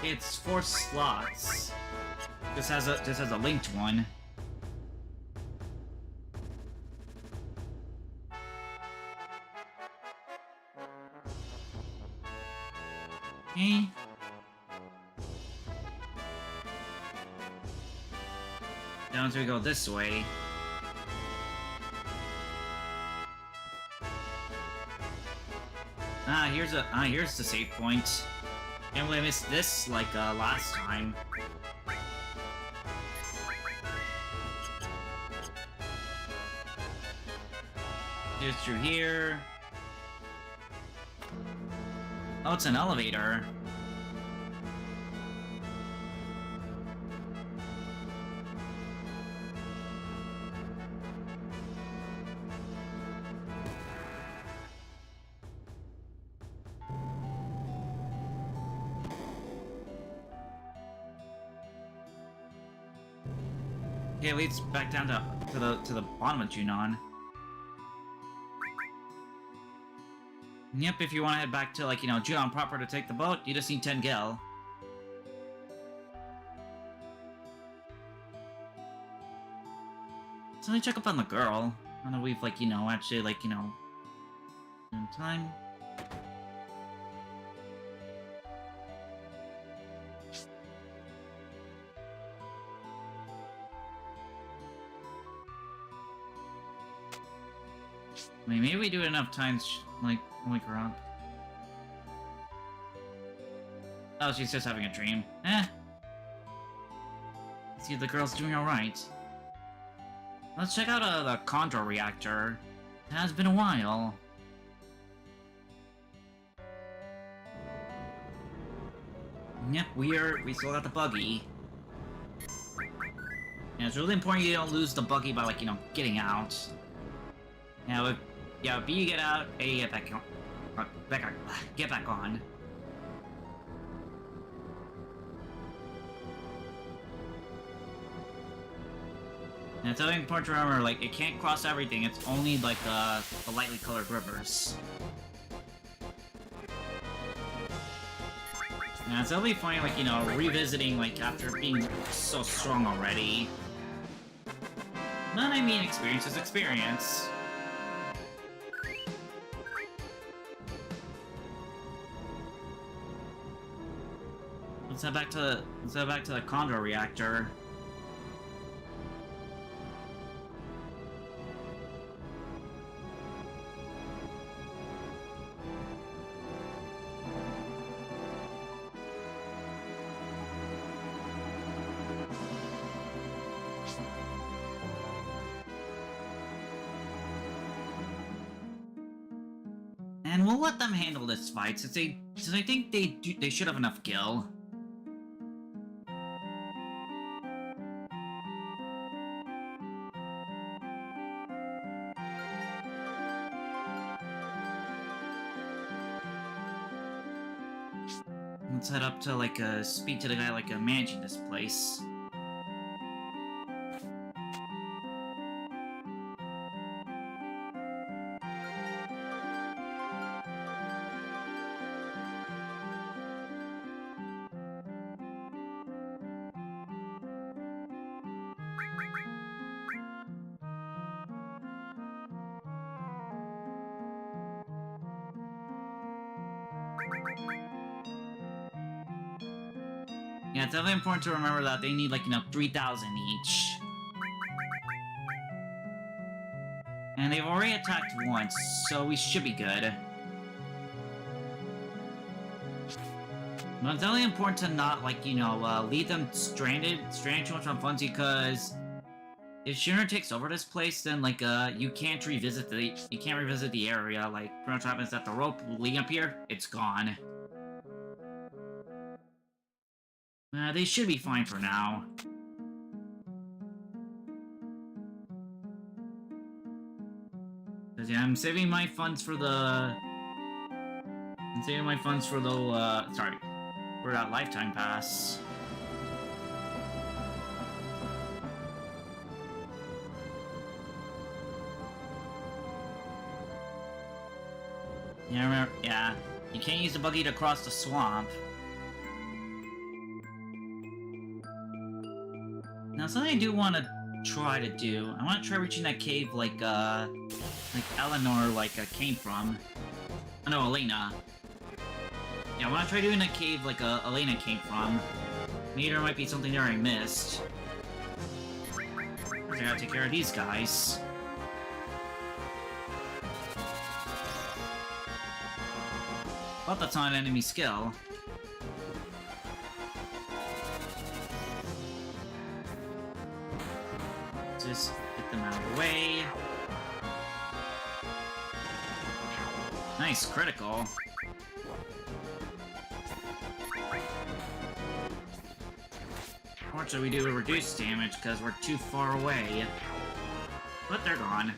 It's 4 slots. This has a linked one. Okay. Down so we go this way. Here's the save point. Can't believe I missed this like last time. Here's through here. Oh, it's an elevator. Okay, it leads back down to the bottom of Junon. Yep, if you want to head back to, like, you know, Junon proper to take the boat, you just need 10 gil. So let me check up on the girl. I don't know if we've, like, you know, actually, like, you know, in time. I mean, maybe we do it enough times, like, wake her up. Oh, she's just having a dream. Eh. See if the girl's doing alright. Let's check out the Condor reactor. It has been a while. Yep, we still got the buggy. And it's really important you don't lose the buggy by, like, you know, getting out. Yeah, B, you get out, A, you get back on. Get back on. And it's really important to remember, like, it can't cross everything, it's only, like, the lightly colored rivers. And it's really funny, like, you know, revisiting, like, after being so strong already. None, I mean, experience is experience. Let's head back to the Condor reactor. And we'll let them handle this fight since I think they should have enough gil. Let's head up to, like, speak to the guy, like, managing this place. Yeah, it's definitely important to remember that they need, like, you know, 3,000 each. And they've already attacked once, so we should be good. But it's definitely important to not, like, you know, leave them stranding too much on funds, because if Shinra takes over this place, then, like, you can't revisit the area. Like, pretty much happens that the rope leading up here, it's gone. They should be fine for now. Cause yeah, I'm saving my funds for the... sorry. For that lifetime pass. Yeah, remember, yeah. You can't use the buggy to cross the swamp. something I do want to try to do. I want to try reaching that cave like Eleanor, came from. Oh, no, Elena. Yeah, I want to try doing a cave like Elena came from. Maybe there might be something there I missed. I gotta take care of these guys. But that's not an enemy skill. Just get them out of the way. Nice, critical. Fortunately, we do reduce damage because we're too far away. But they're gone.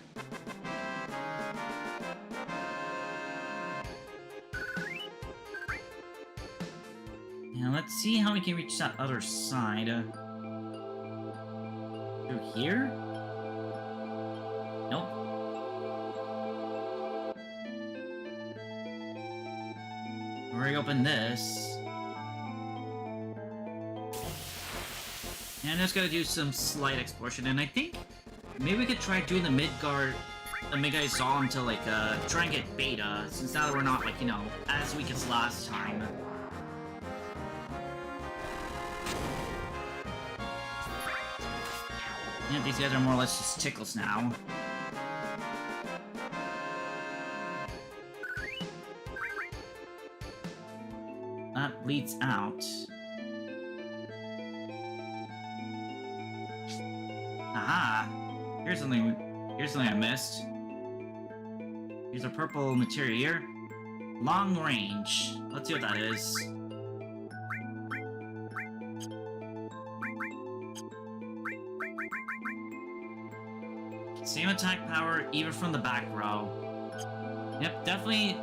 Now let's see how we can reach that other side. Through here? Nope. Already open this. And I'm just gonna do some slight exploration, and I think maybe we could try doing the Midgard, the Mega Zolm to try and get beta, since now that we're not as weak as last time. Yeah, these guys are more or less just tickles now. That leads out. Aha! Here's something I missed. Here's a purple material here. Long range. Let's see what that is. Same attack power, even from the back row. Yep, definitely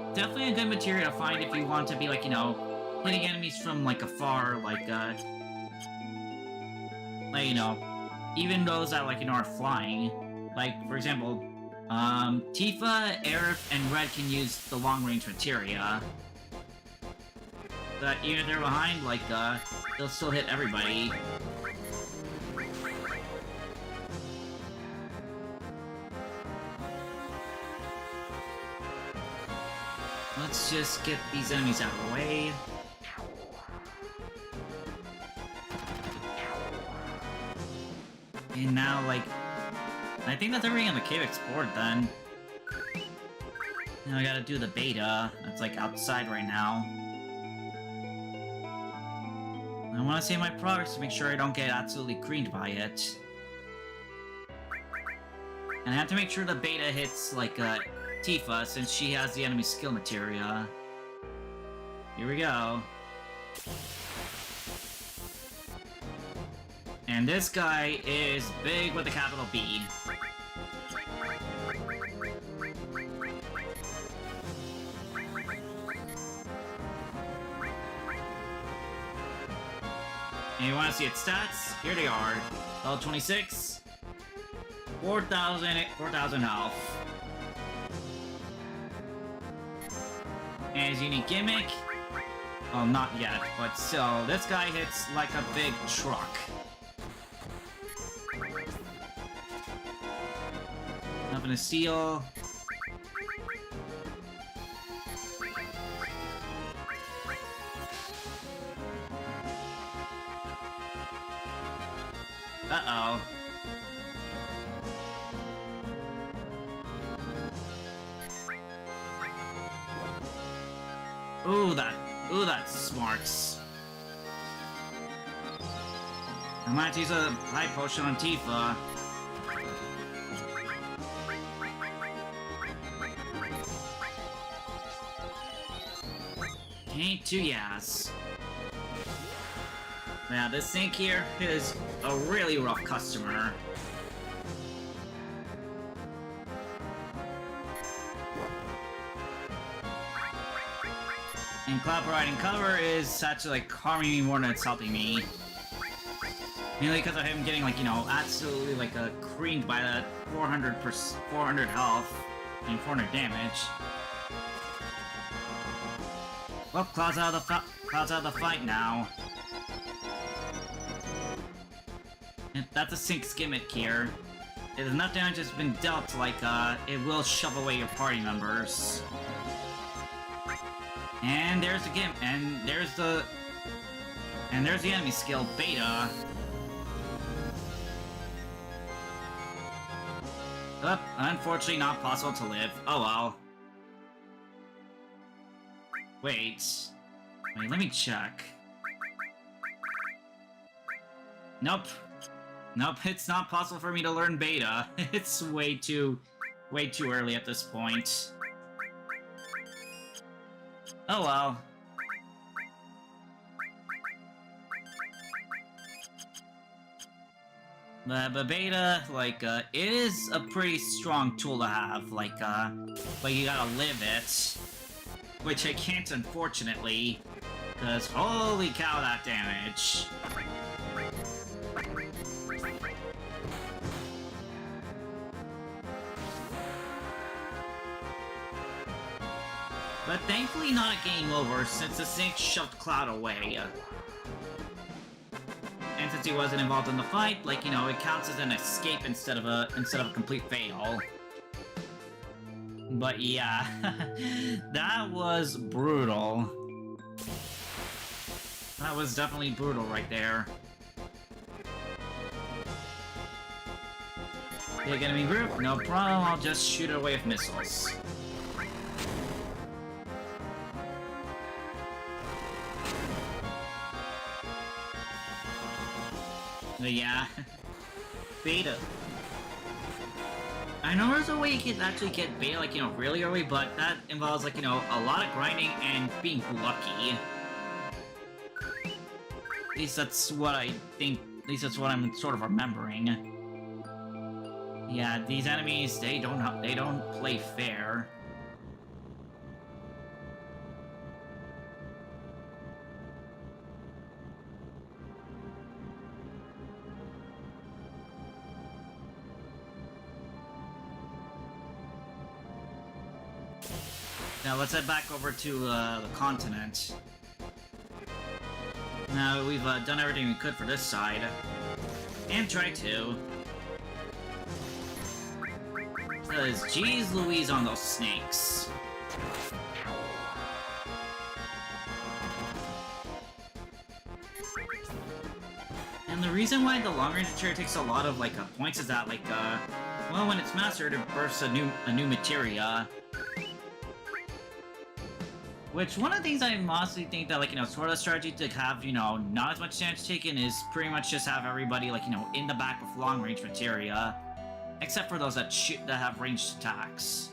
a good material to find if you want to be hitting enemies from afar, even those that are flying. For example, Tifa, Aerith, and Red can use the long range materia. But even if they're behind, they'll still hit everybody. Let's just get these enemies out of the way. And now, I think that's everything on the cave explored then. Now I gotta do the beta. That's outside right now. I wanna save my progress to make sure I don't get absolutely creamed by it. And I have to make sure the beta hits, Tifa, since she has the enemy skill materia. Here we go. And this guy is big with a capital B. And you want to see its stats? Here they are. Level 26. 4,000 health. And his unique gimmick? Well, not yet, but still, this guy hits like a big truck. Nothing to steal. Uh-oh. Ooh, that smarts. I might use a high potion on Tifa. Ain't too yas. Now, this sink here is a really rough customer. And cloud providing cover is actually harming me more than it's helping me. Mainly because of him getting absolutely creamed by that 400 health and 400 damage. Well, Cloud's out of the fight now. That's a sync gimmick here. If enough damage has been dealt, like, it will shove away your party members. And there's the gimp, and there's the enemy skill, Beta. Unfortunately not possible to live. Oh well. Wait, let me check. Nope. Nope, it's not possible for me to learn Beta. It's way too early at this point. Oh well. But Beta, like, it is a pretty strong tool to have, like, but you gotta live it. Which I can't, unfortunately, because holy cow, that damage. But thankfully not a game over, since the Snake shoved Cloud away. And since he wasn't involved in the fight, like, you know, it counts as an escape instead of a complete fail. But yeah, that was brutal. That was definitely brutal right there. Big enemy group, no problem, I'll just shoot it away with missiles. But yeah, Beta. I know there's a way you can actually get Beta, like, you know, really early, but that involves, like, you know, a lot of grinding and being lucky. At least that's what I think, at least that's what I'm sort of remembering. Yeah, these enemies, they don't play fair. Now let's head back over to the continent. Now we've done everything we could for this side, and try to. Because geez Louise on those snakes. And the reason why the long range artillery takes a lot of like points is that like well, when it's mastered, it bursts a new materia. Which, one of the things I honestly think that, like, you know, sort of strategy to have, you know, not as much damage taken is pretty much just have everybody, like, you know, in the back with long-range materia. Except for those that have ranged attacks.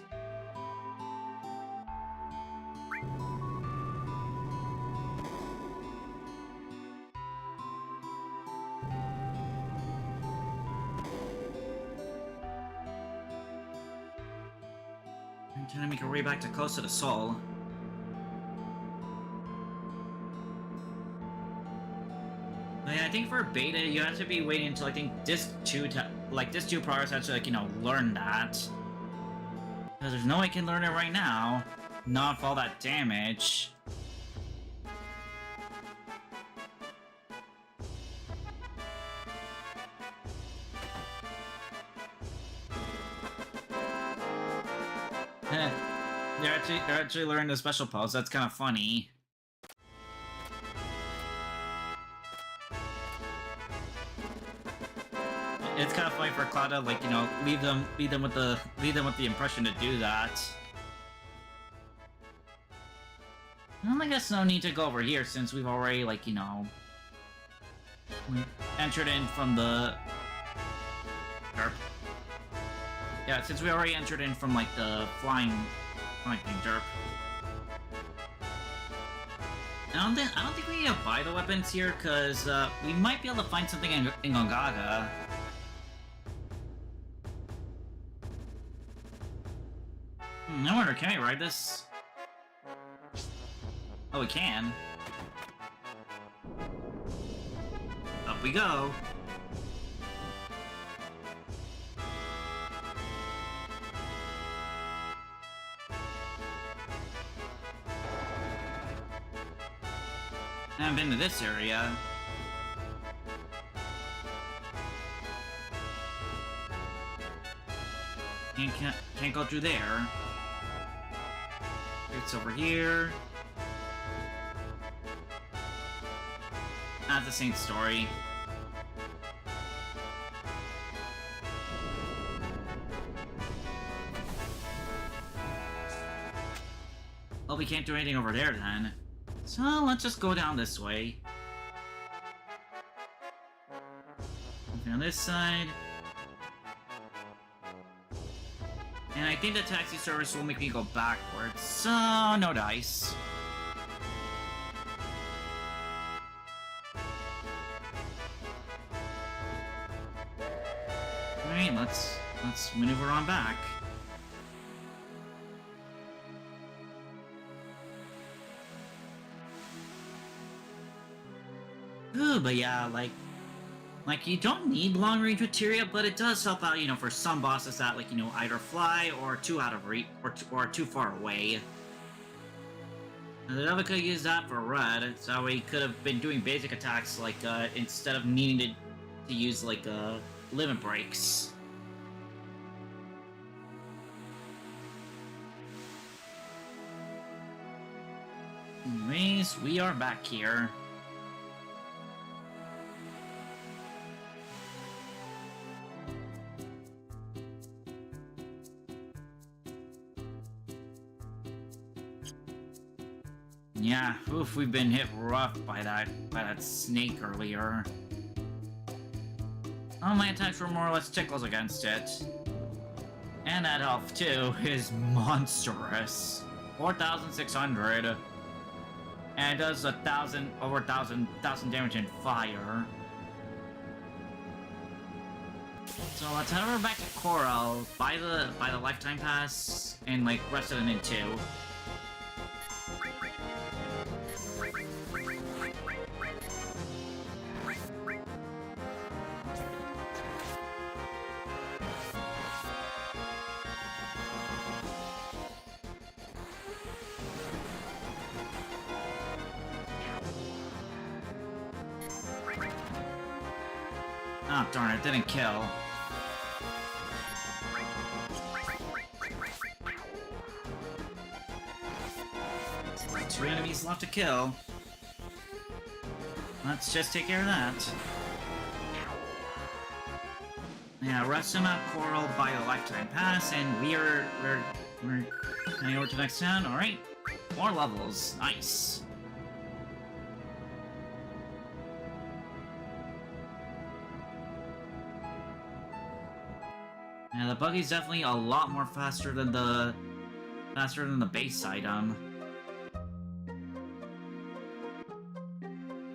I'm trying to make our way back to Costa del Sol. I think for Beta, you have to be waiting until I think Disc 2 progress has to, like, you know, learn that. Because there's no way I can learn it right now. Not for all that damage. They're actually learning the special pose. That's kind of funny. It's kind of funny for Cloud to, like, you know, leave them with the impression to do that. Well, I guess no need to go over here since we've already, like, you know, entered in from the derp. Yeah, since we already entered in from like the flying thing, derp. I don't think we need to buy the weapons here, because we might be able to find something in Gongaga. I wonder, can we ride this? Oh, we can. Up we go. I haven't been to this area. Can't go through there. It's over here. That's the same story. Well, we can't do anything over there then. So let's just go down this way. Nothing on this side. And I think the taxi service will make me go backwards, so no dice. Alright, let's maneuver on back. Ooh, but yeah, like you don't need long-range materia, but it does help out, you know, for some bosses that, like, you know, either fly or too out of reach or too far away. And the devil could use that for red, so he could have been doing basic attacks, like, instead of needing to use, like, limit breaks. Anyways, we are back here. Yeah, oof, we've been hit rough by that snake earlier. All my attacks were more or less tickles against it. And that health, too, is monstrous. 4,600. And it does over 1,000 damage in fire. So let's head over back to Coral, buy the lifetime pass, and like rest of it in 2. Oh, darn it, didn't kill. Still 2 enemies left to kill. Let's just take care of that. Yeah, rest him at Coral, buy the lifetime pass, and we're heading over to the next town. Alright. More levels. Nice. Yeah, the buggy's definitely a lot more faster than the base item.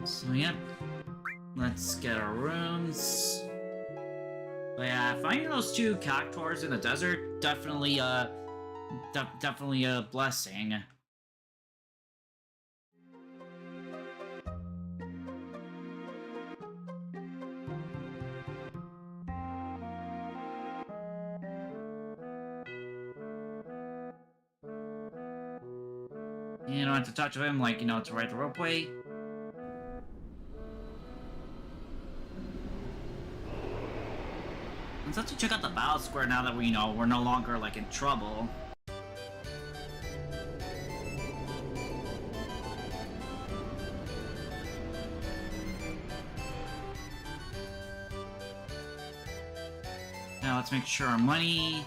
So yep, let's get our rooms. But yeah, finding those 2 cactuars in the desert definitely definitely a blessing. You don't have to touch him, like, you know, to ride the ropeway. Let's have to check out the battle square now that we, you know, we're no longer, like, in trouble. Now let's make sure our money...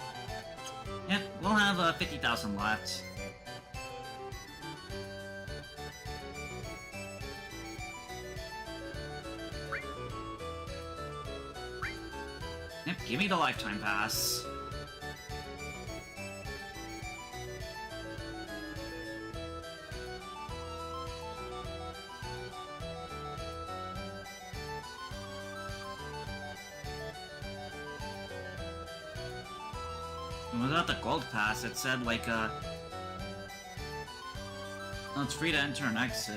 Yep, we'll have 50,000 left. Yep, give me the lifetime pass. And without the gold pass, it said like oh, it's free to enter and exit.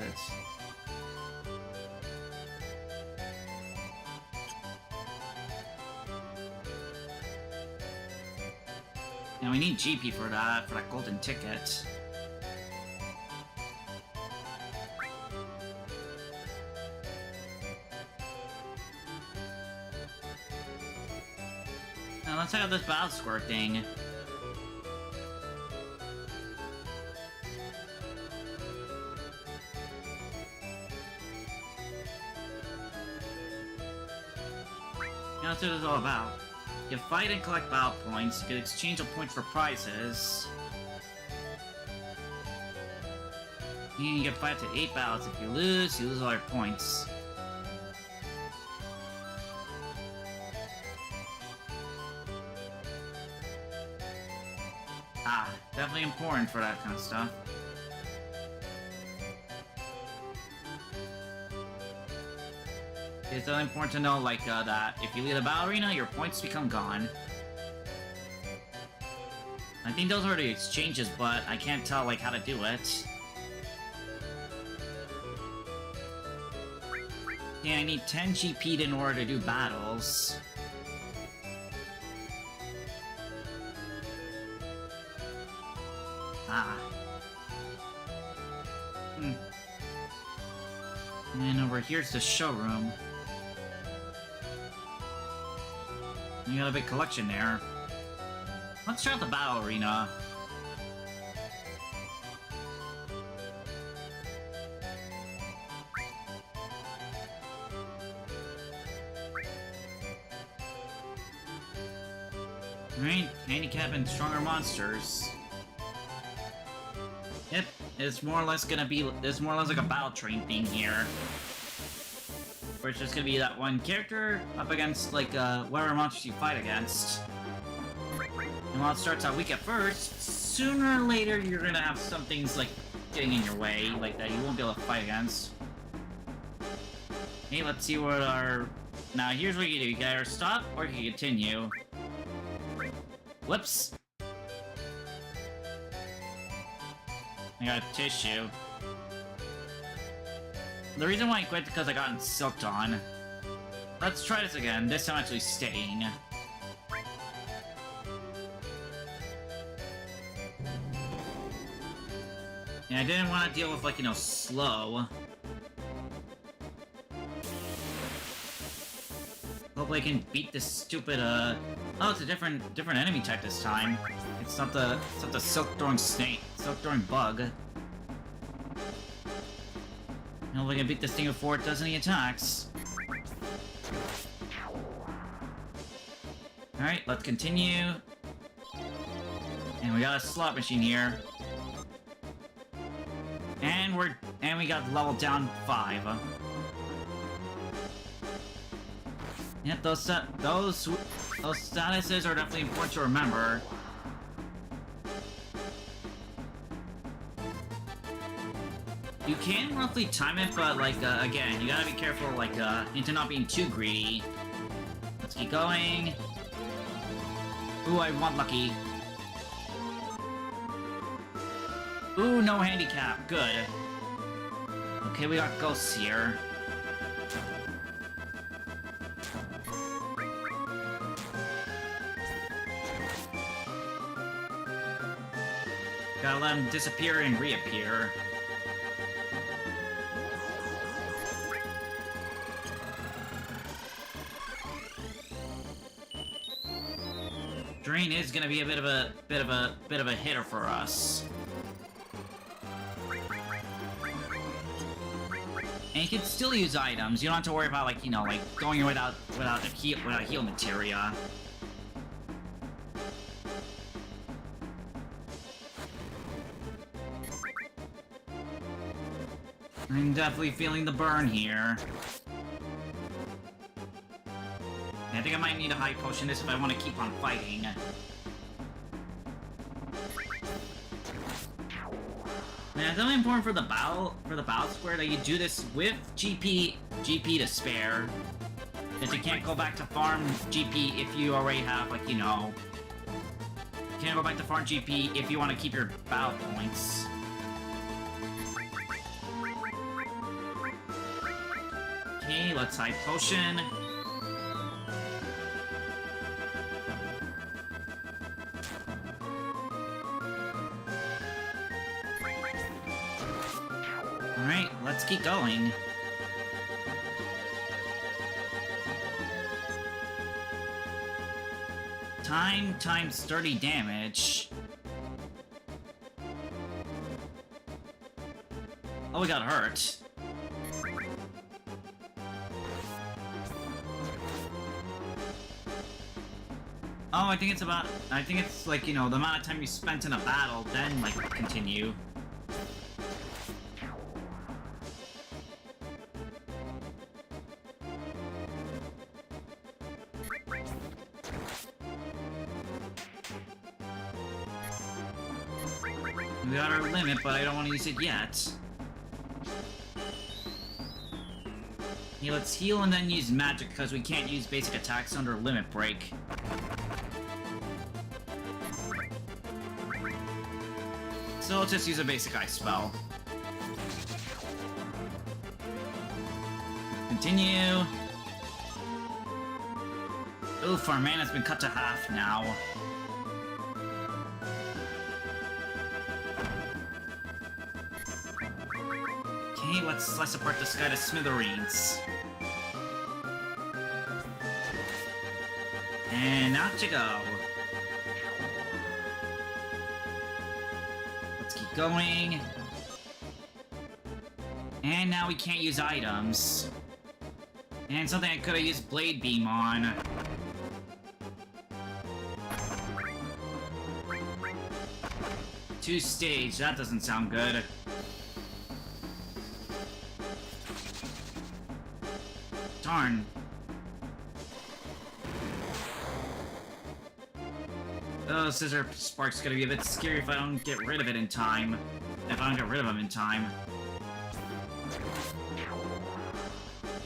And we need GP for that golden ticket. Now let's check out this battle square thing. That's what it's all about. You fight and collect battle points. You can exchange a point for prizes. And you get 5 to 8 battles. If you lose all your points. Ah, definitely important for that kind of stuff. It's really important to know, like, that if you leave the battle arena, your points become gone. I think those are the exchanges, but I can't tell, like, how to do it. Yeah, I need 10 GP in order to do battles. Ah. And over here's the showroom. You got a big collection there. Let's try out the battle arena. Alright, handicap and stronger monsters. Yep, it's more or less gonna be. It's more or less like a battle train thing here. Where it's just gonna be that one character up against, like, whatever monsters you fight against. And while it starts out weak at first, sooner or later you're gonna have some things, like, getting in your way, like, that you won't be able to fight against. Hey, let's see what our... Now, here's what you do. You can either stop, or you can continue. Whoops. I got a tissue. The reason why I quit is because I got silked on. Let's try this again. This time actually staying. And I didn't want to deal with, like, you know, slow. Hopefully I can beat this stupid, Oh, it's a different enemy type this time. It's not the silk-throwing snake. Silk-throwing bug. Hopefully I can beat this thing before it does any attacks. Alright, let's continue. And we got a slot machine here. And we got level down 5. Yep, those statuses are definitely important to remember. You can roughly time it, but, like, again, you gotta be careful, like, into not being too greedy. Let's keep going. Ooh, I want lucky. Ooh, no handicap. Good. Okay, we got ghosts here. Gotta let them disappear and reappear. Drain is gonna be a bit of a hitter for us. And you can still use items. You don't have to worry about, like, you know, like, going without heal materia. I'm definitely feeling the burn here. I think I might need a high potion this if I want to keep on fighting. Man, it's really important for the battle square that you do this with GP to spare. Because you can't go back to farm GP if you already have, like, you know... You can't go back to farm GP if you want to keep your battle points. Okay, let's high potion. Alright, let's keep going. Time times 30 damage. Oh, we got hurt. Oh, I think it's like, you know, the amount of time you spent in a battle, then, like, continue. We got our limit, but I don't want to use it yet. Yeah, let's heal and then use magic, because we can't use basic attacks under limit break. So let's just use a basic ice spell. Continue. Oof, our mana's been cut to half now. Okay, let's slice apart this guy to smithereens. And out you go. Let's keep going. And now we can't use items. And something I could have used Blade Beam on. Two stage, that doesn't sound good. Darn. Oh, Scissor Spark's gonna be a bit scary if I don't get rid of it in time. If I don't get rid of him in time.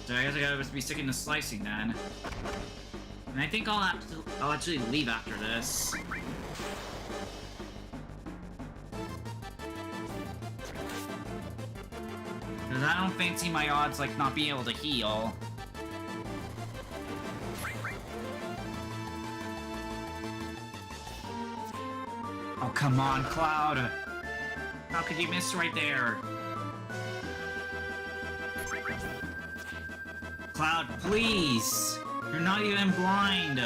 So I guess I gotta be sticking to slicing then. And I think I'll actually leave after this. Because I don't fancy my odds like not being able to heal. Oh, come on, Cloud! How could you miss right there? Cloud, please! You're not even blind!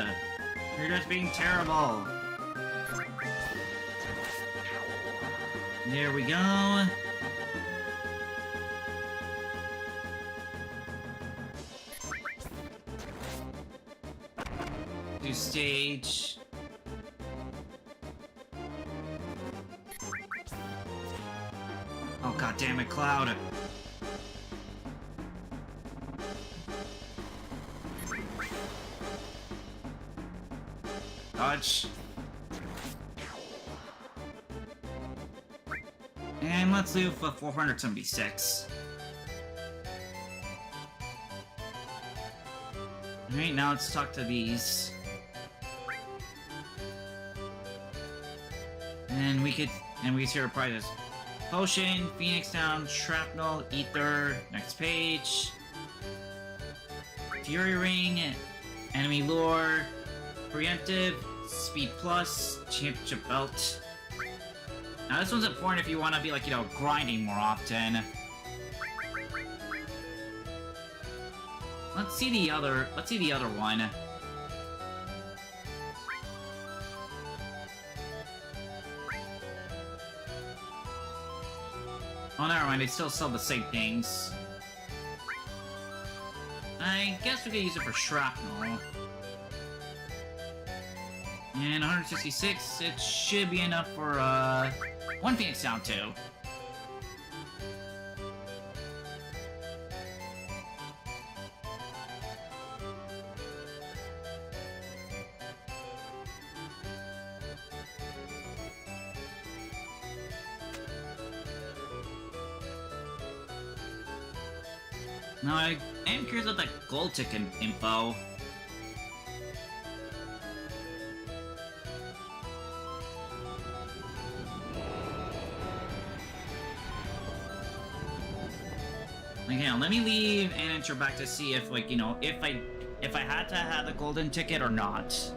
You're just being terrible! There we go. Do stage. Oh, god damn it, Cloud. Dodge. And let's do for 476. Alright, now let's talk to these. And we could see our prizes. Potion, Phoenix Down, Shrapnel, Ether, next page. Fury Ring, Enemy Lure, Preemptive, Speed Plus, Championship Belt. Now this one's important if you want to be like, you know, grinding more often. Let's see the other one. Oh, never mind, they still sell the same things. I guess we could use it for Shrapnel. And 166, it should be enough for, one Phoenix Down too. Now, I am curious about that gold ticket info. Okay, now let me leave and enter back to see if, like, you know, if I had to have the golden ticket or not.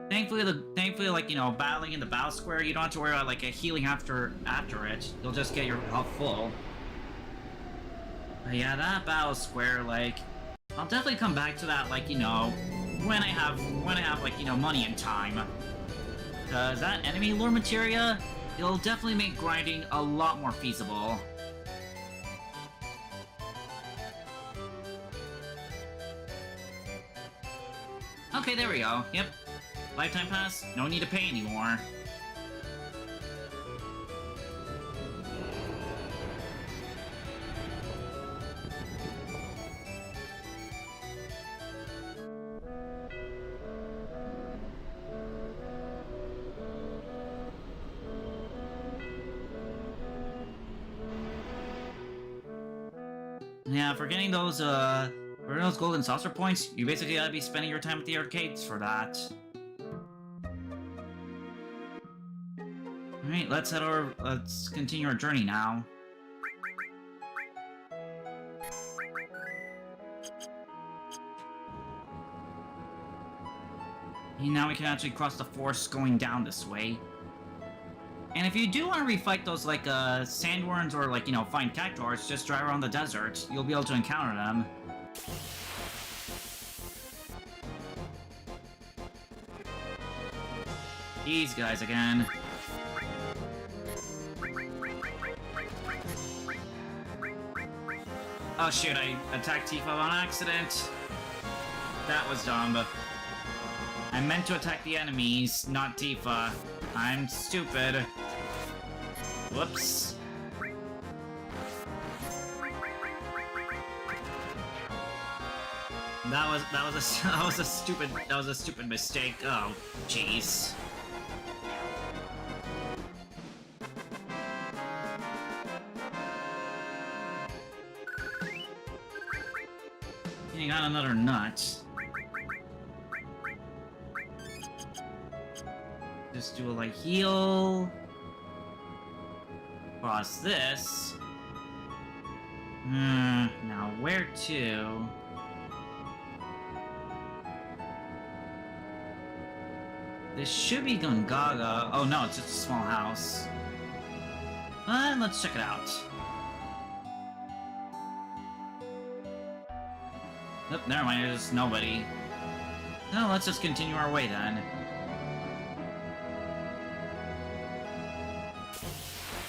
Thankfully, like, you know, battling in the battle square, you don't have to worry about, like, a healing after it. You'll just get your health full. But yeah, that battle square, like, I'll definitely come back to that, like, you know, when I have, like, you know, money and time. Cause that enemy lure materia, It'll definitely make grinding a lot more feasible. Okay, there we go. Yep. Lifetime pass, no need to pay anymore. Yeah, for getting those golden saucer points, you basically gotta be spending your time at the arcades for that. Alright, let's continue our journey now. And now we can actually cross the forest going down this way. And if you do want to refight those, like, sandworms or, like, you know, find cactuars, just drive around the desert. You'll be able to encounter them. These guys again. Oh shoot, I attacked Tifa on accident. That was dumb. I meant to attack the enemies, not Tifa. I'm stupid. Whoops. That was a stupid mistake. Oh, jeez. You got another nut. Just do a like heal. Cross this. Now where to? This should be Gungaga. Oh no, it's just a small house. Let's check it out. Nope, never mind, there's nobody. No, let's just continue our way then.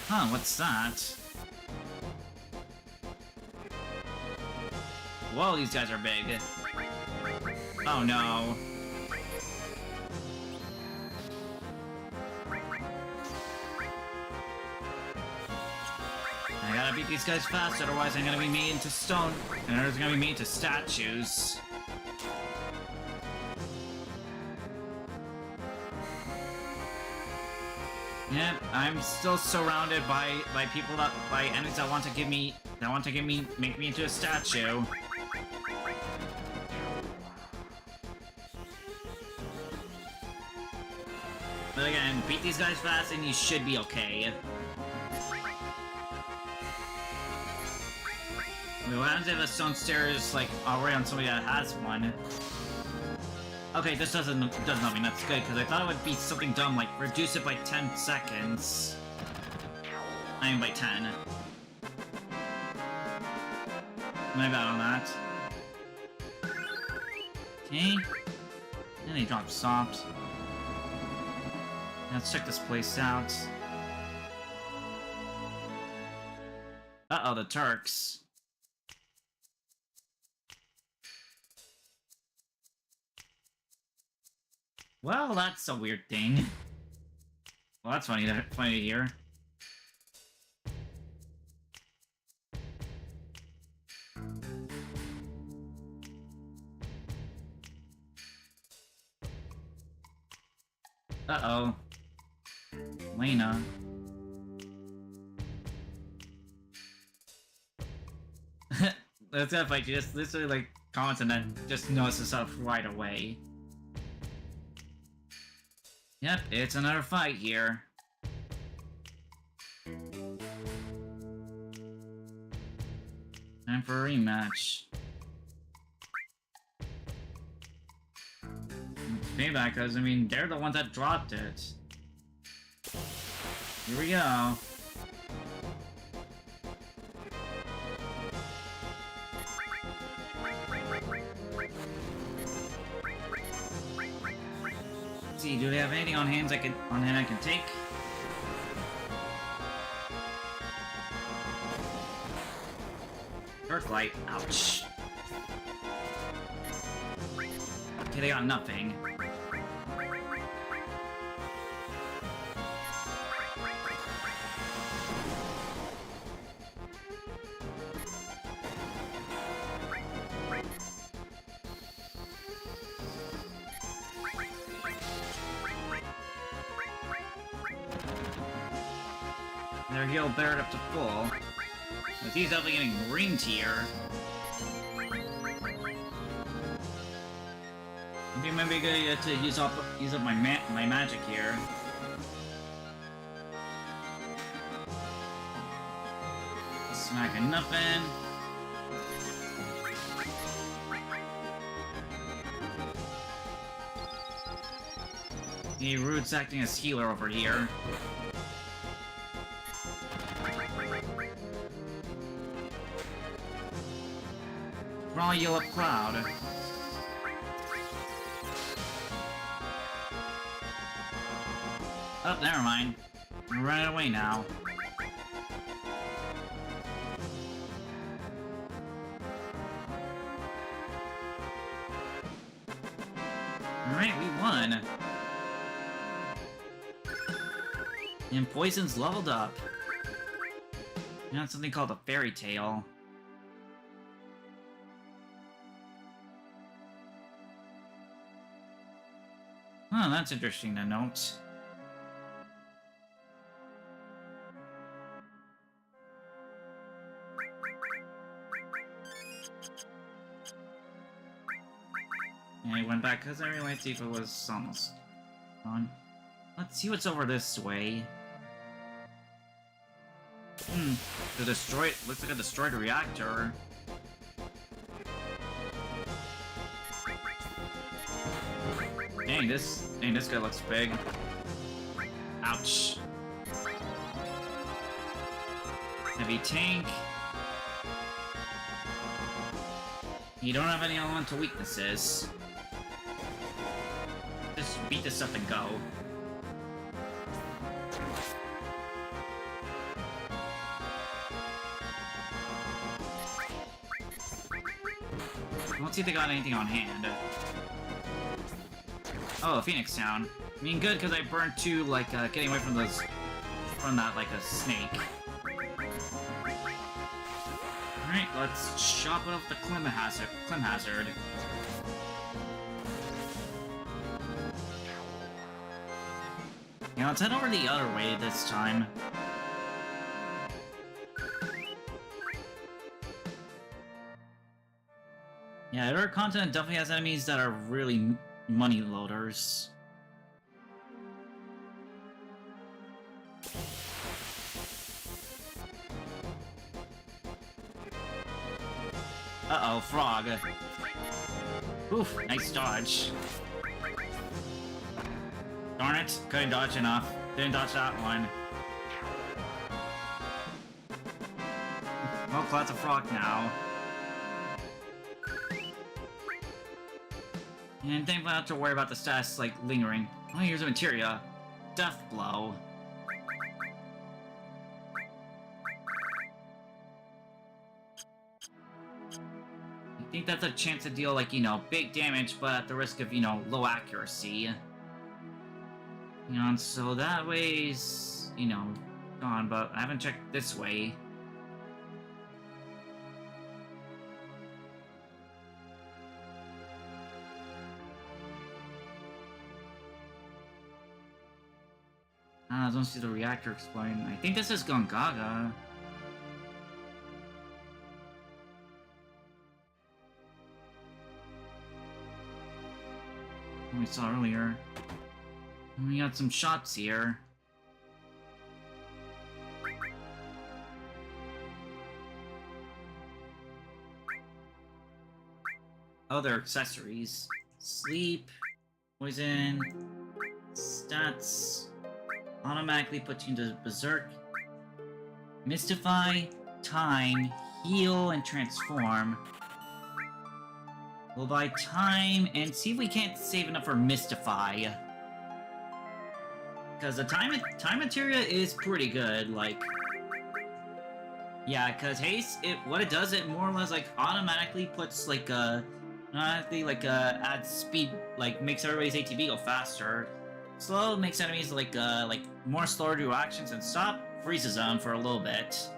Huh, what's that? Whoa, these guys are big. Oh no. I gotta beat these guys fast, otherwise I'm gonna be made into stone, and they're gonna be made into statues. Yep, I'm still surrounded by enemies that want to make me into a statue. But again, beat these guys fast and you should be okay. Wait, what happens if a stone stair is like already on somebody that has one? Okay, this doesn't mean that's good, because I thought it would be something dumb, like, reduce it by 10 seconds. I mean, by 10. My bad on that. Okay. And they dropped stops. Let's check this place out. Uh-oh, the Turks. Well, that's a weird thing. Well, that's funny to hear. Uh-oh. Lena. That's kind of like, just literally, like, comments and then just notices stuff right away. Yep, it's another fight here. Time for a rematch. Payback, because, I mean, they're the ones that dropped it. Here we go. Let's see, do they have anything on hand I can take? Flight. Ouch. Okay, they got nothing. Their heal bared up to full. But he's definitely getting green tier. It might be good to use up my magic here. Smacking nothing. Root's acting as healer over here. Raw Yellow Cloud. Oh, never mind. We're running away now. Alright, we won. And Poison's leveled up. You got something called a fairy tale. Oh, that's interesting to note. And he went back because I realized Tifa was almost gone. Let's see what's over this way. The destroyed looks like a destroyed reactor. Dang, this guy looks big. Ouch. Heavy tank. You don't have any elemental weaknesses. Just beat this up and go. Let's see if they got anything on hand. Oh, Phoenix Town. I mean, good, because I burned two, like, getting away from those... from that, like, a snake. Alright, let's chop it off the Clim Hazard. Yeah, let's head over the other way this time. Yeah, our continent definitely has enemies that are really money loaders. Uh-oh, frog. Oof, nice dodge. Darn it, couldn't dodge enough. Didn't dodge that one. Well, Cloud's a frog now. And then we don't have to worry about the stats, like, lingering. Oh, here's a materia. Death Blow. I think that's a chance to deal, like, you know, big damage, but at the risk of, you know, low accuracy. You know, and so that way's, you know, gone, but I haven't checked this way. I don't see the reactor exploding. I think this is Gongaga. We saw earlier. We got some shots here. Other accessories. Sleep, poison, stats. Automatically puts you into Berserk. Mystify, Time, Heal, and Transform. We'll buy Time and see if we can't save enough for Mystify. Because the time materia is pretty good, like... Yeah, because haste, what it does, it more or less like automatically puts like adds speed, like makes everybody's ATB go faster. Slow makes enemies like more slower to do actions, and stop freezes them for a little bit.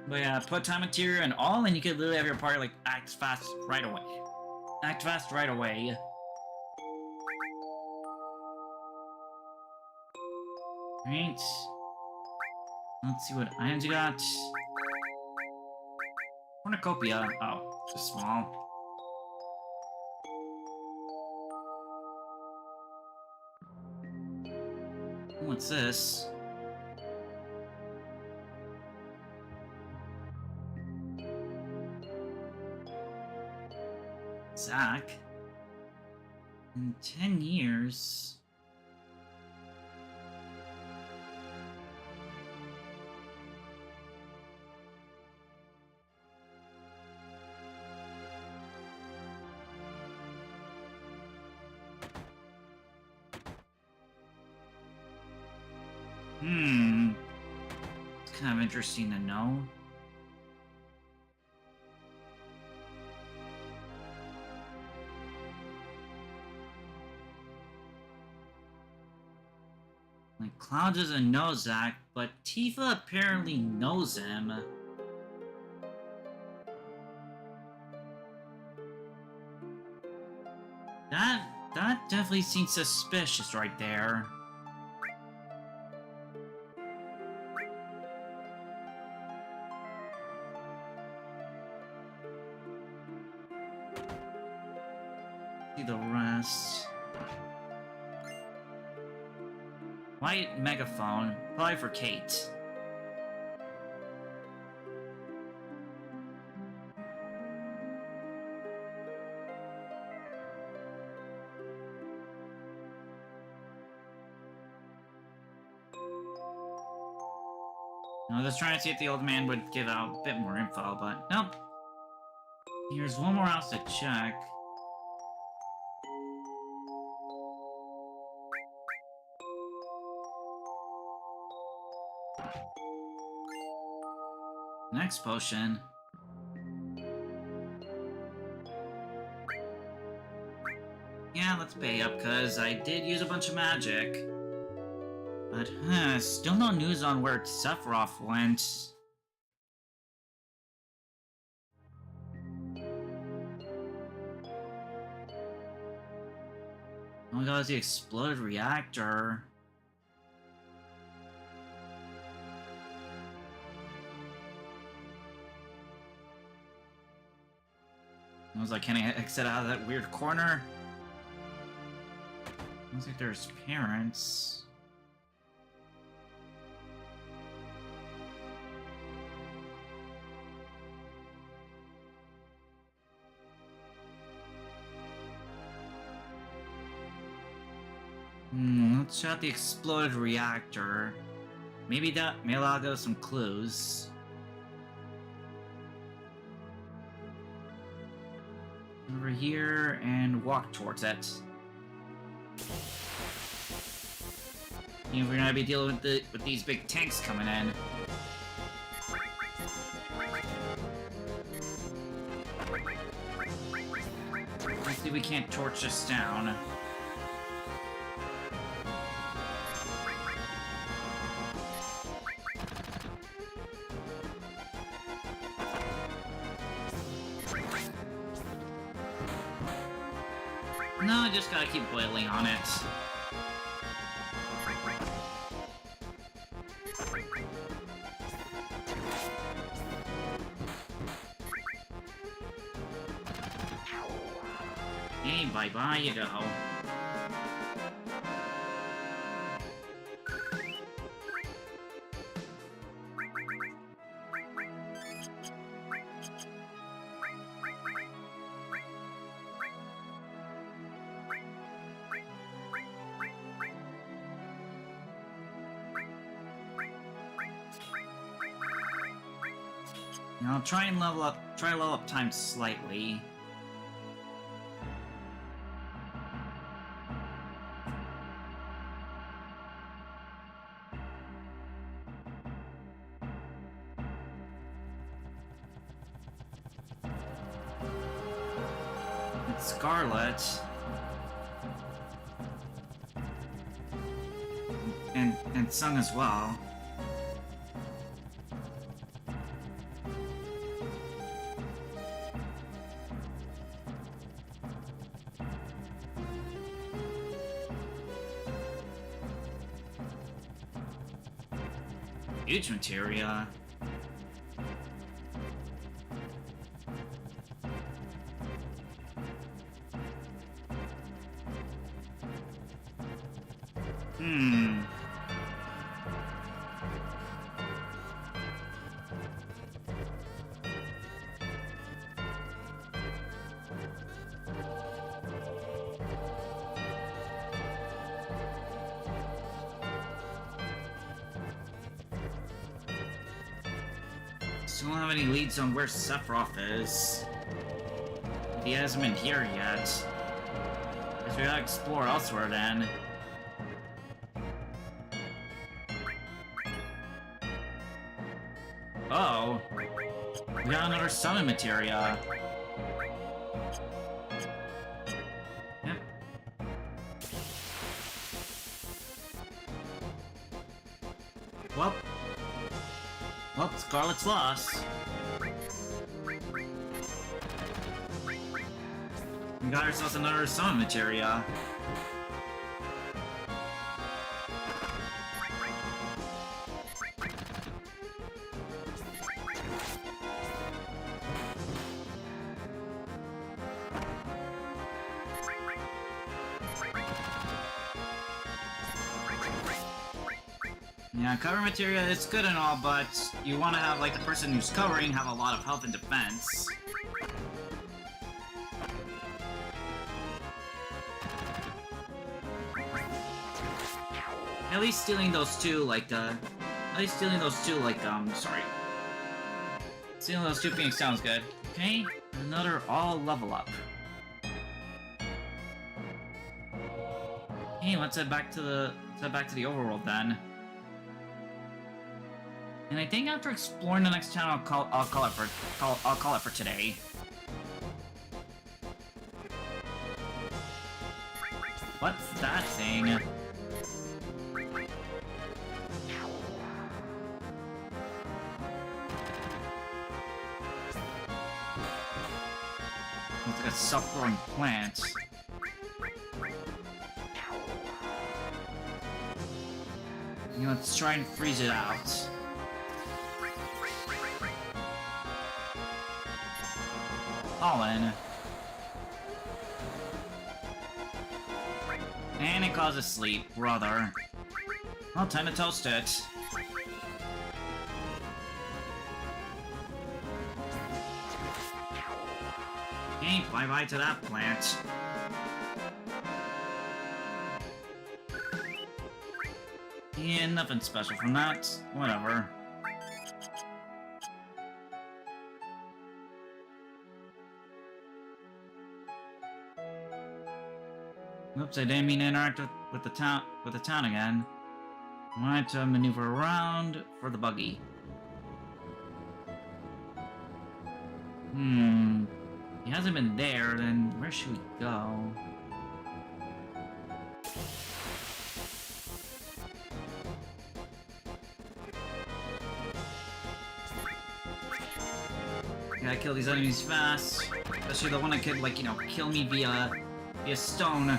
But yeah, put time material and all, and you could literally have your party like act fast right away. Act fast right away. Right. Let's see what items you got. Cornucopia. Oh, just small. What's this? Zach? In 10 years... It's kind of interesting to know. Like, Cloud doesn't know Zach, but Tifa apparently knows him. That definitely seems suspicious right there. See the rest. White megaphone, probably for Kate. I was just trying to see if the old man would give out a bit more info, but nope. Here's one more house to check. Next potion. Yeah, let's pay up, because I did use a bunch of magic. But, still no news on where Sephiroth went. Oh my god, it's the exploded reactor. I was like, can I exit out of that weird corner? Looks like there's parents. Let's check out the exploded reactor. Maybe that may allow us some clues. Over here and walk towards it. You know, we're gonna be dealing with these big tanks coming in. Hopefully we can't torch this down. No, I just gotta keep boiling on it. Hey, bye-bye you go. Now I'll try and level up time slightly. Scarlet. And Sung as well. Huge materia. Still don't have any leads on where Sephiroth is. He hasn't been here yet. Guess we gotta explore elsewhere then. Oh! We got another summon materia. Yep. Well, Scarlet's lost. We got ourselves another summon materia. Yeah, cover materia is good and all, but you want to have, like, the person who's covering have a lot of health and defense. At least stealing those two, like, Stealing those two things sounds good. Okay, another all level up. Hey, let's head back to the overworld then. And I think after exploring the next channel, I'll call it for today. What's that thing? It's like a self-growing plant. You know, let's try and freeze it out. Pollen. And it causes sleep, brother. Well, time to toast it. Okay, bye-bye to that plant. Yeah, nothing special from that. Whatever. Oops, I didn't mean to interact with the town again. I wanted to maneuver around for the buggy. He hasn't been there, then where should we go? Gotta kill these enemies fast. Especially the one that could, like, you know, kill me via stone.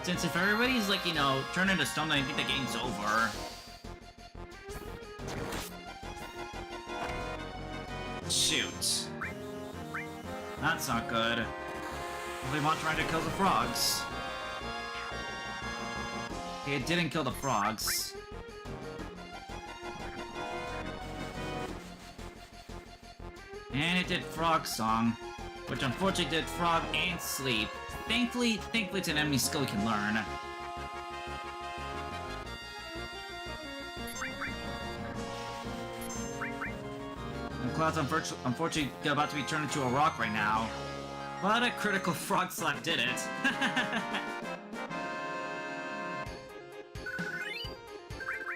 Since if everybody's, like, you know, turned into stone, then I think the game's over. Shoot. That's not good. They want trying to kill the frogs. Okay, it didn't kill the frogs. And it did Frog Song, which unfortunately did Frog and Sleep. Thankfully it's an enemy skill we can learn. And Cloud's unfortunately about to be turned into a rock right now. But a critical Frog Slap did it.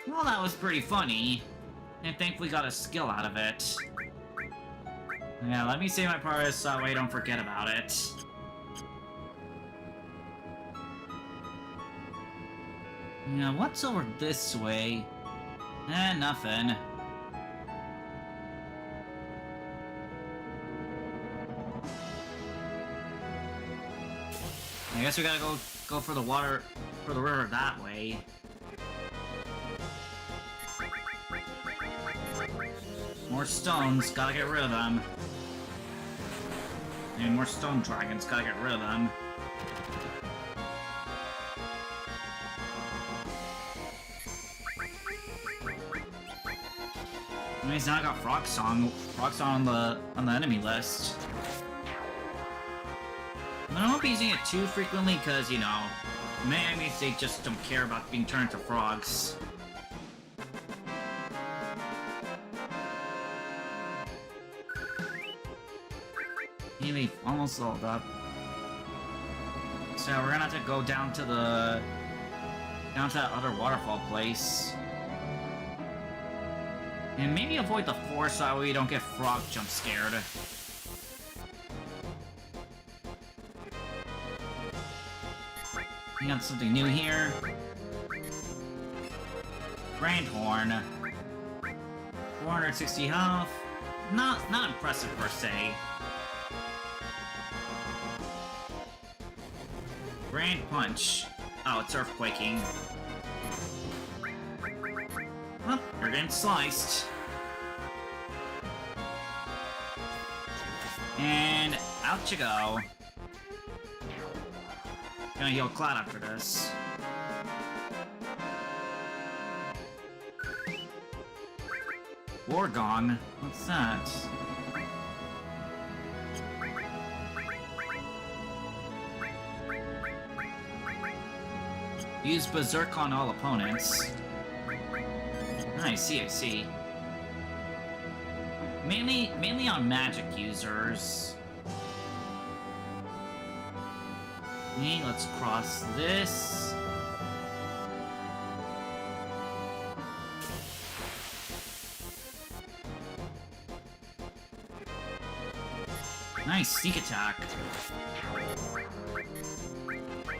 Well, that was pretty funny. And thankfully got a skill out of it. Yeah, let me save my progress so that way I don't forget about it. Yeah, what's over this way? Nothing. I guess we gotta go for the water, for the river that way. More stones, gotta get rid of them. And more stone dragons, gotta get rid of them. Anyways, now I got Frog Song on the enemy list. I don't be using it too frequently because, you know, many enemies, they just don't care about being turned into frogs. Hey, they've almost leveled up. So we're gonna have to go down to that other waterfall place. And maybe avoid the forest so that way we don't get frog jump scared. We got something new here. Grand Horn. 460 health. Not impressive per se. Grand Punch. Oh, it's earthquaking. Well, you're getting sliced. And out you go. Gonna heal Cloud after this. War Gong? What's that? Use Berserk on all opponents. I see. Mainly on magic users. Okay, let's cross this. Nice sneak attack.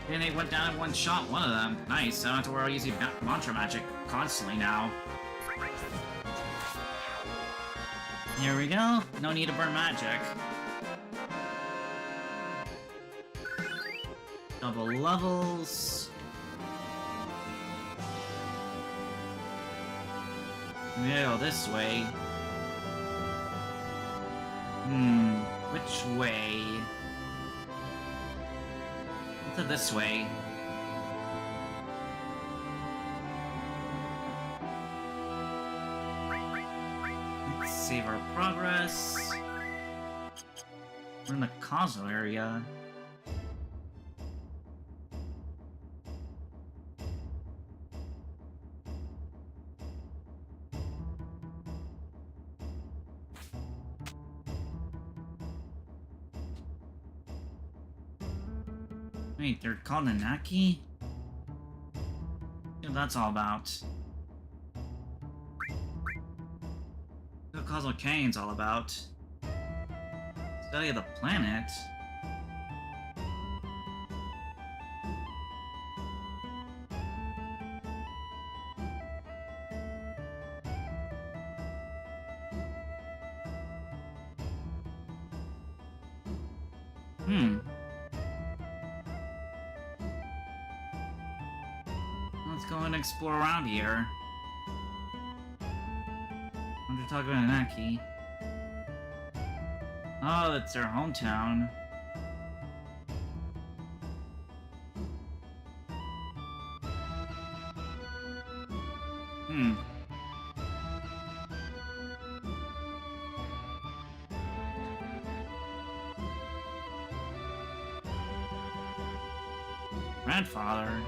And they went down in one shot, one of them. Nice, I don't have to worry about using mantra magic constantly now. Here we go. No need to burn magic. Double levels. We gotta go this way. Which way? Let's go this way. Let's save our progress. We're in the Komalose area. Wait, they're called Nanaki? What that's all about? What Komalose Canyon's all about? Study of the planet? Let's go and explore around here. I'm just talking about Nanaki. Oh, that's their hometown. Grandfather.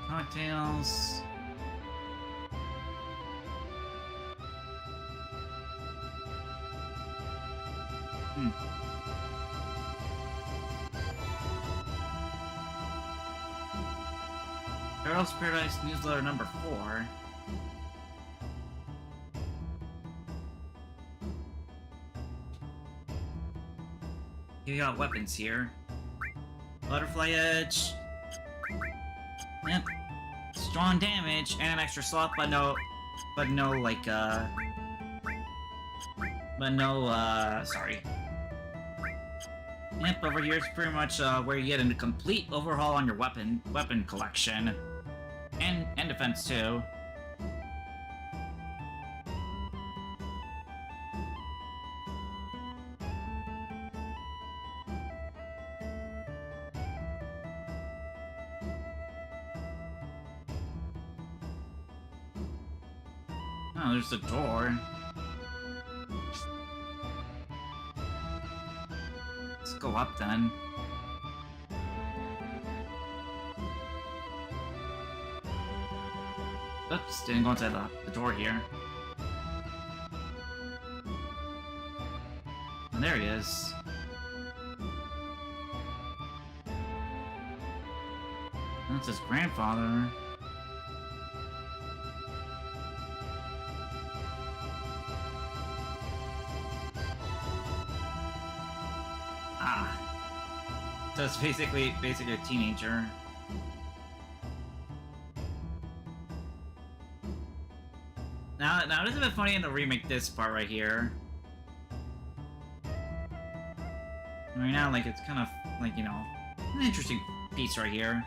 Cocktails. Turtles Paradise newsletter number 4. You got weapons here. Butterfly Edge. Yep. Strong damage and an extra slot, but no, like, sorry. Yep, over here is pretty much, where you get a complete overhaul on your weapon collection. And defense, too. Oh, there's the door. Let's go up then. Oops, didn't go inside the door here. And there he is. That's his grandfather. So it's basically a teenager. Now it is a bit funny in the remake, this part right here. Right now, like, it's kind of, like, you know, an interesting piece right here.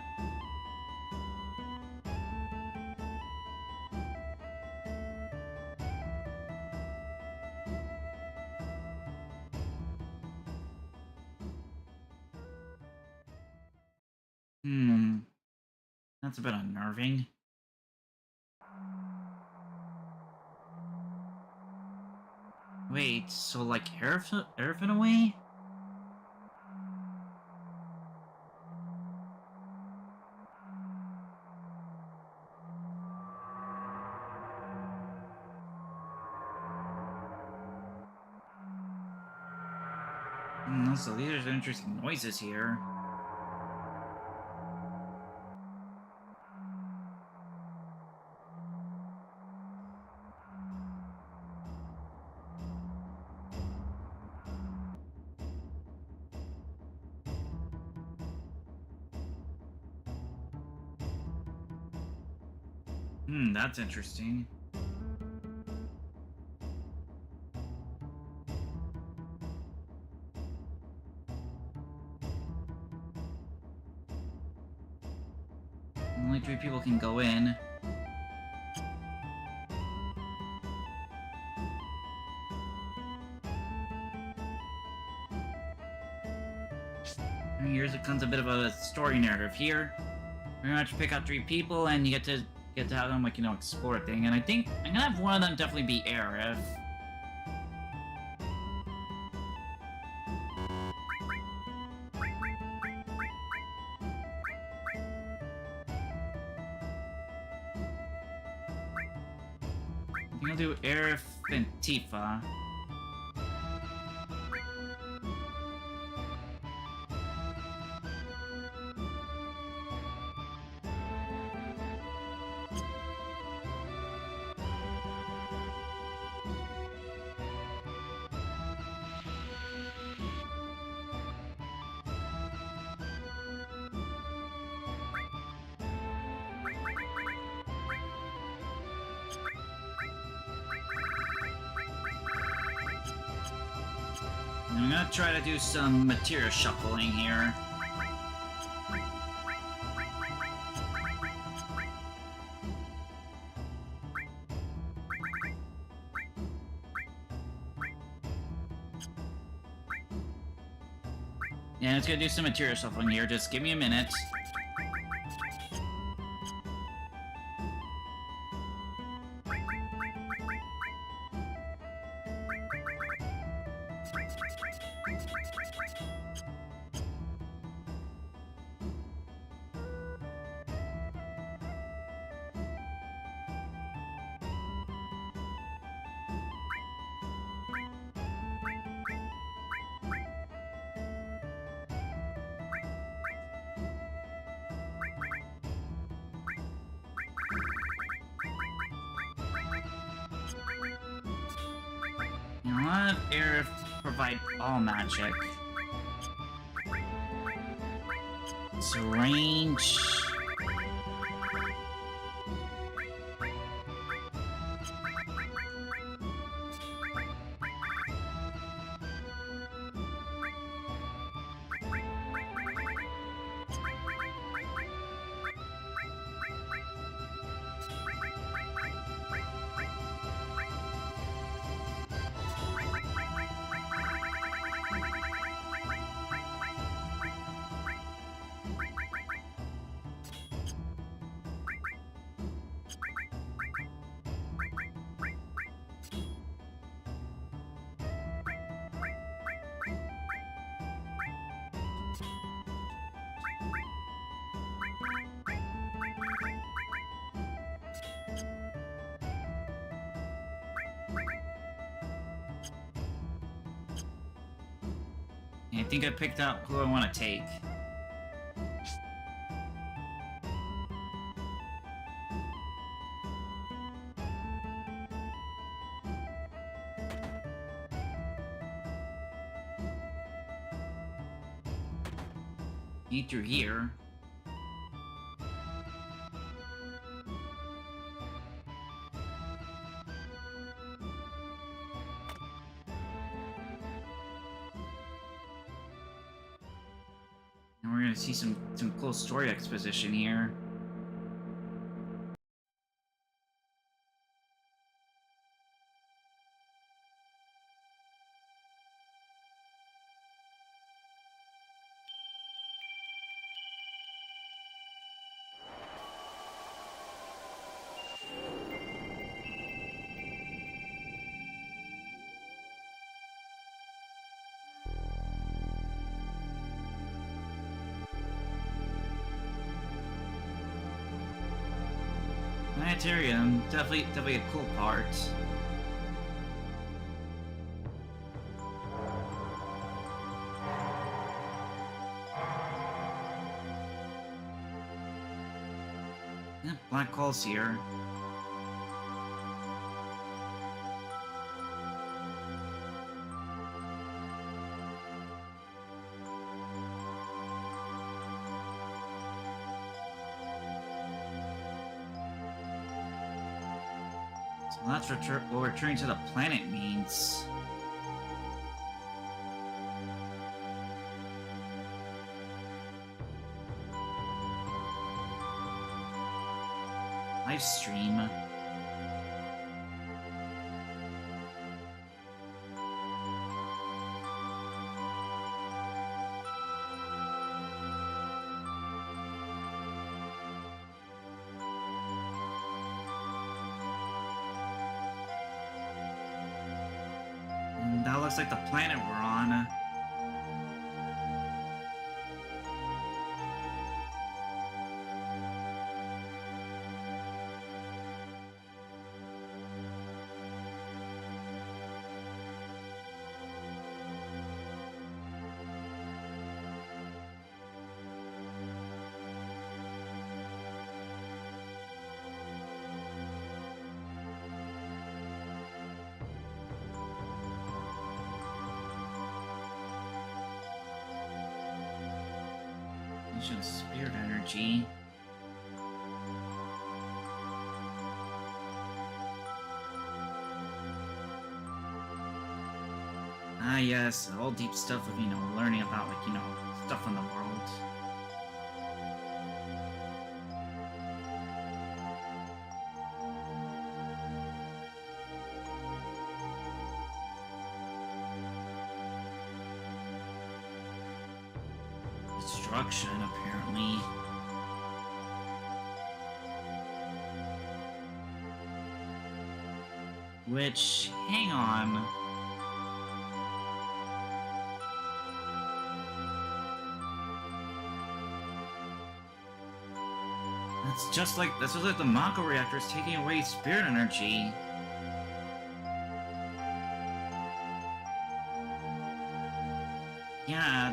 That's a bit unnerving. Wait, so like Aerofin away? So these are interesting noises here. That's interesting. Only 3 people can go in. And here's comes a bit of a story narrative here. Pretty much pick out 3 people and you get to have them, like, you know, explore a thing. And I think I'm gonna have one of them definitely be Aerith. I think I'll do Aerith and Tifa. I'm gonna try to do some material shuffling here. Yeah, it's gonna do some material shuffling here. Just give me a minute. What air provide all magic? So range. I think I picked out who I want to take. Need through here. And we're gonna see some cool story exposition here. Planetarium, definitely a cool part. Yeah, black holes here. So that's what returning to the planet means. Live stream. That looks like the planet we're on. Spirit energy. Ah, yes, all deep stuff of, learning about, stuff in the world. Destruction, apparently. Which, hang on. That's just like the Mako reactor is taking away spirit energy. Yeah.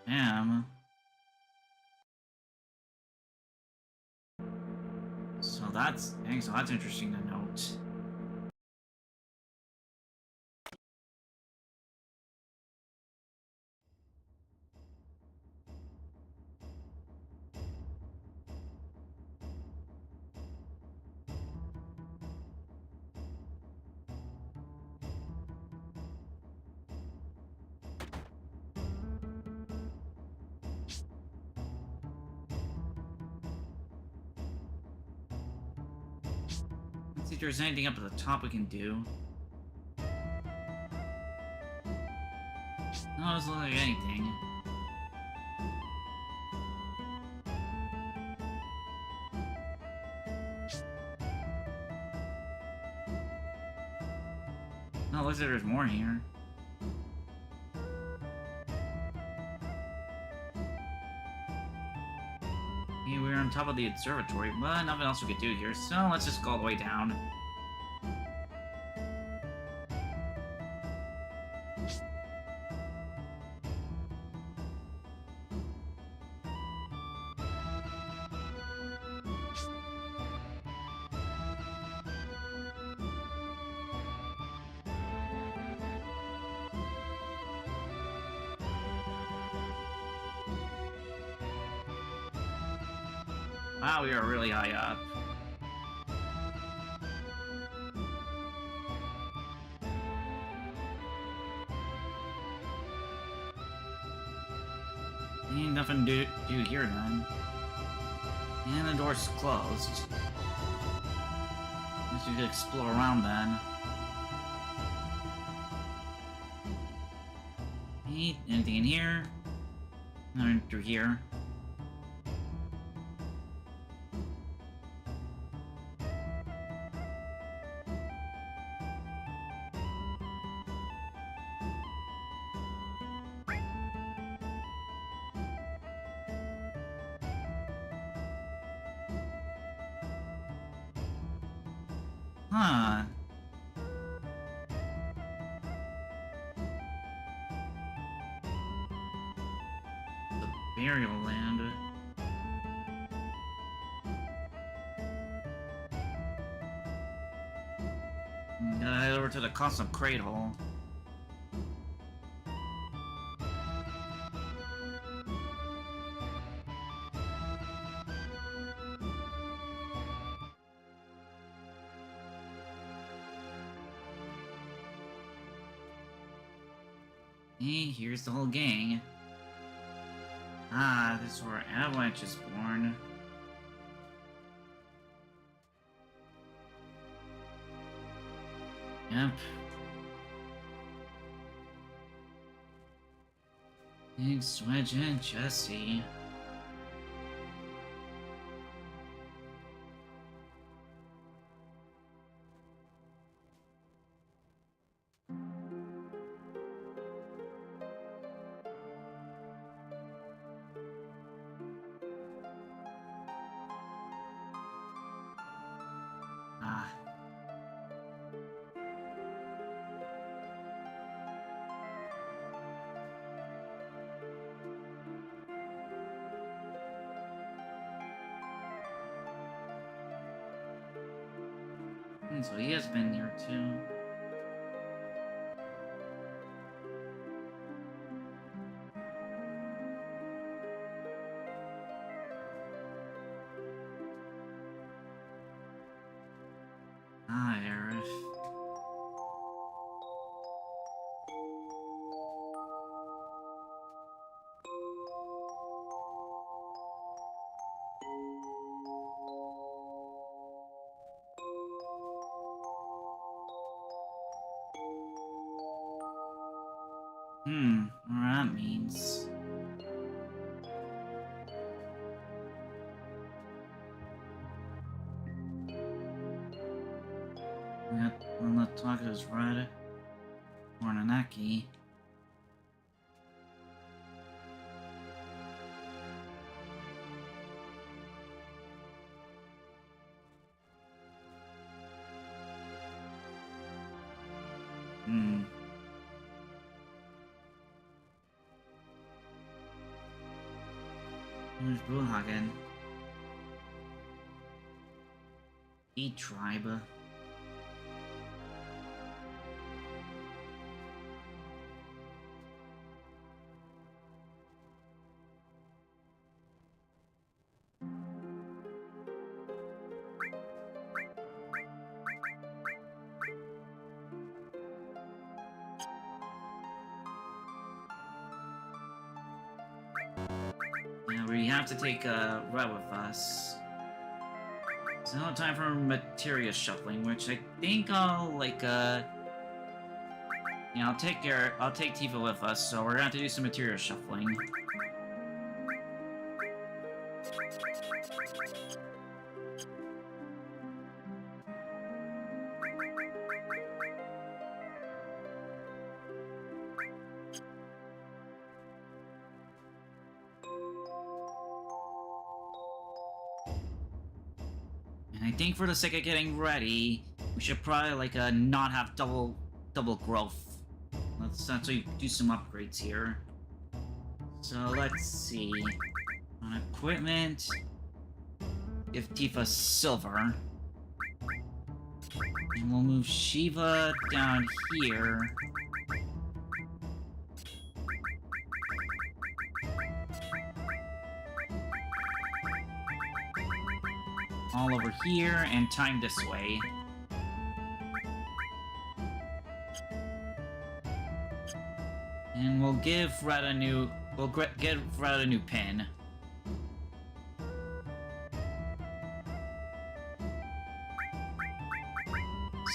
Damn. So that's interesting to note. Let's see if there's anything up at the top we can do. No, it doesn't look like anything. No, it looks like there's more here. Yeah, we're on top of the observatory, but nothing else we could do here, so let's just go all the way down. Wow, we are really high up. Ain't nothing to do here then. And the door's closed. Guess we could explore around then. Hey, anything in here? Nothing through here. Huh. The burial land. Gotta head over to the custom cradle. Hey, here's the whole gang. Ah, this is where Avalanche is born. Yep. Big Swedge and Jesse. Ah. So he has been here too. Ah, Aerith. What that means. Yep, when the taco's red. Or Nanaki. Where's Bullhagen? E tribe. Yeah, we have to take Red with us. So no time for materia shuffling, which I think I'll like yeah, I'll take Tifa with us, so we're gonna have to do some materia shuffling. And I think for the sake of getting ready, we should probably like not have double growth. Let's actually do some upgrades here. So let's see. On equipment, give Tifa silver. And we'll move Shiva down here. All over here, and time this way. And we'll give Red a new... We'll give Red a new pin.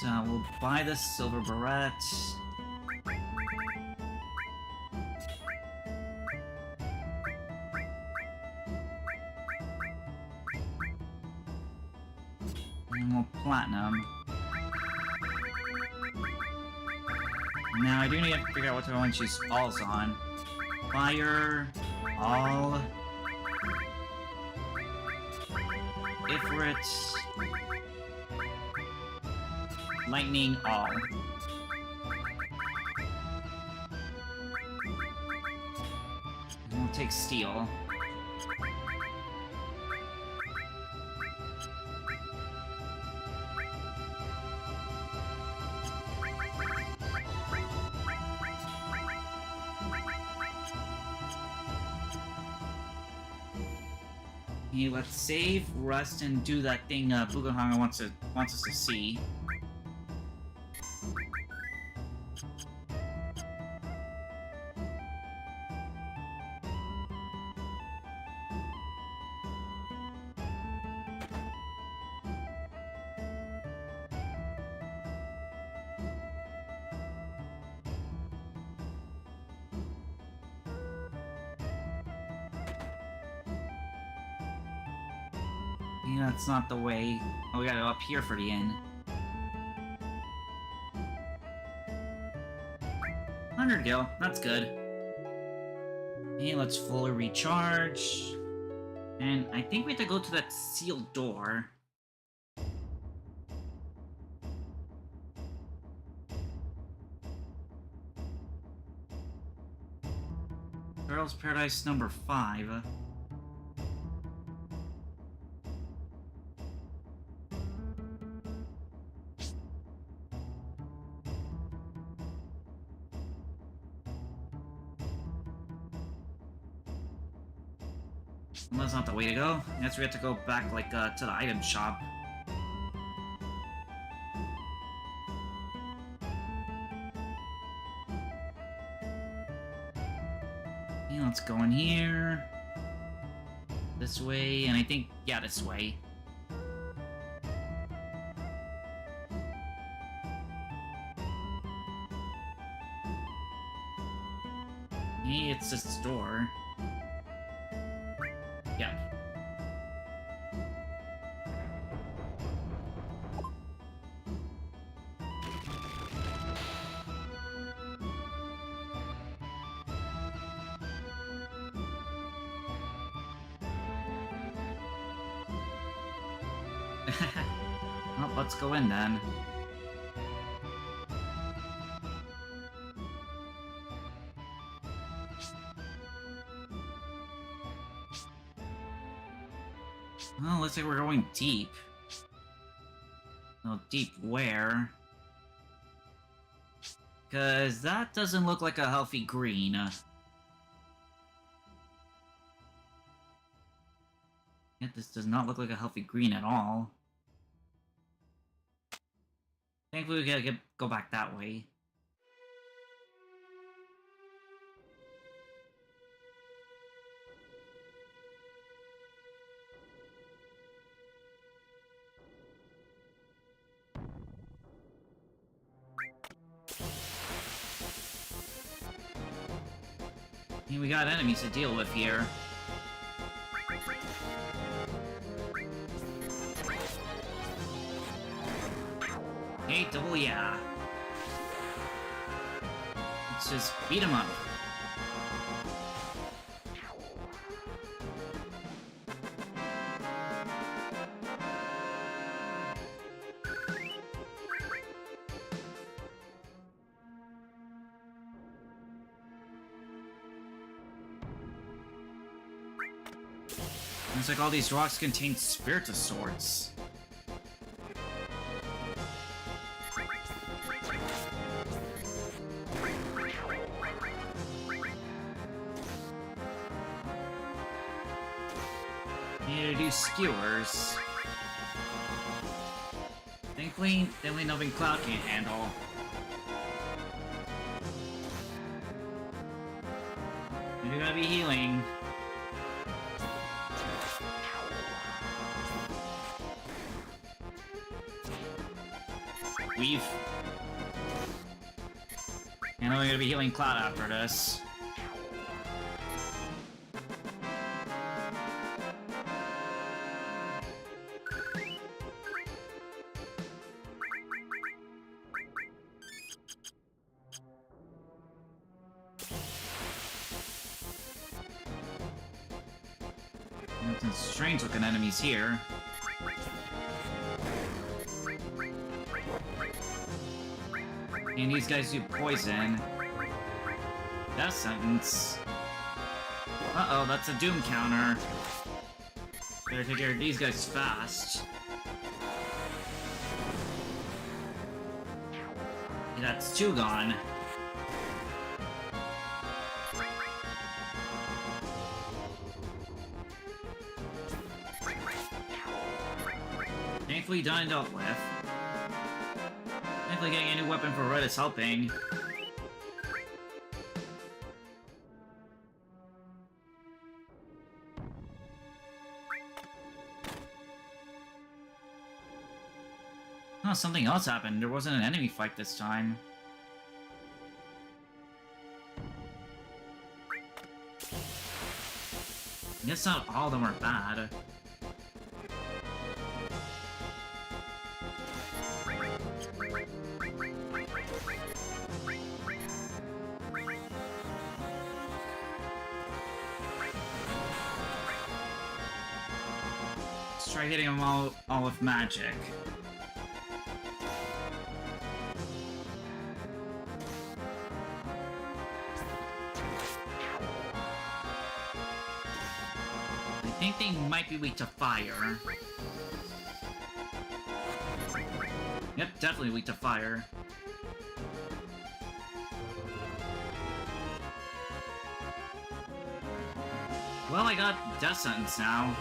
So we'll buy the silver beret. And we'll platinum. Now I do need to figure out what the one she's all's on. Fire, all, Ifrit, lightning, all. And we'll take steel. Okay, let's save, rest, and do that thing Bugahanga wants us to see. Yeah, that's not the way. Oh, we gotta go up here for the inn. 100 gil, that's good. Okay, let's fully recharge. And I think we have to go to that sealed door. Girls Paradise number 5. Well, that's not the way to go. I guess we have to go back, like, to the item shop. Okay, let's go in here. This way, and I think, yeah, this way. Hey, it's this door. Yeah. Well, let's go in then. Well, looks like we're going deep. No, deep where? Because that doesn't look like a healthy green. Yet this does not look like a healthy green at all. Thankfully we gotta go back that way. We got enemies to deal with here. Hey, double yeah. Let's just beat him up. Looks like all these rocks contain spirits of sorts. Need to do skewers. Thankfully, nothing Cloud can't handle. You're gonna be healing. Weave. And we're gonna be healing Cloud after this. Some strange looking enemies here. And these guys do poison. Death sentence. Uh-oh, that's a doom counter. Better take care of these guys fast. Yeah, that's two gone. Thankfully done and dealt with. Thankfully getting a new weapon for Red is helping. Oh, something else happened. There wasn't an enemy fight this time. I guess not all of them are bad. Let's try hitting them all with magic. I think they might be weak to fire. Yep, definitely weak to fire. Well, I got Death Sentence now.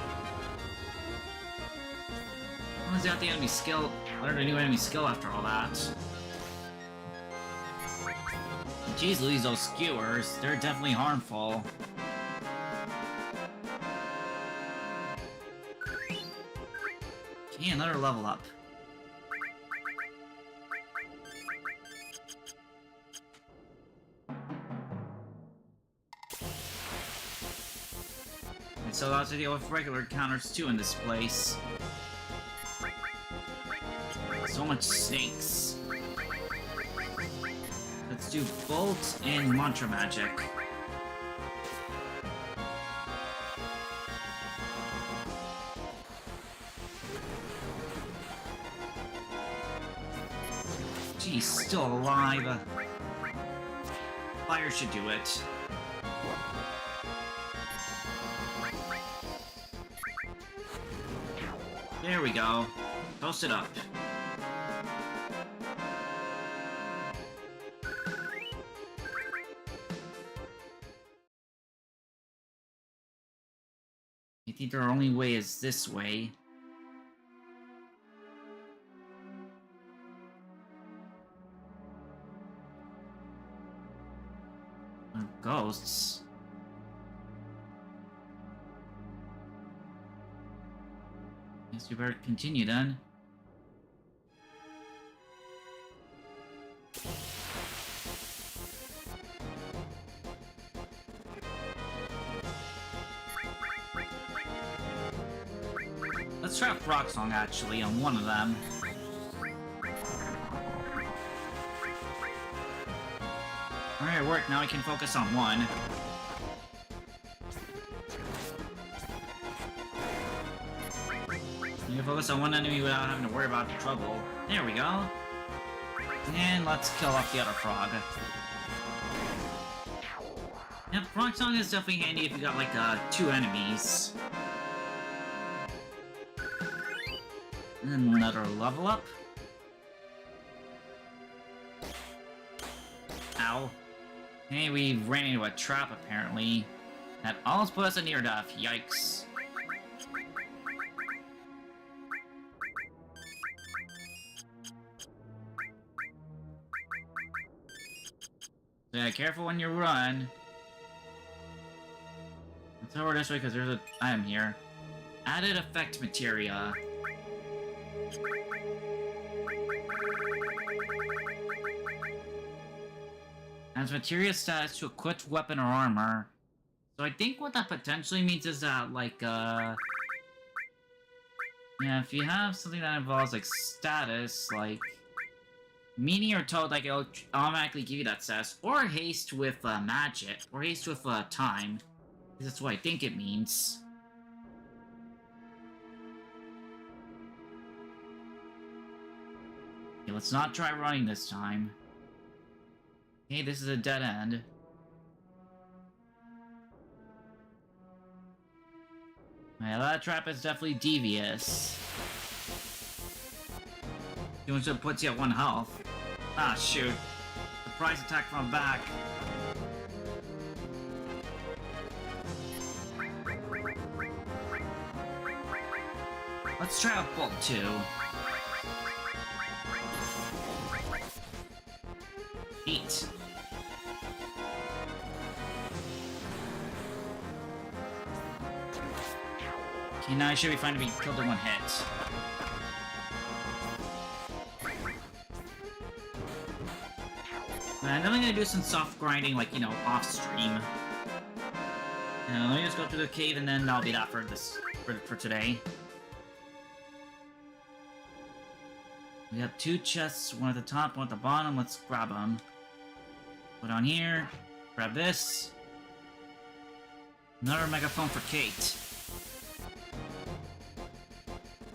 Only got the enemy skill. Learned a new enemy skill after all that. Jeez Louise, those skewers, they're definitely harmful. Okay, another level up. And so I'll have to deal with regular counters too in this place. So much snakes. Let's do Bolt and Mantra Magic. He's still alive. Fire should do it. There we go. Toast it up. think their only way is this way. Ghosts. Guess we better continue then. Let's try a frog song actually on one of them. Alright, it worked. Now we can focus on one. You can focus on one enemy without having to worry about the trouble. There we go. And let's kill off the other frog. Yep, frog song is definitely handy if you got like 2 enemies. Another level up. Ow. Hey, we ran into a trap apparently. That almost put us in near death. Yikes. Yeah, careful when you run. Let's over this way because there's an item here. Added effect materia. Adds materia status to equipped weapon or armor. So I think what that potentially means is that, like, yeah, if you have something that involves, like, status, like, meanie or toad, like, it'll automatically give you that status. Or haste with, magic. Or haste with, time. That's what I think it means. Okay, let's not try running this time. Okay, this is a dead end. Yeah, that trap is definitely devious. Doing so puts you at 1 health. Ah, shoot. Surprise attack from back. Let's try a bolt too. Eat. Okay, now I should be fine to be killed in 1 hit. And then I'm gonna do some soft grinding, like, you know, off stream. Let me just go through the cave and then that'll be that for for today. We have 2 chests, one at the top, one at the bottom. Let's grab them. Put on here. Grab this. Another megaphone for Kate.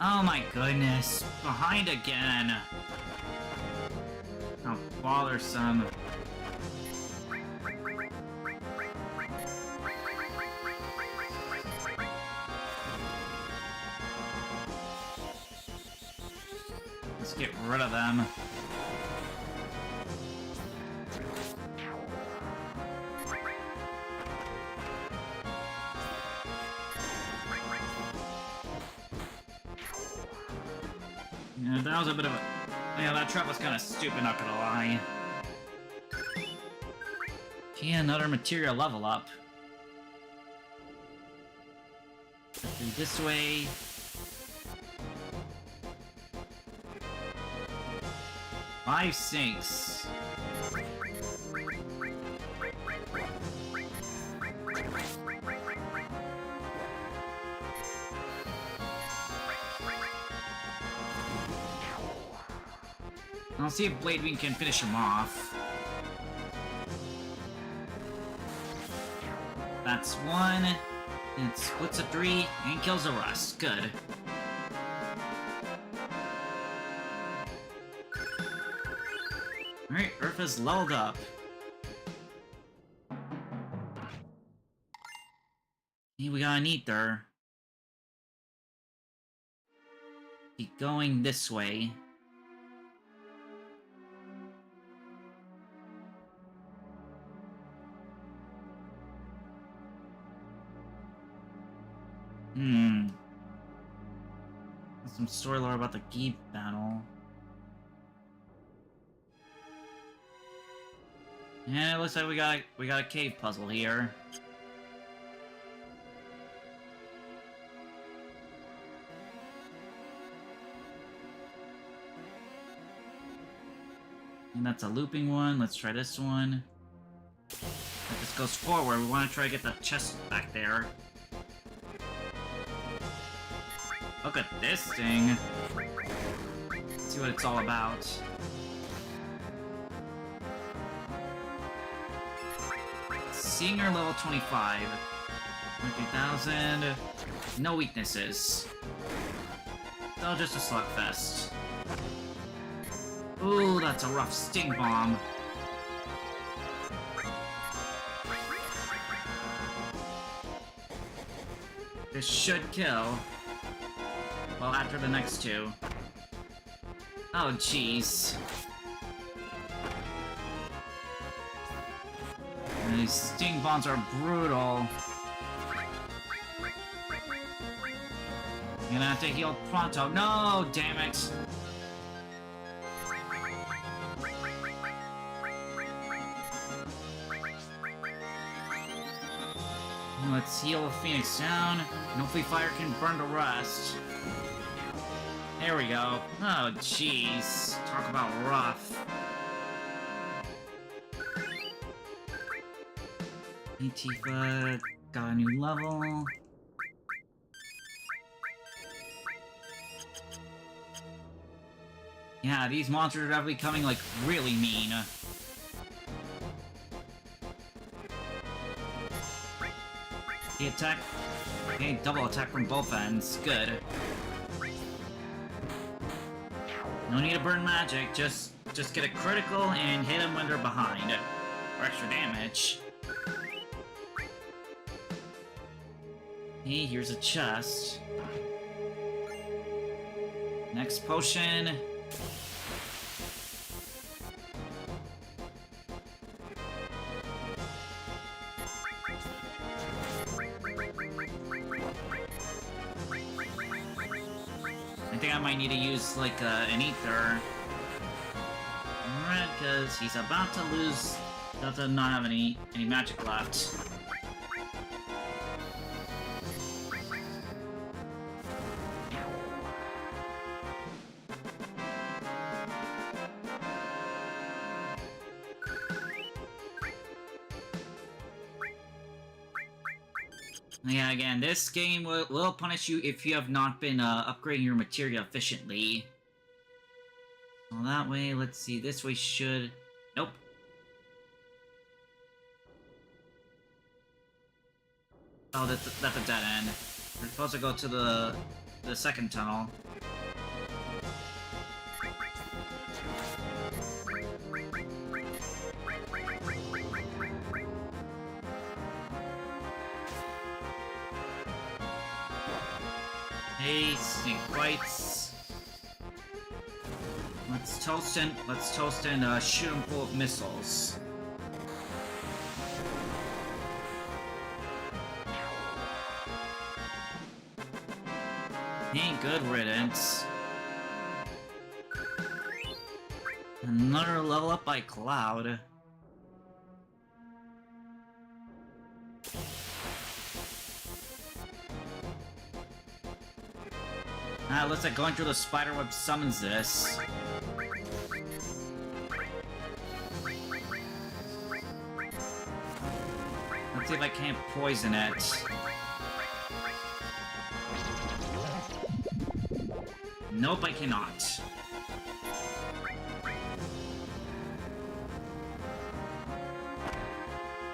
Oh my goodness. Behind again. How bothersome. Let's get rid of them. Yeah, that was a bit of a... Yeah, that trap was kind of stupid, not gonna lie. Okay, another materia level up. Let's do this way. Five sinks. I'll see if Blade Wing can finish him off. That's 1. And it splits a 3 and kills the rest. Good. Alright, Earth is leveled up. Hey, we got an ether. Keep going this way. Some story lore about the Geeb battle. And it looks like we got a cave puzzle here. And that's a looping one. Let's try this one. If this goes forward, we want to try to get the chest back there. Look at this thing. Let's see what it's all about. Singer level 25. 20,000. No weaknesses. So just a slugfest. Ooh, that's a rough sting bomb. This should kill. Well, after the next two. Oh, jeez. These sting bombs are brutal. You're gonna have to heal pronto. No, damn it. Let's heal Phoenix down, and hopefully fire can burn the rest. There we go. Oh, jeez. Talk about rough. Tifa got a new level. Yeah, these monsters are definitely becoming, like, really mean. The attack... Okay, double attack from both ends. Good. No need to burn magic, just get a critical and hit them when they're behind. For extra damage. Hey, here's a chest. Next potion. I think I might need to use, like, an ether. Alright, because he's about to lose... About to not have any magic left. Yeah, again, this game will punish you if you have not been upgrading your materia efficiently. So that way, let's see, this way should... Nope. Oh, that's a dead end. We're supposed to go to the second tunnel. Hey, snake bites. Let's toast and shoot him full of missiles. Hey, good riddance. Another level up by Cloud. Looks like going through the spiderweb summons this. Let's see if I can't poison it. Nope, I cannot.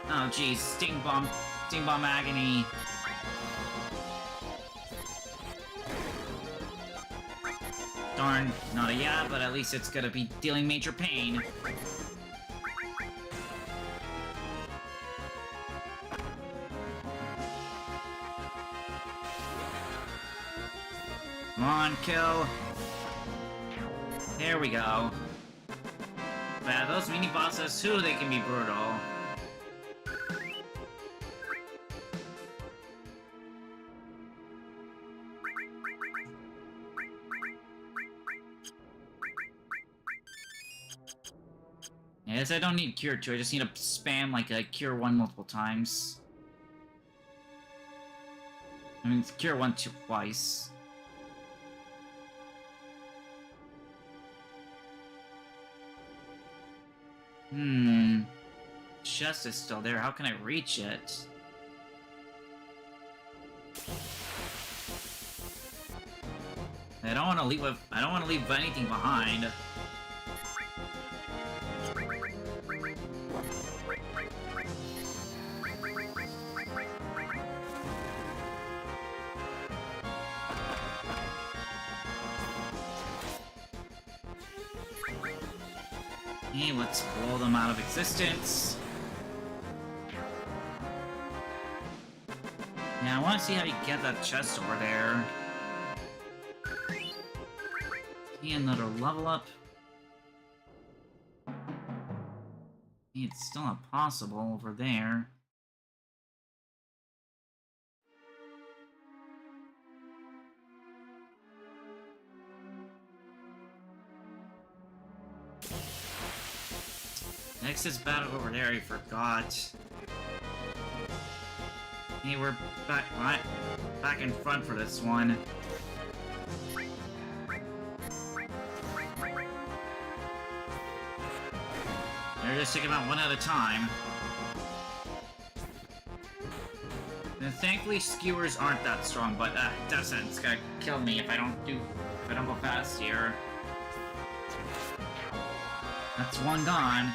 Oh geez, Sting Bomb Agony. Darn, not a yeah, but at least it's gonna be dealing major pain. Come on, kill. There we go. Yeah, those mini-bosses, too, they can be brutal. I guess I don't need Cure 2, I just need to spam like a Cure 1 multiple times. I mean, it's Cure 1 twice. Chest is still there, how can I reach it? I don't want to leave anything behind. Hey, let's blow them out of existence. Yeah, I want to see how you get that chest over there. Okay, another level up. Hey, it's still not possible over there. Next is battle over there, I forgot. Hey, we're back in front for this one. They're just taking them out one at a time. And thankfully, skewers aren't that strong, but it's gonna kill me if I don't go fast here. That's one gone.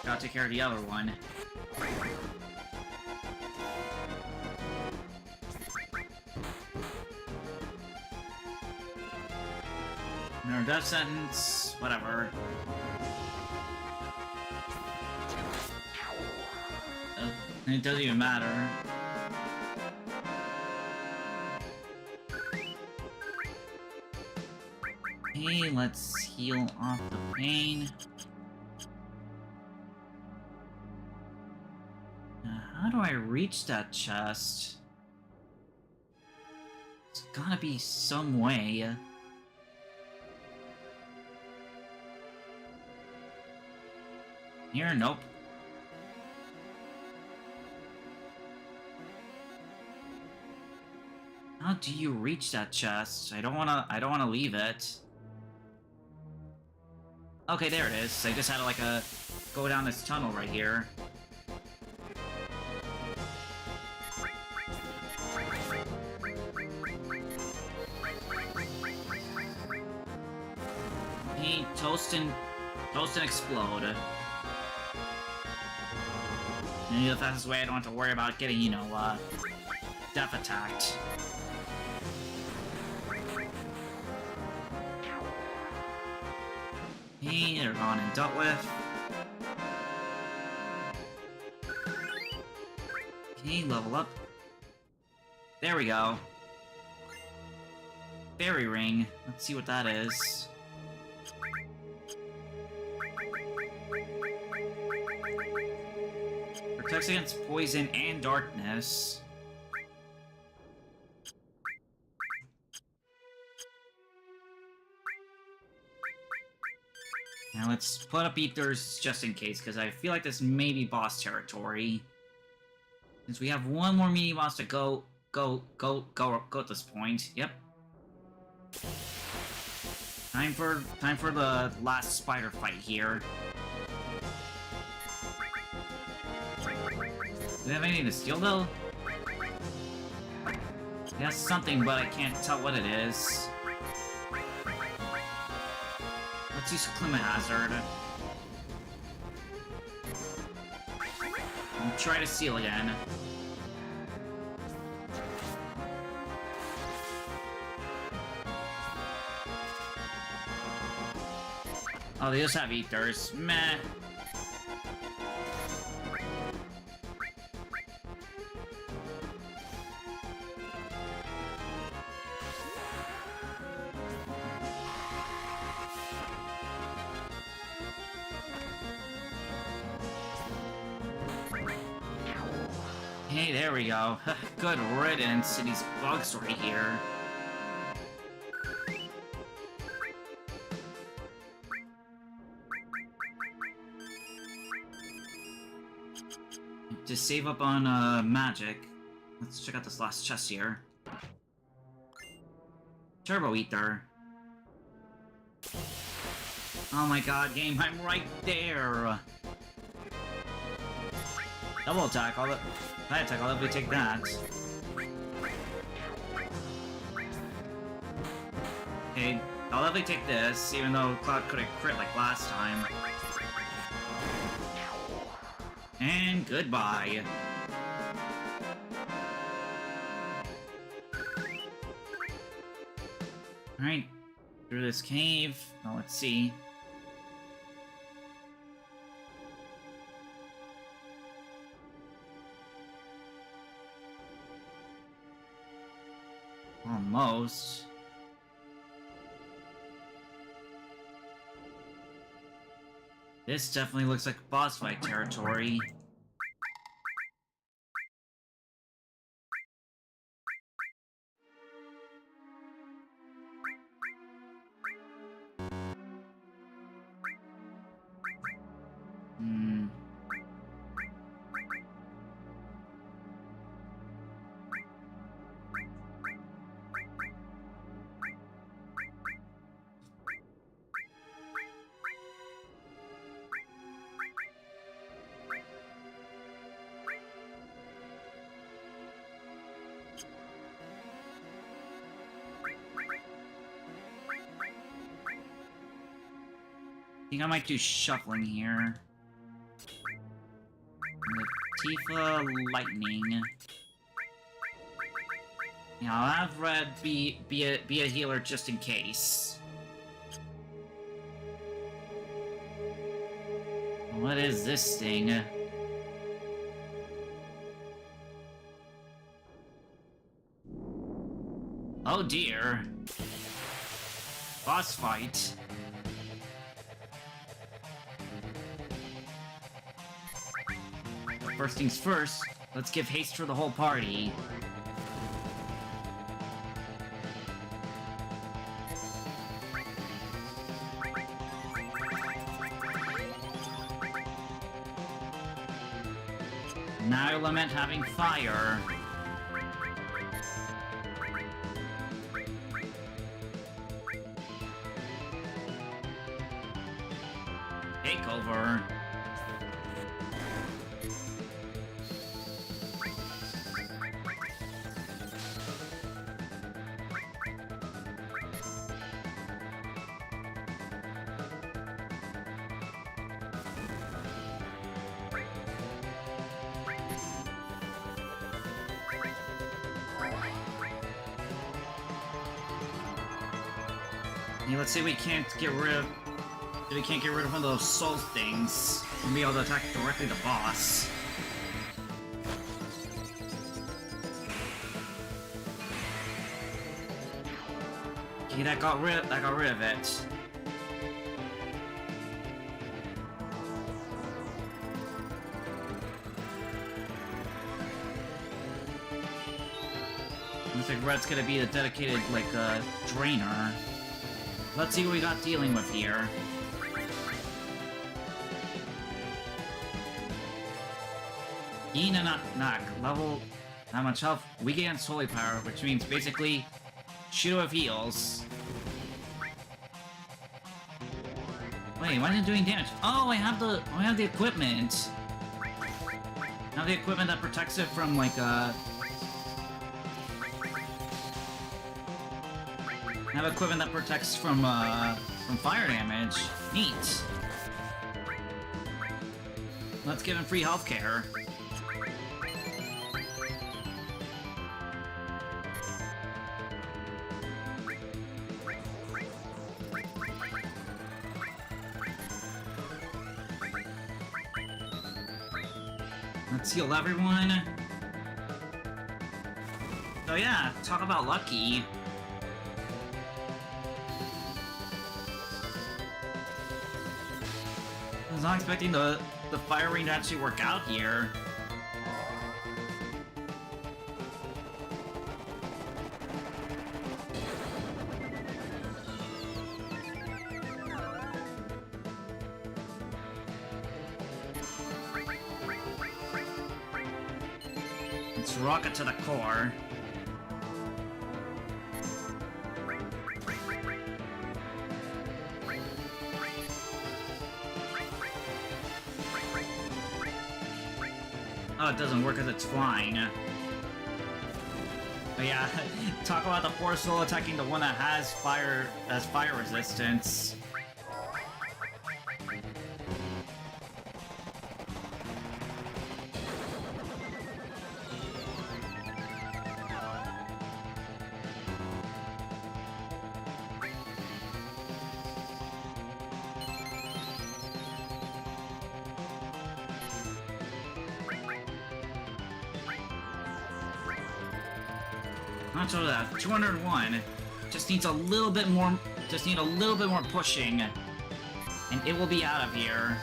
Gotta take care of the other one. Another death sentence, whatever. It doesn't even matter. Okay, let's heal off the pain. How do I reach that chest? There's gotta be some way. Here, nope. How do you reach that chest? I don't wanna leave it. Okay, there it is. I just had to like go down this tunnel right here. Hey, toast and explode. And the fastest way I don't have to worry about getting, you know, death attacked. Okay, they're gone and dealt with. Okay, level up. There we go. Fairy ring. Let's see what that is. Protects against poison and darkness. Now let's put up Ethers just in case, because I feel like this may be boss territory. Since we have one more mini boss to go at this point. Yep. Time for the last spider fight here. Do they have anything to steal though? It has something, but I can't tell what it is. Let's use Climate Hazard. And try to steal again. Oh, they just have Ethers. Meh. Hey, there we go. Good riddance to these bugs right here. to save up on magic. Let's check out this last chest here. Turbo Ether. Oh my god, game, I'm right there! Double attack, I'll let me take that. Okay, I'll let me take this, even though Cloud couldn't crit like last time. And goodbye. Alright, through this cave. Now let's see. Almost. This definitely looks like boss fight territory. I think I might do shuffling here. Tifa Lightning. Yeah, I'll have Red be a healer just in case. What is this thing? Oh dear. Boss fight. First things first, let's give haste for the whole party. Now I lament having fire. Takeover. Yeah, let's say we can't get rid of one of those soul things. We'll be able to attack directly the boss. Okay, that got rid of it. Looks like Red's gonna be a dedicated, like, drainer. Let's see what we got dealing with here. Knock. Level not much health. We gain Holy Power, which means basically shoot with heals. Wait, why isn't it doing damage? Oh, I have the equipment. I have the equipment that protects it from like I have equipment that protects from fire damage. Neat. Let's give him free healthcare. Let's heal everyone. Oh yeah, talk about lucky. I was not expecting the fire ring to actually work out here. Let's rock it to the core. Oh, it doesn't work because it's flying. But yeah, talk about the Force Soul attacking the one that has fire resistance. Not so that 201 just needs a little bit more. Just need a little bit more pushing, and it will be out of here.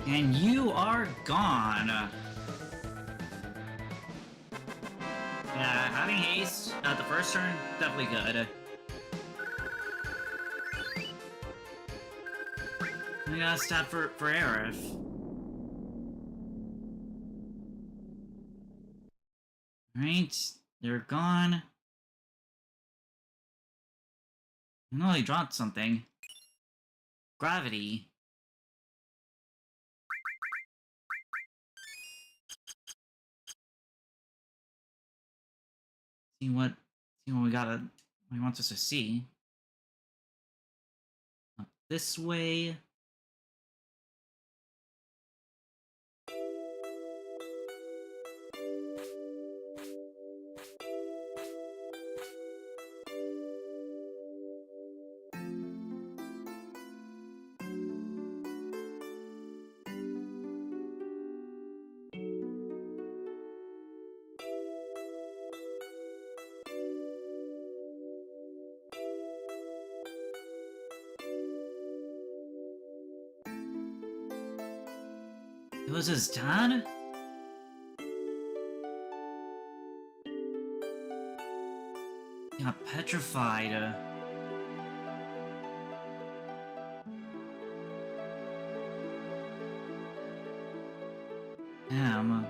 And you are gone. Yeah, having haste at the first turn, definitely good. I gotta stab for Aerith. Right, they're gone. No, they dropped something. Gravity. See what we gotta. What he wants us to see. Up this way. It was his dad? He got petrified. Damn.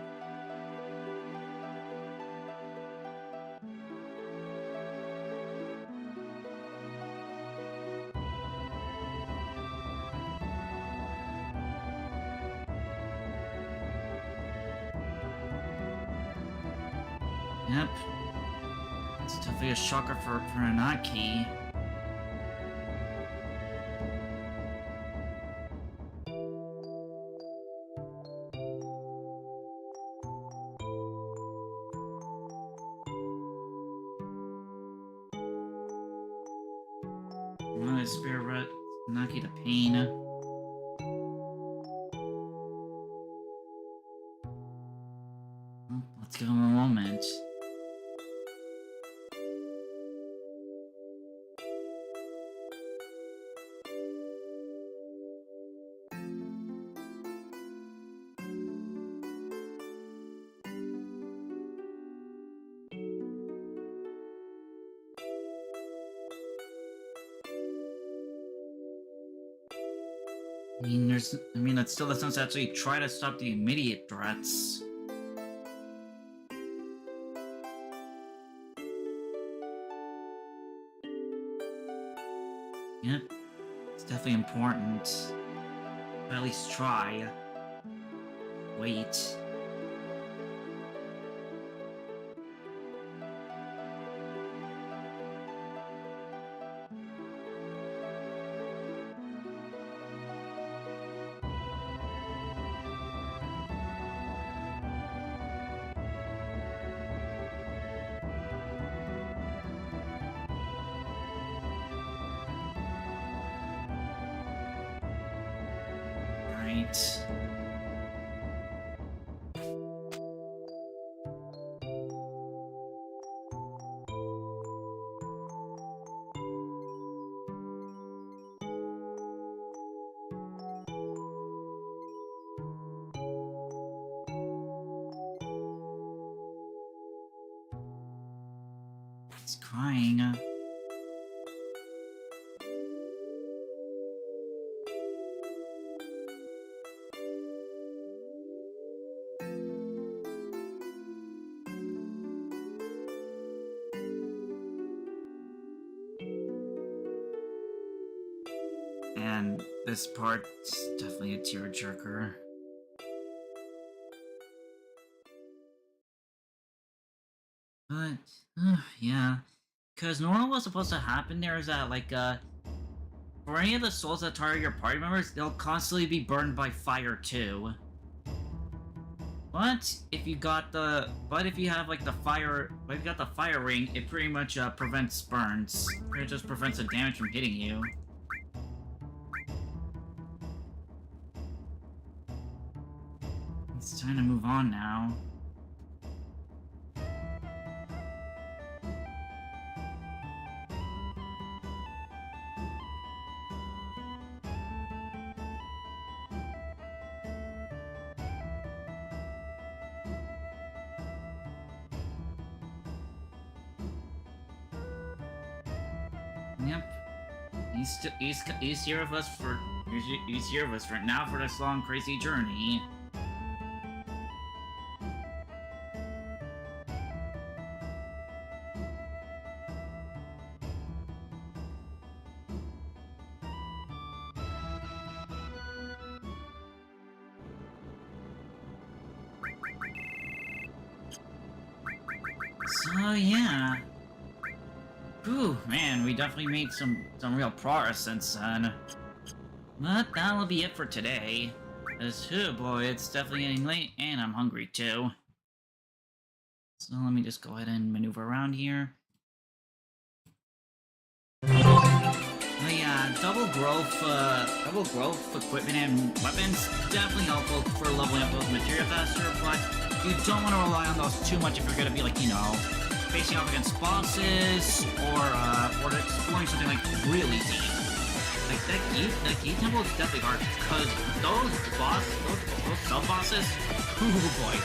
Yep. It's definitely a shocker for Anaki. One spirit red Anaki to pain. Well, let's give him a moment. I mean, that still doesn't actually try to stop the immediate threats. Yep, it's definitely important. But at least try. Wait. Right. He's crying. man, this part's definitely a tearjerker. But, yeah. Because normally what's supposed to happen there is that, like, for any of the souls that target your party members, they'll constantly be burned by fire, too. But, if you have, like, the fire ring, it pretty much, prevents burns. It just prevents the damage from hitting you. It's time to move on now. Yep. He's here with us for now for this long, crazy journey. So yeah. Whew, man, we definitely made some real progress since then. But that'll be it for today. As, oh boy, it's definitely getting late, and I'm hungry too. So let me just go ahead and maneuver around here. But yeah, double growth equipment and weapons, definitely helpful for leveling up those materia faster, but you don't want to rely on those too much if you're gonna be like, you know, facing off against bosses, or exploring something like really deep. Like that key temple is definitely hard, because those sub-bosses, oh boy,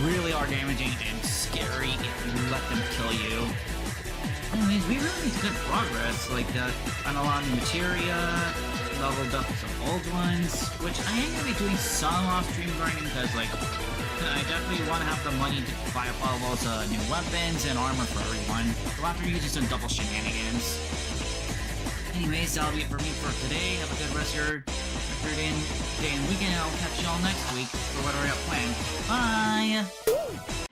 really are damaging and scary if you let them kill you. Anyways, we really made good progress, like, on a lot of materia, leveled up some old ones, which I am gonna be doing some off-stream grinding, because, like, I definitely want to have the money to buy up all those new weapons and armor for everyone. So after using some double shenanigans. Anyways, that'll be it for me for today. Have a good rest of your day and weekend, and I'll catch you all next week for what we have planned. Bye!